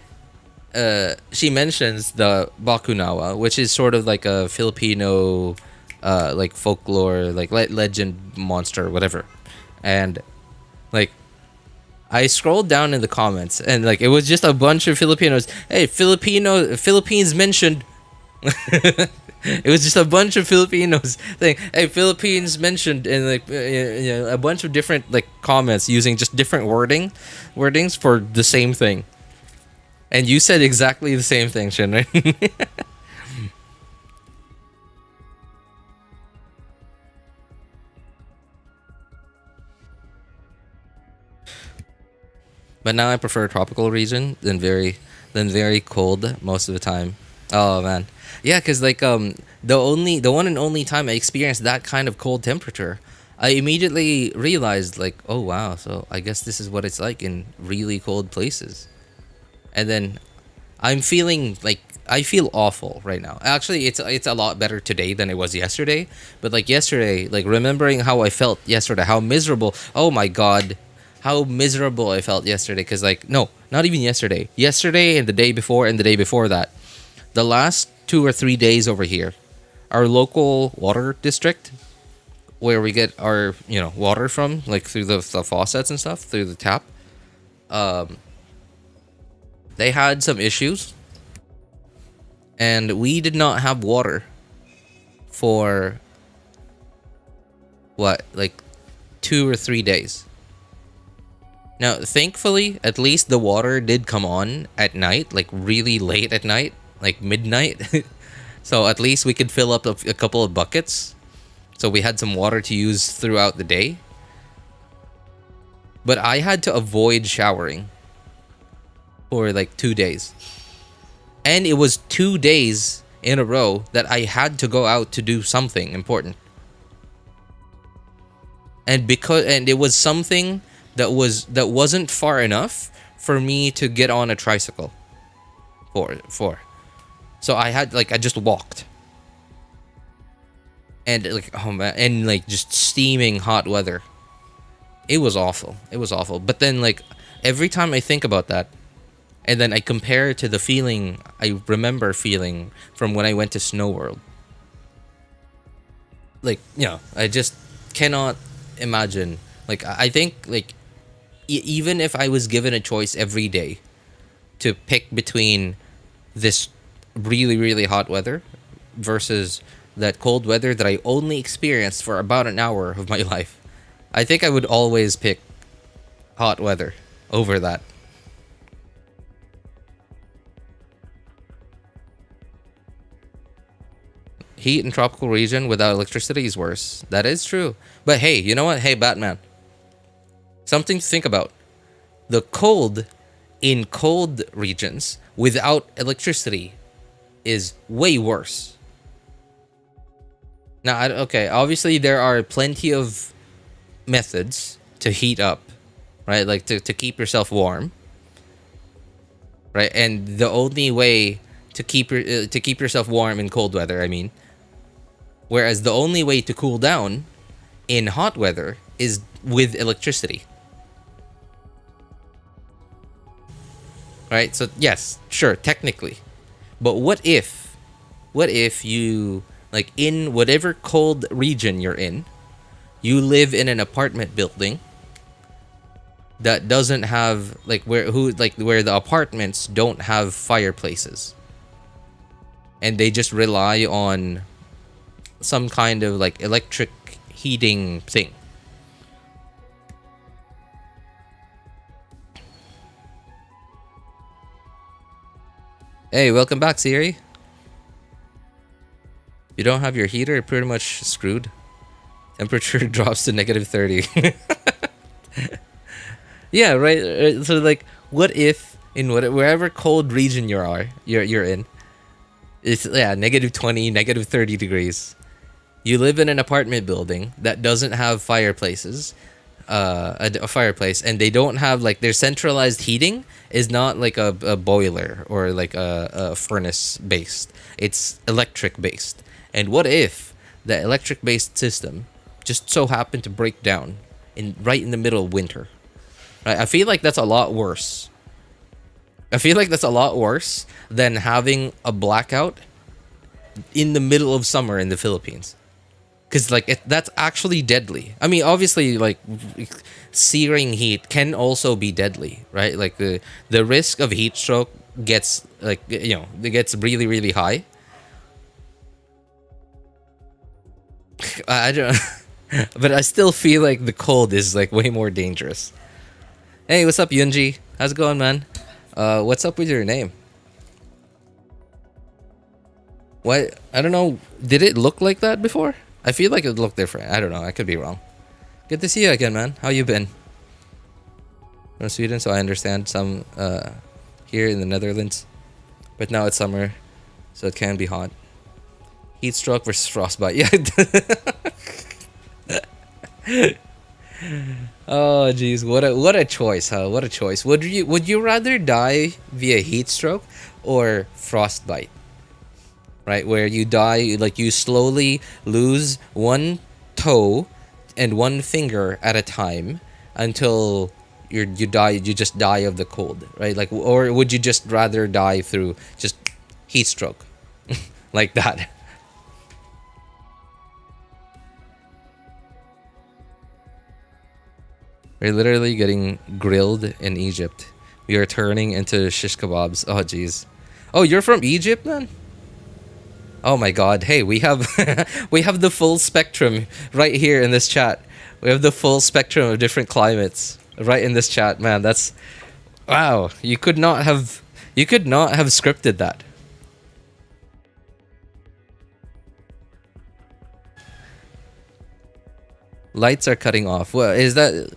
S1: she mentions the Bakunawa, which is sort of like a Filipino, like folklore, like legend monster, whatever, and like I scrolled down in the comments and like it was just a bunch of Filipinos. Hey, Philippines mentioned. It was just a bunch of Filipinos saying, "Hey, Philippines mentioned," and like a bunch of different like comments using just different wordings for the same thing. And you said exactly the same thing, Shin, right? But now I prefer tropical region than very cold most of the time. Oh man, yeah, cause like the one and only time I experienced that kind of cold temperature, I immediately realized like, oh wow, so I guess this is what it's like in really cold places. And then I'm feeling like I feel awful right now. Actually, it's a lot better today than it was yesterday. But like yesterday, like remembering how I felt yesterday, how miserable. Oh my god, how miserable I felt yesterday. Cause like no, not even yesterday. Yesterday and the day before and the day before that, the last 2 or 3 days over here, our local water district, where we get our water from, like through the faucets and stuff, through the tap. They had some issues, and we did not have water for what, like 2 or 3 days. Now, thankfully, at least the water did come on at night, like really late at night, like midnight. So at least we could fill up a couple of buckets. So we had some water to use throughout the day. But I had to avoid showering for like 2 days. And it was 2 days in a row that I had to go out to do something important. And it was something that wasn't far enough for me to get on a tricycle for. So I just walked. And like, oh man, and like just steaming hot weather. It was awful. It was awful. But then like every time I think about that, and then I compare it to the feeling I remember feeling from when I went to Snow World. Like, I just cannot imagine. Like, I think, like, even if I was given a choice every day to pick between this really, really hot weather versus that cold weather that I only experienced for about an hour of my life, I think I would always pick hot weather over that. Heat in tropical region without electricity is worse. That is true. But hey, you know what? Hey, Batman. Something to think about. The cold in cold regions without electricity is way worse. Now, okay, obviously there are plenty of methods to heat up, right? Like to keep yourself warm, right? And the only way to keep yourself warm in cold weather, I mean, whereas the only way to cool down in hot weather is with electricity. Right? So yes, sure, technically. But what if you, like, in whatever cold region you're in, you live in an apartment building that doesn't have where the apartments don't have fireplaces. And they just rely on some kind of like electric heating thing. Hey, welcome back, Siri. You don't have your heater, you're pretty much screwed. Temperature drops to -30. Yeah, right. So like, what if in wherever cold region you're in, it's -20, -30 degrees. You live in an apartment building that doesn't have fireplaces, a fireplace, and they don't have like their centralized heating is not like a boiler or like a furnace based. It's electric based. And what if the electric based system just so happened to break down right in the middle of winter? Right? I feel like that's a lot worse. I feel like that's a lot worse than having a blackout in the middle of summer in the Philippines. Because like that's actually deadly. I mean, obviously, like searing heat can also be deadly, right? Like the risk of heat stroke gets like it gets really really high. I don't, but I still feel like the cold is like way more dangerous. Hey, what's up, Yunji? How's it going, man? What's up with your name? What? I don't know. Did it look like that before? I feel like it looked different. I don't know. I could be wrong. Good to see you again, man. How you been? From Sweden, so I understand some here in the Netherlands. But now it's summer, so it can be hot. Heat stroke versus frostbite. Yeah. Oh jeez, what a choice, huh? What a choice. Would you rather die via heat stroke or frostbite? Right, where you die, like you slowly lose one toe and one finger at a time until you just die of the cold, right? Like, or would you just rather die through just heat stroke, like that? We're literally getting grilled in Egypt. We are turning into shish kebabs. Oh jeez. Oh, you're from Egypt, man? Oh my god. Hey, we have we have the full spectrum right here in this chat. We have the full spectrum of different climates right in this chat, man. That's wow. You could not have scripted that. Lights are cutting off. Well, is that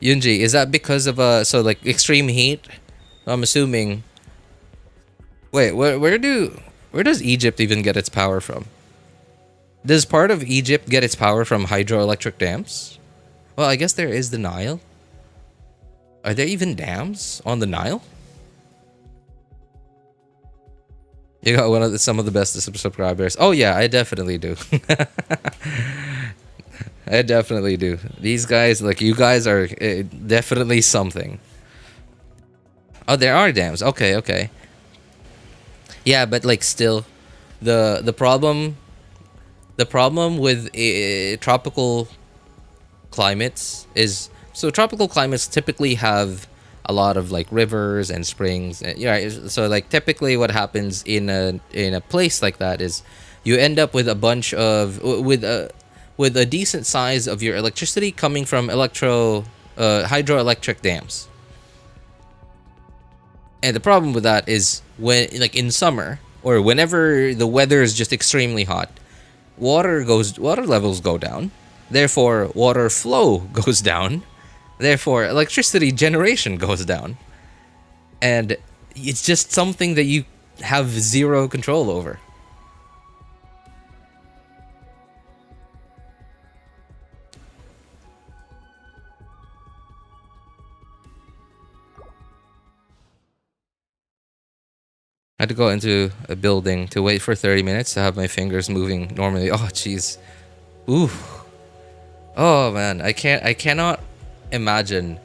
S1: Yunji, is that because of so like extreme heat? I'm assuming. Wait, where does Egypt even get its power from? Does part of Egypt get its power from hydroelectric dams? Well, I guess there is the Nile. Are there even dams on the Nile? You got some of the best subscribers. Oh yeah, I definitely do. I definitely do. These guys, like you guys, are definitely something. Oh, there are dams. Okay, okay. Yeah, but like still, the problem with tropical climates is so tropical climates typically have a lot of like rivers and springs. Yeah, so like typically what happens in a place like that is you end up with a bunch of with a decent size of your electricity coming from hydroelectric dams. And the problem with that is when, like in summer or whenever the weather is just extremely hot, water levels go down. Therefore, water flow goes down. Therefore, electricity generation goes down. And it's just something that you have zero control over. I had to go into a building to wait for 30 minutes to have my fingers moving normally. Oh, jeez. Ooh. Oh, man. I cannot imagine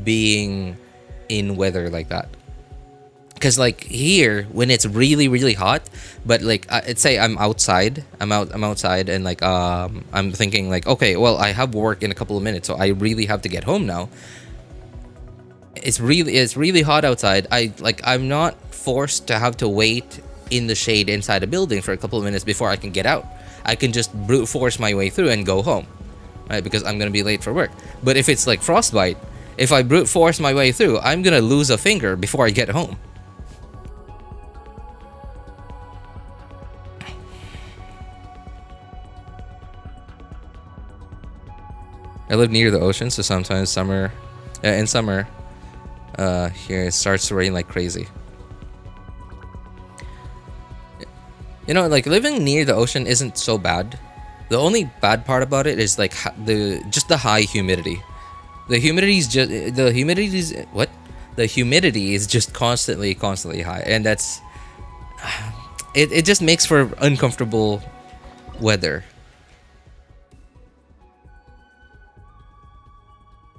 S1: being in weather like that. Because, like, here, when it's really, really hot, but, like, let's say I'm outside. I'm outside, and, like, I'm thinking, like, okay, well, I have work in a couple of minutes, so I really have to get home now. It's really hot outside. I'm not forced to have to wait in the shade inside a building for a couple of minutes before I can get out. I can just brute force my way through and go home, right? Because I'm gonna be late for work. But if it's like frostbite, if I brute force my way through, I'm gonna lose a finger before I get home. I live near the ocean, so sometimes in summer, here it starts to rain like crazy. You know, like living near the ocean isn't so bad. The only bad part about it is like the high humidity. The humidity is just constantly high, and that's it just makes for uncomfortable weather.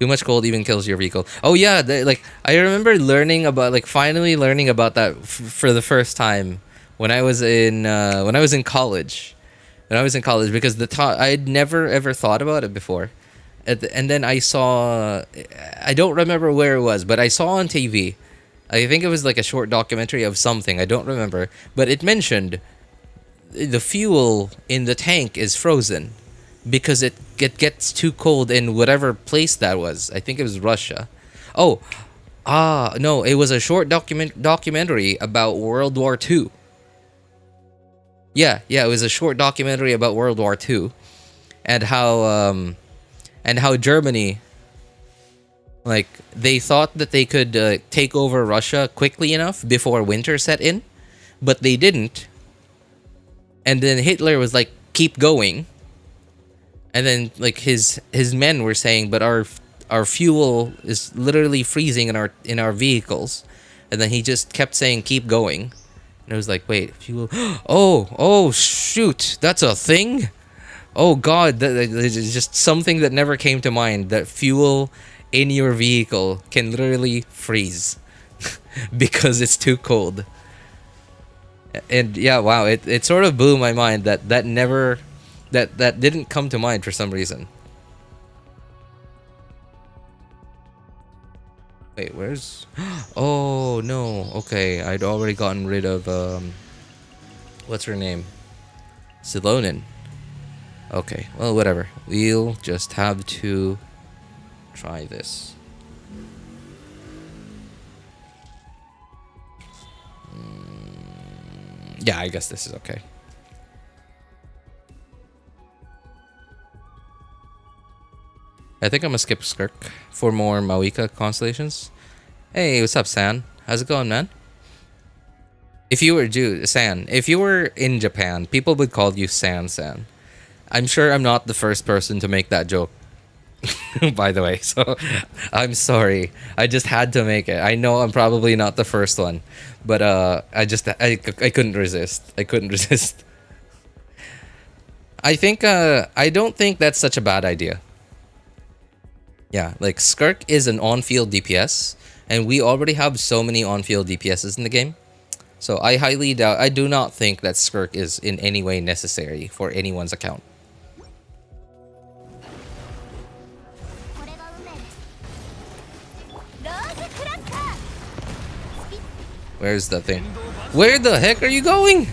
S1: Too much cold even kills your vehicle. Oh yeah, like I remember finally learning about that for the first time when I was in college. When I was in college, because I had never ever thought about it before, and then I saw, I don't remember where it was, but I saw on TV. I think it was like a short documentary of something. I don't remember, but it mentioned the fuel in the tank is frozen because it gets too cold in whatever place that was. I think it was Russia. Oh, no, it was a short documentary about World War II. Yeah, it was a short documentary about World War II, and how Germany, like, they thought that they could take over Russia quickly enough before winter set in, but they didn't. And then Hitler was like, keep going. And then like his men were saying, but our fuel is literally freezing in our vehicles. And then he just kept saying, keep going. And it was like, wait, fuel. Oh shoot, that's a thing. Oh god, that is just something that never came to mind, that fuel in your vehicle can literally freeze because it's too cold. And yeah, wow, it sort of blew my mind that didn't come to mind for some reason. Wait, where's... Oh no, okay, I'd already gotten rid of what's her name? Silonin. Okay, well, whatever. We'll just have to try this. Yeah, I guess this is okay. I think I'm gonna skip Skirk for more Mawika constellations. Hey, what's up, San? How's it going, man? If you were San, if you were in Japan, people would call you San. I'm sure I'm not the first person to make that joke, by the way, so I'm sorry. I just had to make it. I know I'm probably not the first one, but I couldn't resist. I couldn't resist. I don't think that's such a bad idea. Yeah, like Skirk is an on-field DPS, and we already have so many on-field DPSs in the game. So I do not think that Skirk is in any way necessary for anyone's account. Where's the thing? Where the heck are you going?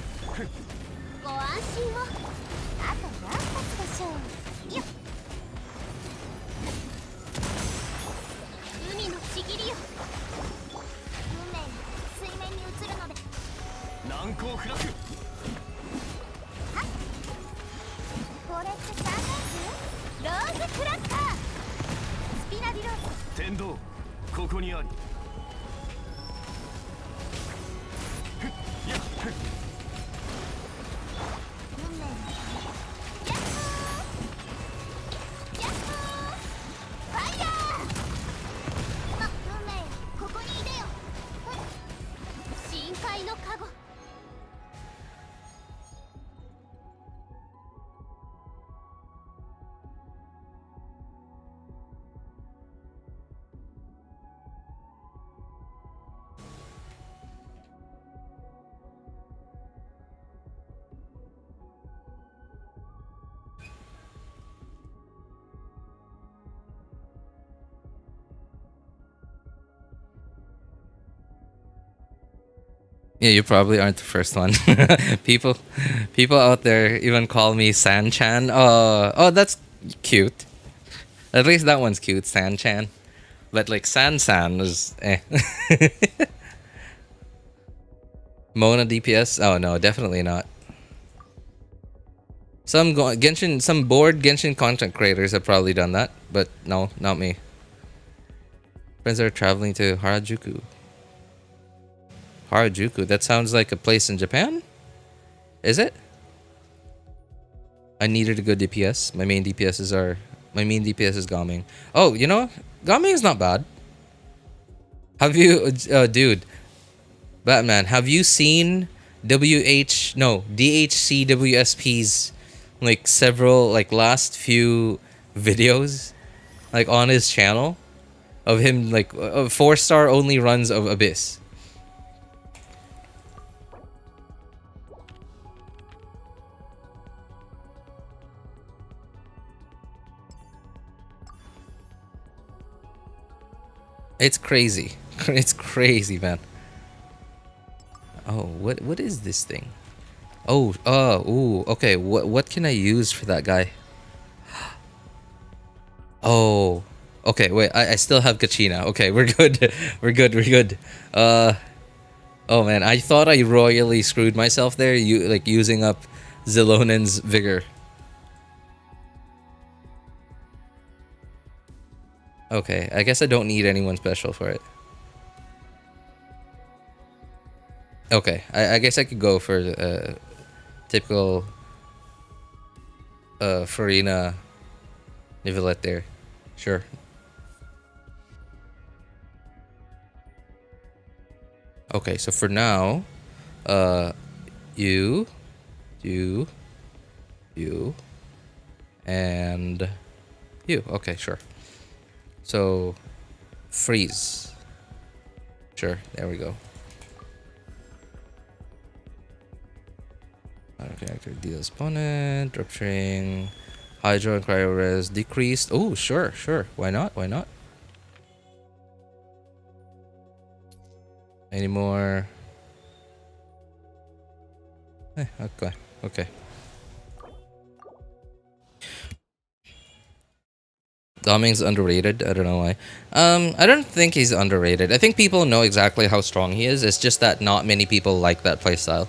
S1: Yeah, you probably aren't the first one. people out there even call me San-chan. Oh, that's cute. At least that one's cute, San-chan. But like San-san is eh. Mona DPS? Oh no, definitely not. Genshin, some bored Genshin content creators have probably done that, but no, not me. Friends are traveling to Harajuku. Harajuku, that sounds like a place in Japan? Is it? I needed a good DPS. My main DPS is Gaming. Oh, you know, Gaming is not bad. Have you, dude, Batman, have you seen DHCWSP's like several like last few videos like on his channel of him like 4-star only runs of Abyss? It's crazy. It's crazy, man. Oh, what is this thing? Oh, ooh, okay. What can I use for that guy? Oh, okay. Wait, I still have Kachina. Okay, we're good. We're good. Oh man, I thought I royally screwed myself there. Using up Zilonen's vigor. Okay, I guess I don't need anyone special for it. Okay, I guess I could go for typical Farina Nivelette there. Sure. Okay, so for now, you, and you. Okay, sure. So, freeze. Sure, there we go. Auto character deals opponent, rupturing, hydro and cryo res decreased. Oh, sure. Why not? Any more? Okay. Doming's underrated. I don't know why. I don't think he's underrated. I think people know exactly how strong he is. It's just that not many people like that playstyle.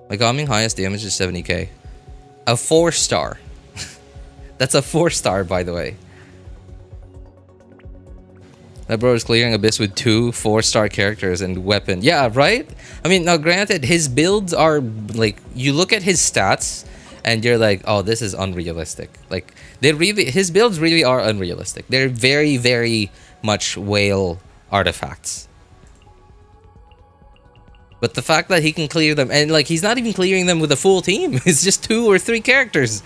S1: My Gaming highest damage is 70k. A 4-star. That's a 4-star, by the way. That bro is clearing Abyss with 2 4-star characters and weapon. Yeah, right? I mean, now granted, his builds are like, you look at his stats and you're like, oh, this is unrealistic. Like, his builds really are unrealistic. They're very, very much whale artifacts. But the fact that he can clear them, and like he's not even clearing them with a full team, it's just 2 or 3 characters,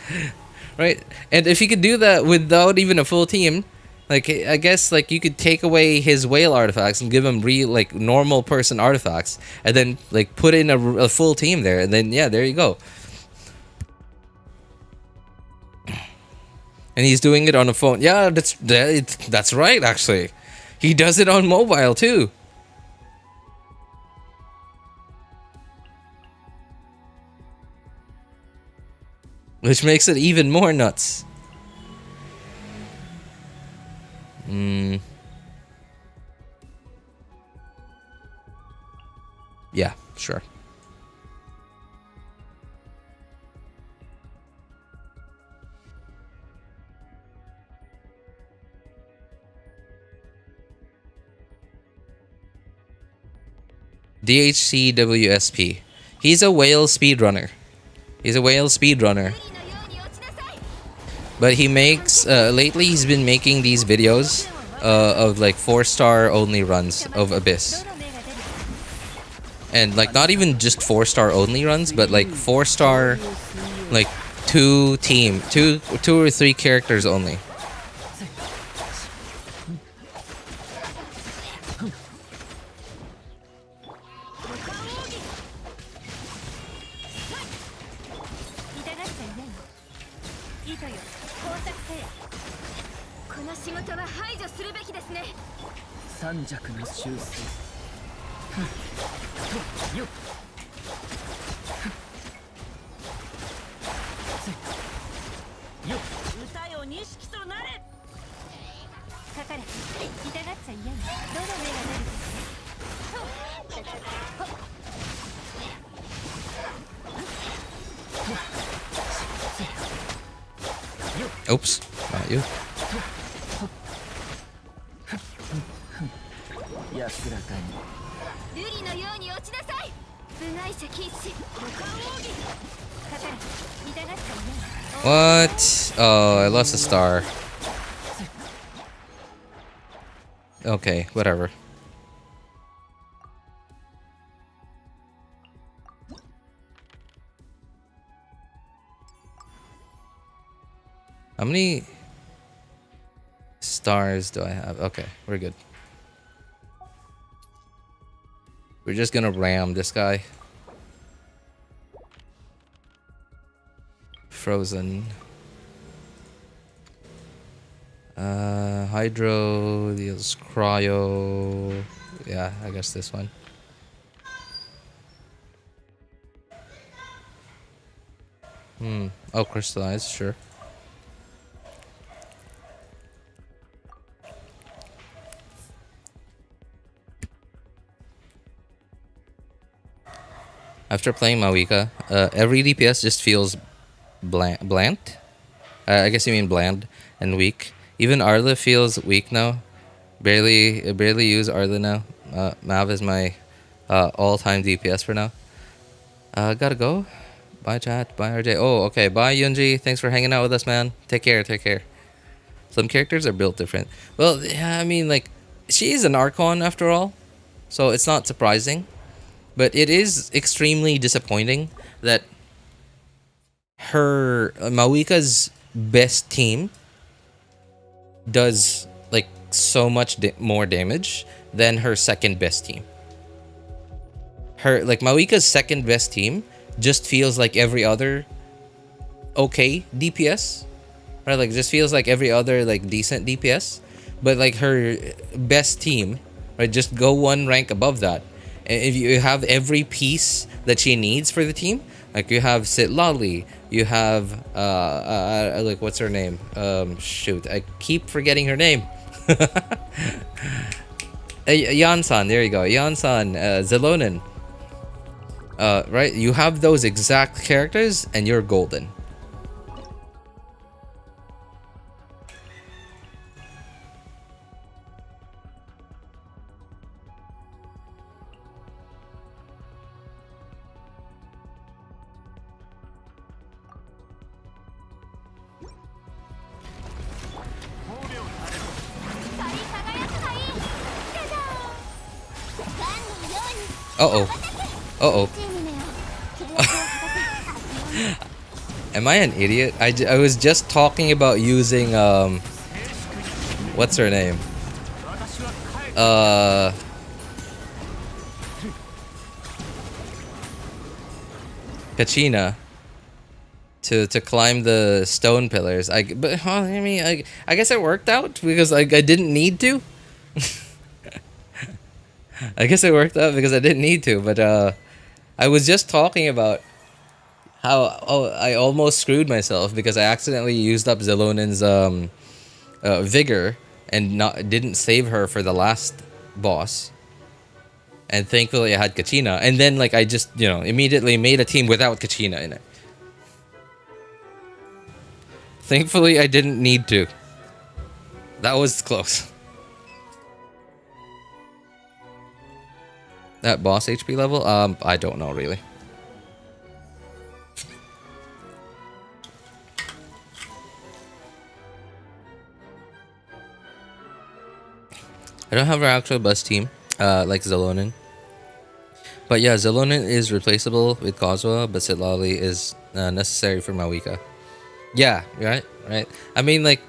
S1: right? And if he could do that without even a full team, like I guess like you could take away his whale artifacts and give him like normal person artifacts, and then like put in a full team there, and then yeah, there you go. And he's doing it on a phone. Yeah, that's right. Actually, he does it on mobile too. Which makes it even more nuts. Yeah, sure. DHCWSP. He's a whale speedrunner. But he makes lately he's been making these videos of like 4-star only runs of Abyss. And like not even just 4-star only runs, but like 4-star like 2 or 3 characters only. Oops, not you.
S3: 安らかに。
S2: 瑠璃のように落ちなさい。部外者禁止。五感奥義。かかる。痛がったよね。
S1: What? Oh, I lost a star. Okay, whatever. How many stars do I have? Okay, we're good. We're just gonna ram this guy. Frozen. Hydro deals cryo. Yeah, I guess this one. Oh, crystallize, sure. After playing Mawika, every DPS just feels bland. I guess you mean bland and weak. Even Arla feels weak now. Barely use Arla now. Mav is my all-time DPS for now. Gotta go. Bye chat. Bye RJ. Oh, okay. Bye Yunji. Thanks for hanging out with us, man. Take care. Take care. Some characters are built different. Well, yeah, I mean, like, she is an Archon after all, so it's not surprising. But it is extremely disappointing that her Mawika's best team does like so much more damage than her second best team. Her like Mawika's second best team just feels like every other okay DPS, right? Like just feels like every other like decent DPS, but like her best team, right? Just go one rank above that. If you have every piece that she needs for the team, like you have Sitlali, you have like what's her name? Shoot, I keep forgetting her name. Yansan, there you go. Yansan, Zelonin. Right, you have those exact characters, and you're golden. Uh-oh. Uh-oh. Am I an idiot? I was just talking about using, what's her name? Kachina. To climb the stone pillars. I guess it worked out because I didn't need to. I guess it worked out because I didn't need to, but I was just talking about how I almost screwed myself because I accidentally used up Zelonin's vigor and didn't save her for the last boss. And thankfully I had Kachina, and then like I just immediately made a team without Kachina in it. Thankfully I didn't need to. That was close. That boss HP level? I don't know really. I don't have an actual bus team, like Zelonin. But yeah, Zelonin is replaceable with Kazuha, but Sitlali is necessary for Mawika. Yeah, right. I mean, like,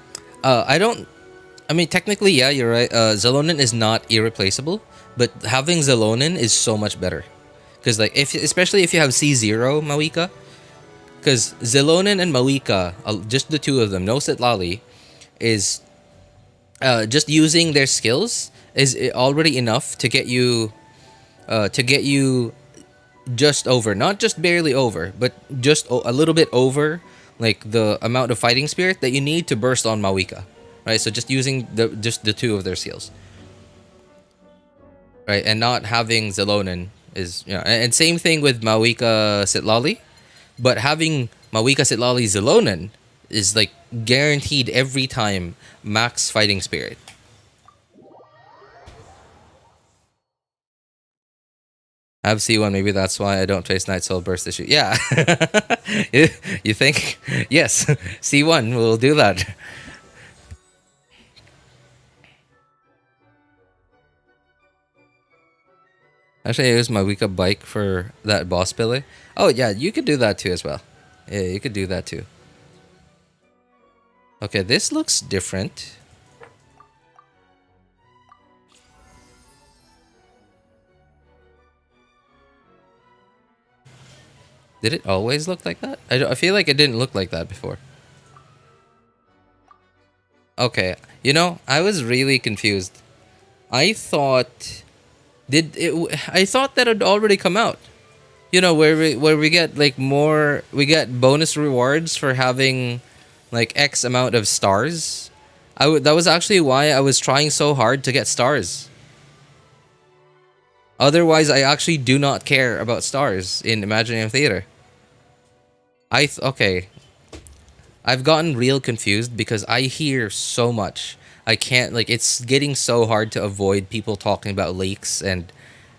S1: technically, yeah, you're right. Zelonin is not irreplaceable. But having Zelonin is so much better, because like especially if you have C0 Mawika, because Zelonin and Mawika, just the two of them, no Sitlali, is just using their skills is already enough to get you just over, not just barely over, but just a little bit over like the amount of fighting spirit that you need to burst on Mawika, right? So just using the two of their skills. Right, and not having Zelonin is, and same thing with Mawika Sitlali, but having Mawika Sitlali Zelonin is like guaranteed every time max fighting spirit. I have C1, maybe that's why I don't face Night Soul Burst issue. Yeah. You think? Yes. C1 will do that. Actually, I use my weak up bike for that boss Billy. Oh yeah, you could do that too as well. Yeah, you could do that too. Okay, this looks different. Did it always look like that? I feel like it didn't look like that before. Okay, you know, I was really confused. I thought I thought that had already come out. You know, where we get like more, we get bonus rewards for having like X amount of stars. That was actually why I was trying so hard to get stars. Otherwise, I actually do not care about stars in Imaginarium Theater. Okay, I've gotten real confused because I hear so much. I can't, like, it's getting so hard to avoid people talking about leaks and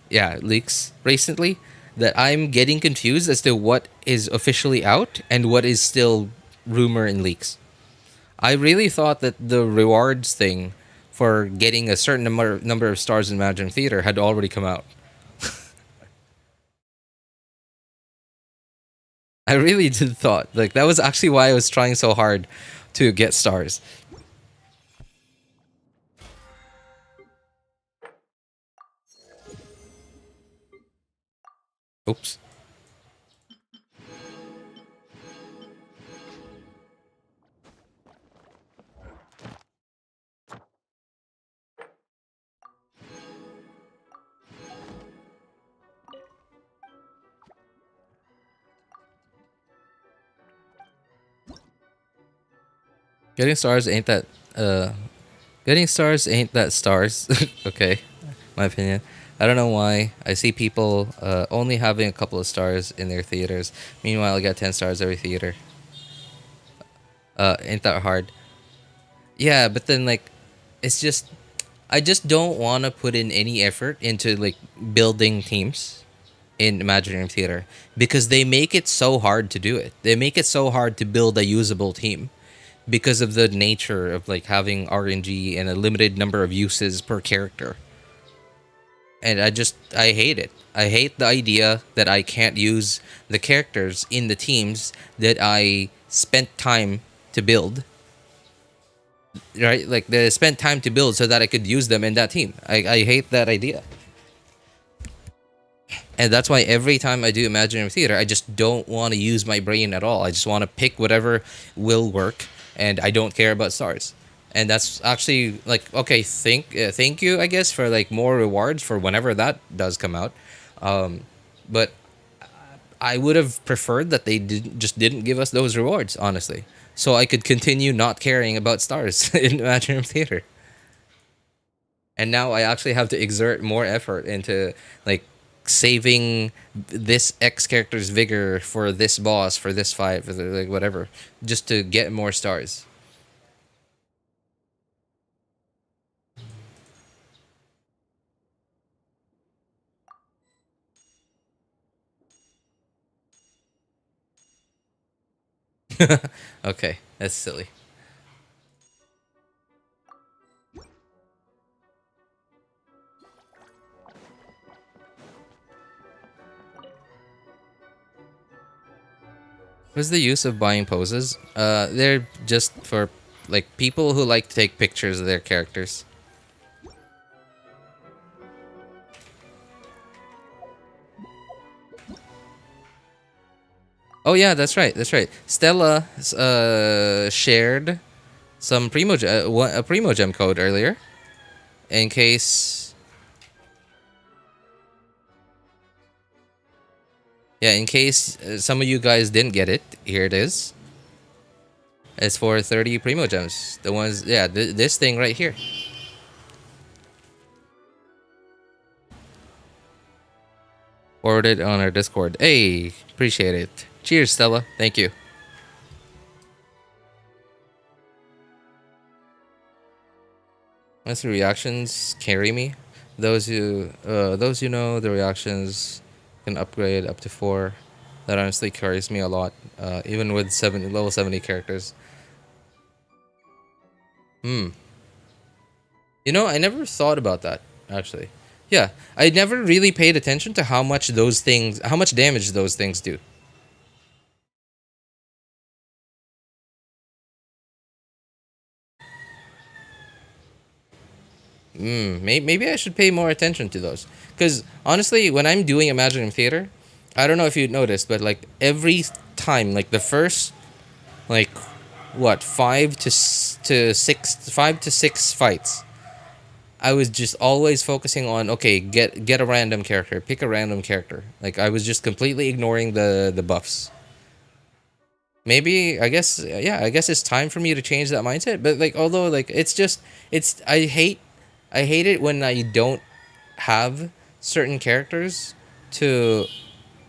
S1: yeah, leaks recently, that I'm getting confused as to what is officially out and what is still rumor and leaks. I really thought that the rewards thing for getting a certain number of stars in Imaginarium Theater had already come out. I really did thought, like, that was actually why I was trying so hard to get stars. Oops. Getting stars ain't that uh getting stars ain't that stars. Okay. My opinion. I don't know why. I see people only having a couple of stars in their theaters. Meanwhile, I get 10 stars every theater. Ain't that hard? Yeah, but then like it's just I just don't want to put in any effort into like building teams in Imaginarium Theater because they make it so hard to do it. They make it so hard to build a usable team because of the nature of like having RNG and a limited number of uses per character. And I hate it. I hate the idea that I can't use the characters in the teams that I spent time to build. Right? Like they spent time to build so that I could use them in that team. I hate that idea. And that's why every time I do Imaginary Theater, I just don't want to use my brain at all. I just want to pick whatever will work, and I don't care about stars. And that's actually like okay. Thank you, I guess, for like more rewards for whenever that does come out. But I would have preferred that they didn't give us those rewards, honestly, so I could continue not caring about stars in Imaginary Theater. And now I actually have to exert more effort into like saving this X character's vigor for this boss, for this fight, for like whatever, just to get more stars. Okay, that's silly. What's the use of buying poses? They're just for like people who like to take pictures of their characters. Oh yeah, that's right. That's right. Stella shared some a Primo Gem code earlier in case some of you guys didn't get it. Here it is. It's for 30 Primo Gems. The ones, yeah, this thing right here. Forwarded on our Discord. Hey, appreciate it. Cheers, Stella. Thank you. Unless the reactions carry me. Those who know the reactions can upgrade up to 4. That honestly carries me a lot, even with level 70 characters. Hmm. You know, I never thought about that actually. Yeah, I never really paid attention to how much damage those things do. Maybe I should pay more attention to those. Because honestly, when I'm doing Imaginarium Theater, I don't know if you noticed, but like every time, like the first, like, what, 5 to 6 fights, I was just always focusing on, okay, get a random character, pick a random character. Like I was just completely ignoring the buffs. Maybe, I guess, yeah, I guess it's time for me to change that mindset. But like, although like it's I hate it when I don't have certain characters to,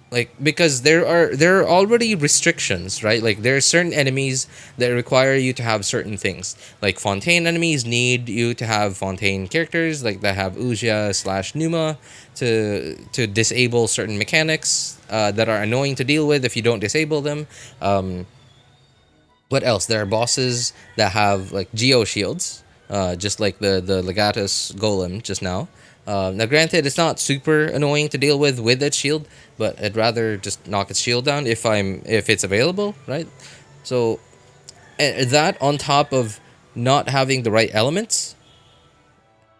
S1: like, because there are already restrictions, right? Like there are certain enemies that require you to have certain things. Like Fontaine enemies need you to have Fontaine characters, like that have Ujia slash Numa to disable certain mechanics that are annoying to deal with if you don't disable them. What else? There are bosses that have like geo shields, just like the Legatus Golem just now. Now, granted, it's not super annoying to deal with its shield, but I'd rather just knock its shield down if it's available, right? So that on top of not having the right elements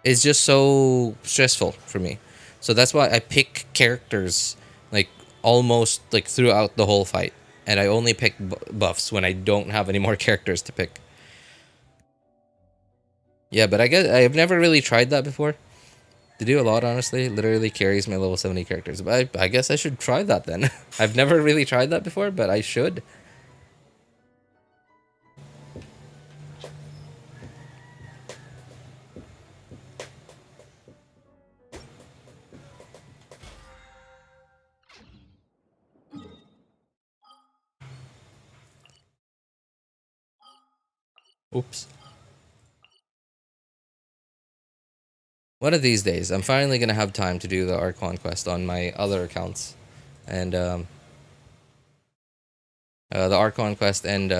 S1: is just so stressful for me. So that's why I pick characters like almost like throughout the whole fight, and I only pick buffs when I don't have any more characters to pick. Yeah, but I guess I've never really tried that before. To do a lot, honestly, literally carries my level 70 characters. But I guess I should try that then. I've never really tried that before, but I should. Oops. One of these days, I'm finally gonna have time to do the Archon quest on my other accounts, and the Archon quest and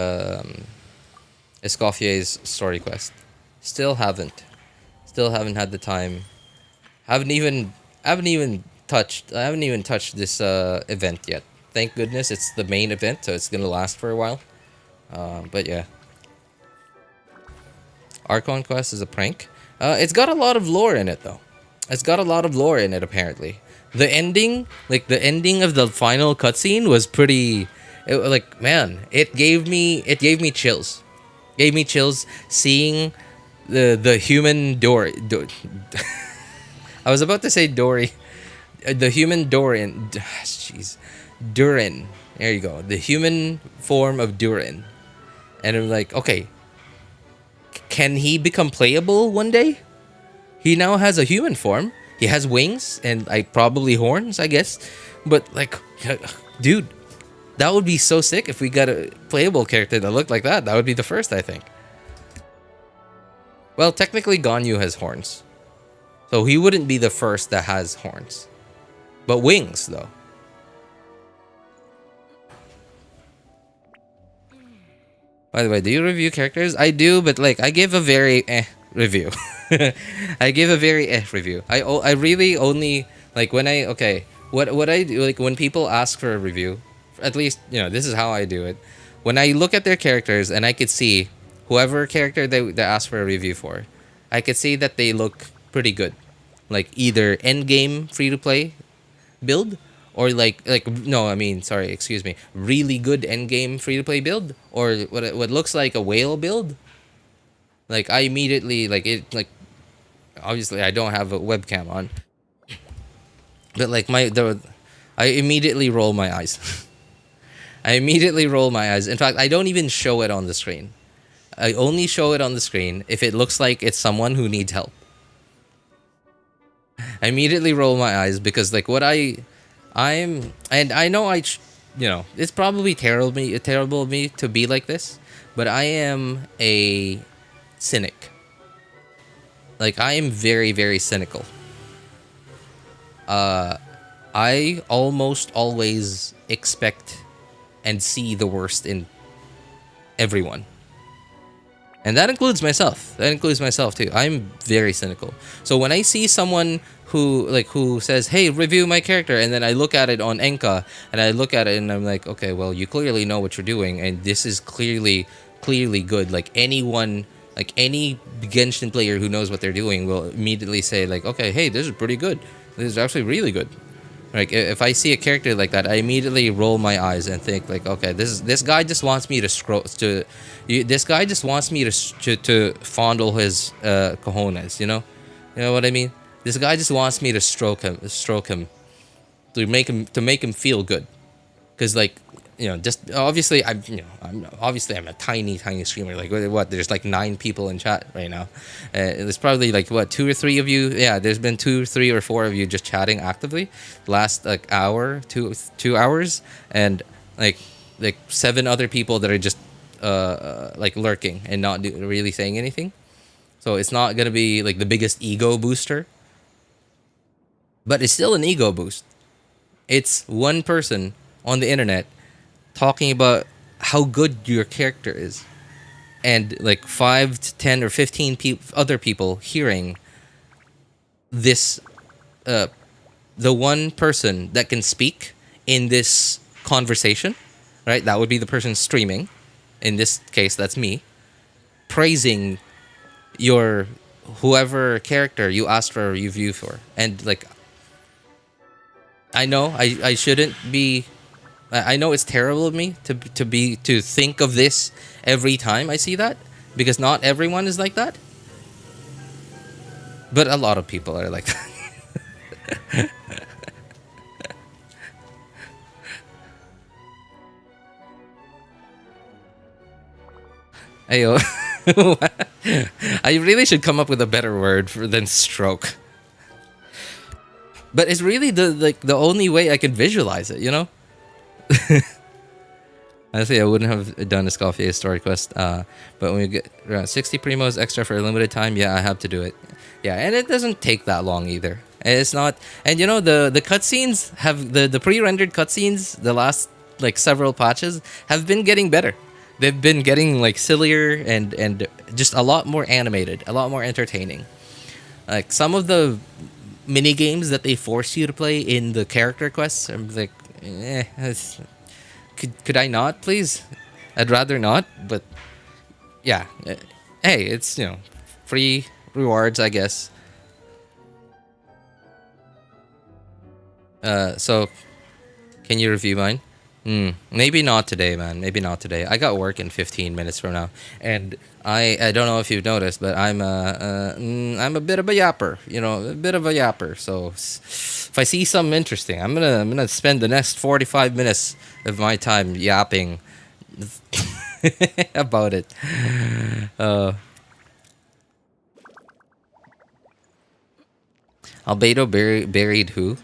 S1: Escoffier's story quest. Still haven't. Still haven't had the time. Haven't even. Haven't even touched. I haven't even touched this event yet. Thank goodness it's the main event, so it's gonna last for a while. But yeah. Archon quest is a prank. It's got a lot of lore in it though. It's got a lot of lore in it apparently. The ending, like the ending of the final cutscene, was pretty. Like man, it gave me chills. Gave me chills seeing the human Dory. I was about to say Dory. The human Doran. Jeez, Durin. There you go. The human form of Durin. And I'm like, okay, can he become playable one day? He now has a human form. He has wings and like probably horns, I guess. But like, dude, that would be so sick if we got a playable character that looked like that. That would be the first, I think. Well, technically, Ganyu has horns, so he wouldn't be the first that has horns. But wings, though. By the way, do you review characters? I do, but like I give a very review. I give a very review. I really only like when I what I do, like when people ask for a review, at least this is how I do it. When I look at their characters and I could see whoever character they ask for a review for, I could see that they look pretty good, like either end game free to play build, or no, I mean, sorry, excuse me, really good end game free to play build, or what looks like a whale build. Like I immediately obviously I don't have a webcam on, but like I immediately roll my eyes. I immediately roll my eyes. In fact, I don't even show it on the screen. I only show it on the screen if it looks like it's someone who needs help. I immediately roll my eyes because like and I know it's probably terrible of me to be like this, but I am a cynic. Like, I am very, very cynical. I almost always expect and see the worst in everyone. And that includes myself. That includes myself too. I'm very cynical. So when I see someone who says, "Hey, review my character," and then I look at it on Enka and I look at it and I'm like, "Okay, well, you clearly know what you're doing, and this is clearly good." Like anyone, like any Genshin player who knows what they're doing will immediately say, like, "Okay, hey, this is pretty good. This is actually really good." Like if I see a character like that, I immediately roll my eyes and think like, okay, this guy just wants me to this guy just wants me to fondle his cojones, you know what I mean? This guy just wants me to stroke him to make him feel good, because like, just obviously I'm a tiny streamer. Like what? There's like 9 people in chat right now. There's probably like what 2 or 3 of you. Yeah, there's been 2, 3, or 4 of you just chatting actively last like hour, 2 hours, and like 7 other people that are just like lurking and not really saying anything. So it's not gonna be like the biggest ego booster, but it's still an ego boost. It's one person on the internet talking about how good your character is, and like 5 to 10 or 15 other people hearing this, the one person that can speak in this conversation, right? That would be the person streaming. In this case, that's me, praising your whoever character you asked for a review for. And like, I know I shouldn't be. I know it's terrible of me to think of this every time I see that, because not everyone is like that, but a lot of people are like that. Ayo. I really should come up with a better word than stroke. But it's really the only way I can visualize it, Honestly, I wouldn't have done Escoffier story quest, but when we get around 60 primos extra for a limited time, yeah, I have to do it. Yeah, and it doesn't take that long either. It's not, and the cutscenes have the pre-rendered cutscenes. The last like several patches have been getting better. They've been getting like sillier and just a lot more animated, a lot more entertaining. Like some of the mini games that they force you to play in the character quests, I'm like, could I not, please? I'd rather not, but yeah. Hey, it's free rewards, I guess. So can you review mine? Maybe not today, man. Maybe not today. I got work in 15 minutes from now, and I don't know if you've noticed, but I'm a bit of a yapper. A bit of a yapper. So if I see something interesting, I'm gonna spend the next 45 minutes of my time yapping about it. Albedo buried who?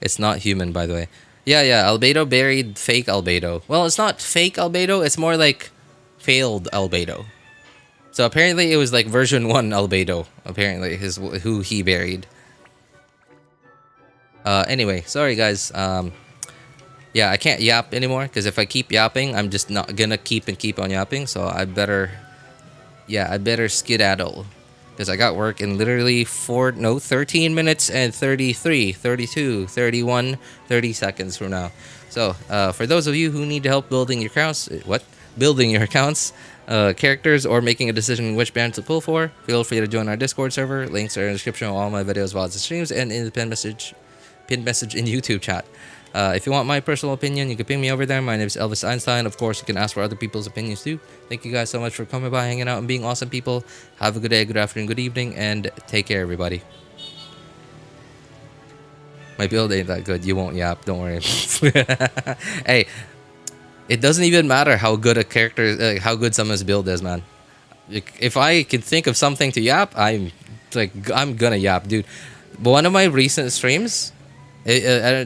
S1: It's not human, by the way. Yeah, Albedo buried fake Albedo. Well, it's not fake Albedo, it's more like failed Albedo. So apparently it was like version 1 Albedo, apparently, is who he buried. Anyway, sorry guys. Yeah, I can't yap anymore, because if I keep yapping, I'm just not gonna keep on yapping, so I better skedaddle. Because I got work in literally 13 minutes and 33, 32, 31, 30 seconds from now. So, for those of you who need help building your accounts, characters, or making a decision which band to pull for, feel free to join our Discord server. Links are in the description of all my videos, VODs, and streams, and in the pinned message in YouTube chat. If you want my personal opinion, you can ping me over there. My name is Elvis Einstein. Of course, you can ask for other people's opinions too. Thank you guys so much for coming by, hanging out, and being awesome people. Have a good day, good afternoon, good evening, and take care, everybody. My build ain't that good. You won't yap. Don't worry. Hey, it doesn't even matter how good a character, how good someone's build is, man. If I can think of something to yap, I'm gonna yap, dude. But one of my recent streams, I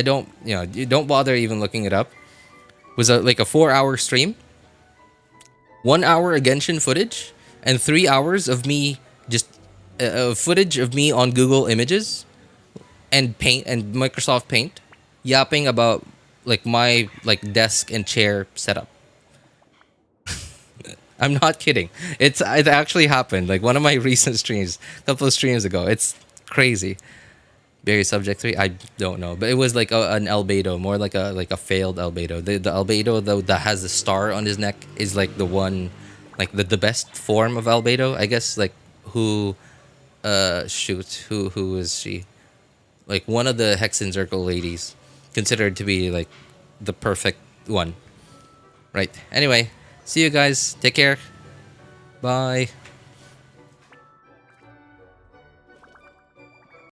S1: don't, you don't bother even looking it up, was a 4-hour stream, 1 hour of Genshin footage, and 3 hours of me just footage of me on Google Images and Paint and Microsoft Paint, yapping about like my like desk and chair setup. I'm not kidding. It actually happened. Like one of my recent streams, a couple of streams ago. It's crazy. Berry Subject 3, I don't know, but it was like an albedo, more like a failed albedo. The albedo though that has the star on his neck is like the one, like the best form of albedo, I guess. Like who, who is she? Like one of the Hexen Circle ladies, considered to be like the perfect one. Right. Anyway, see you guys. Take care. Bye.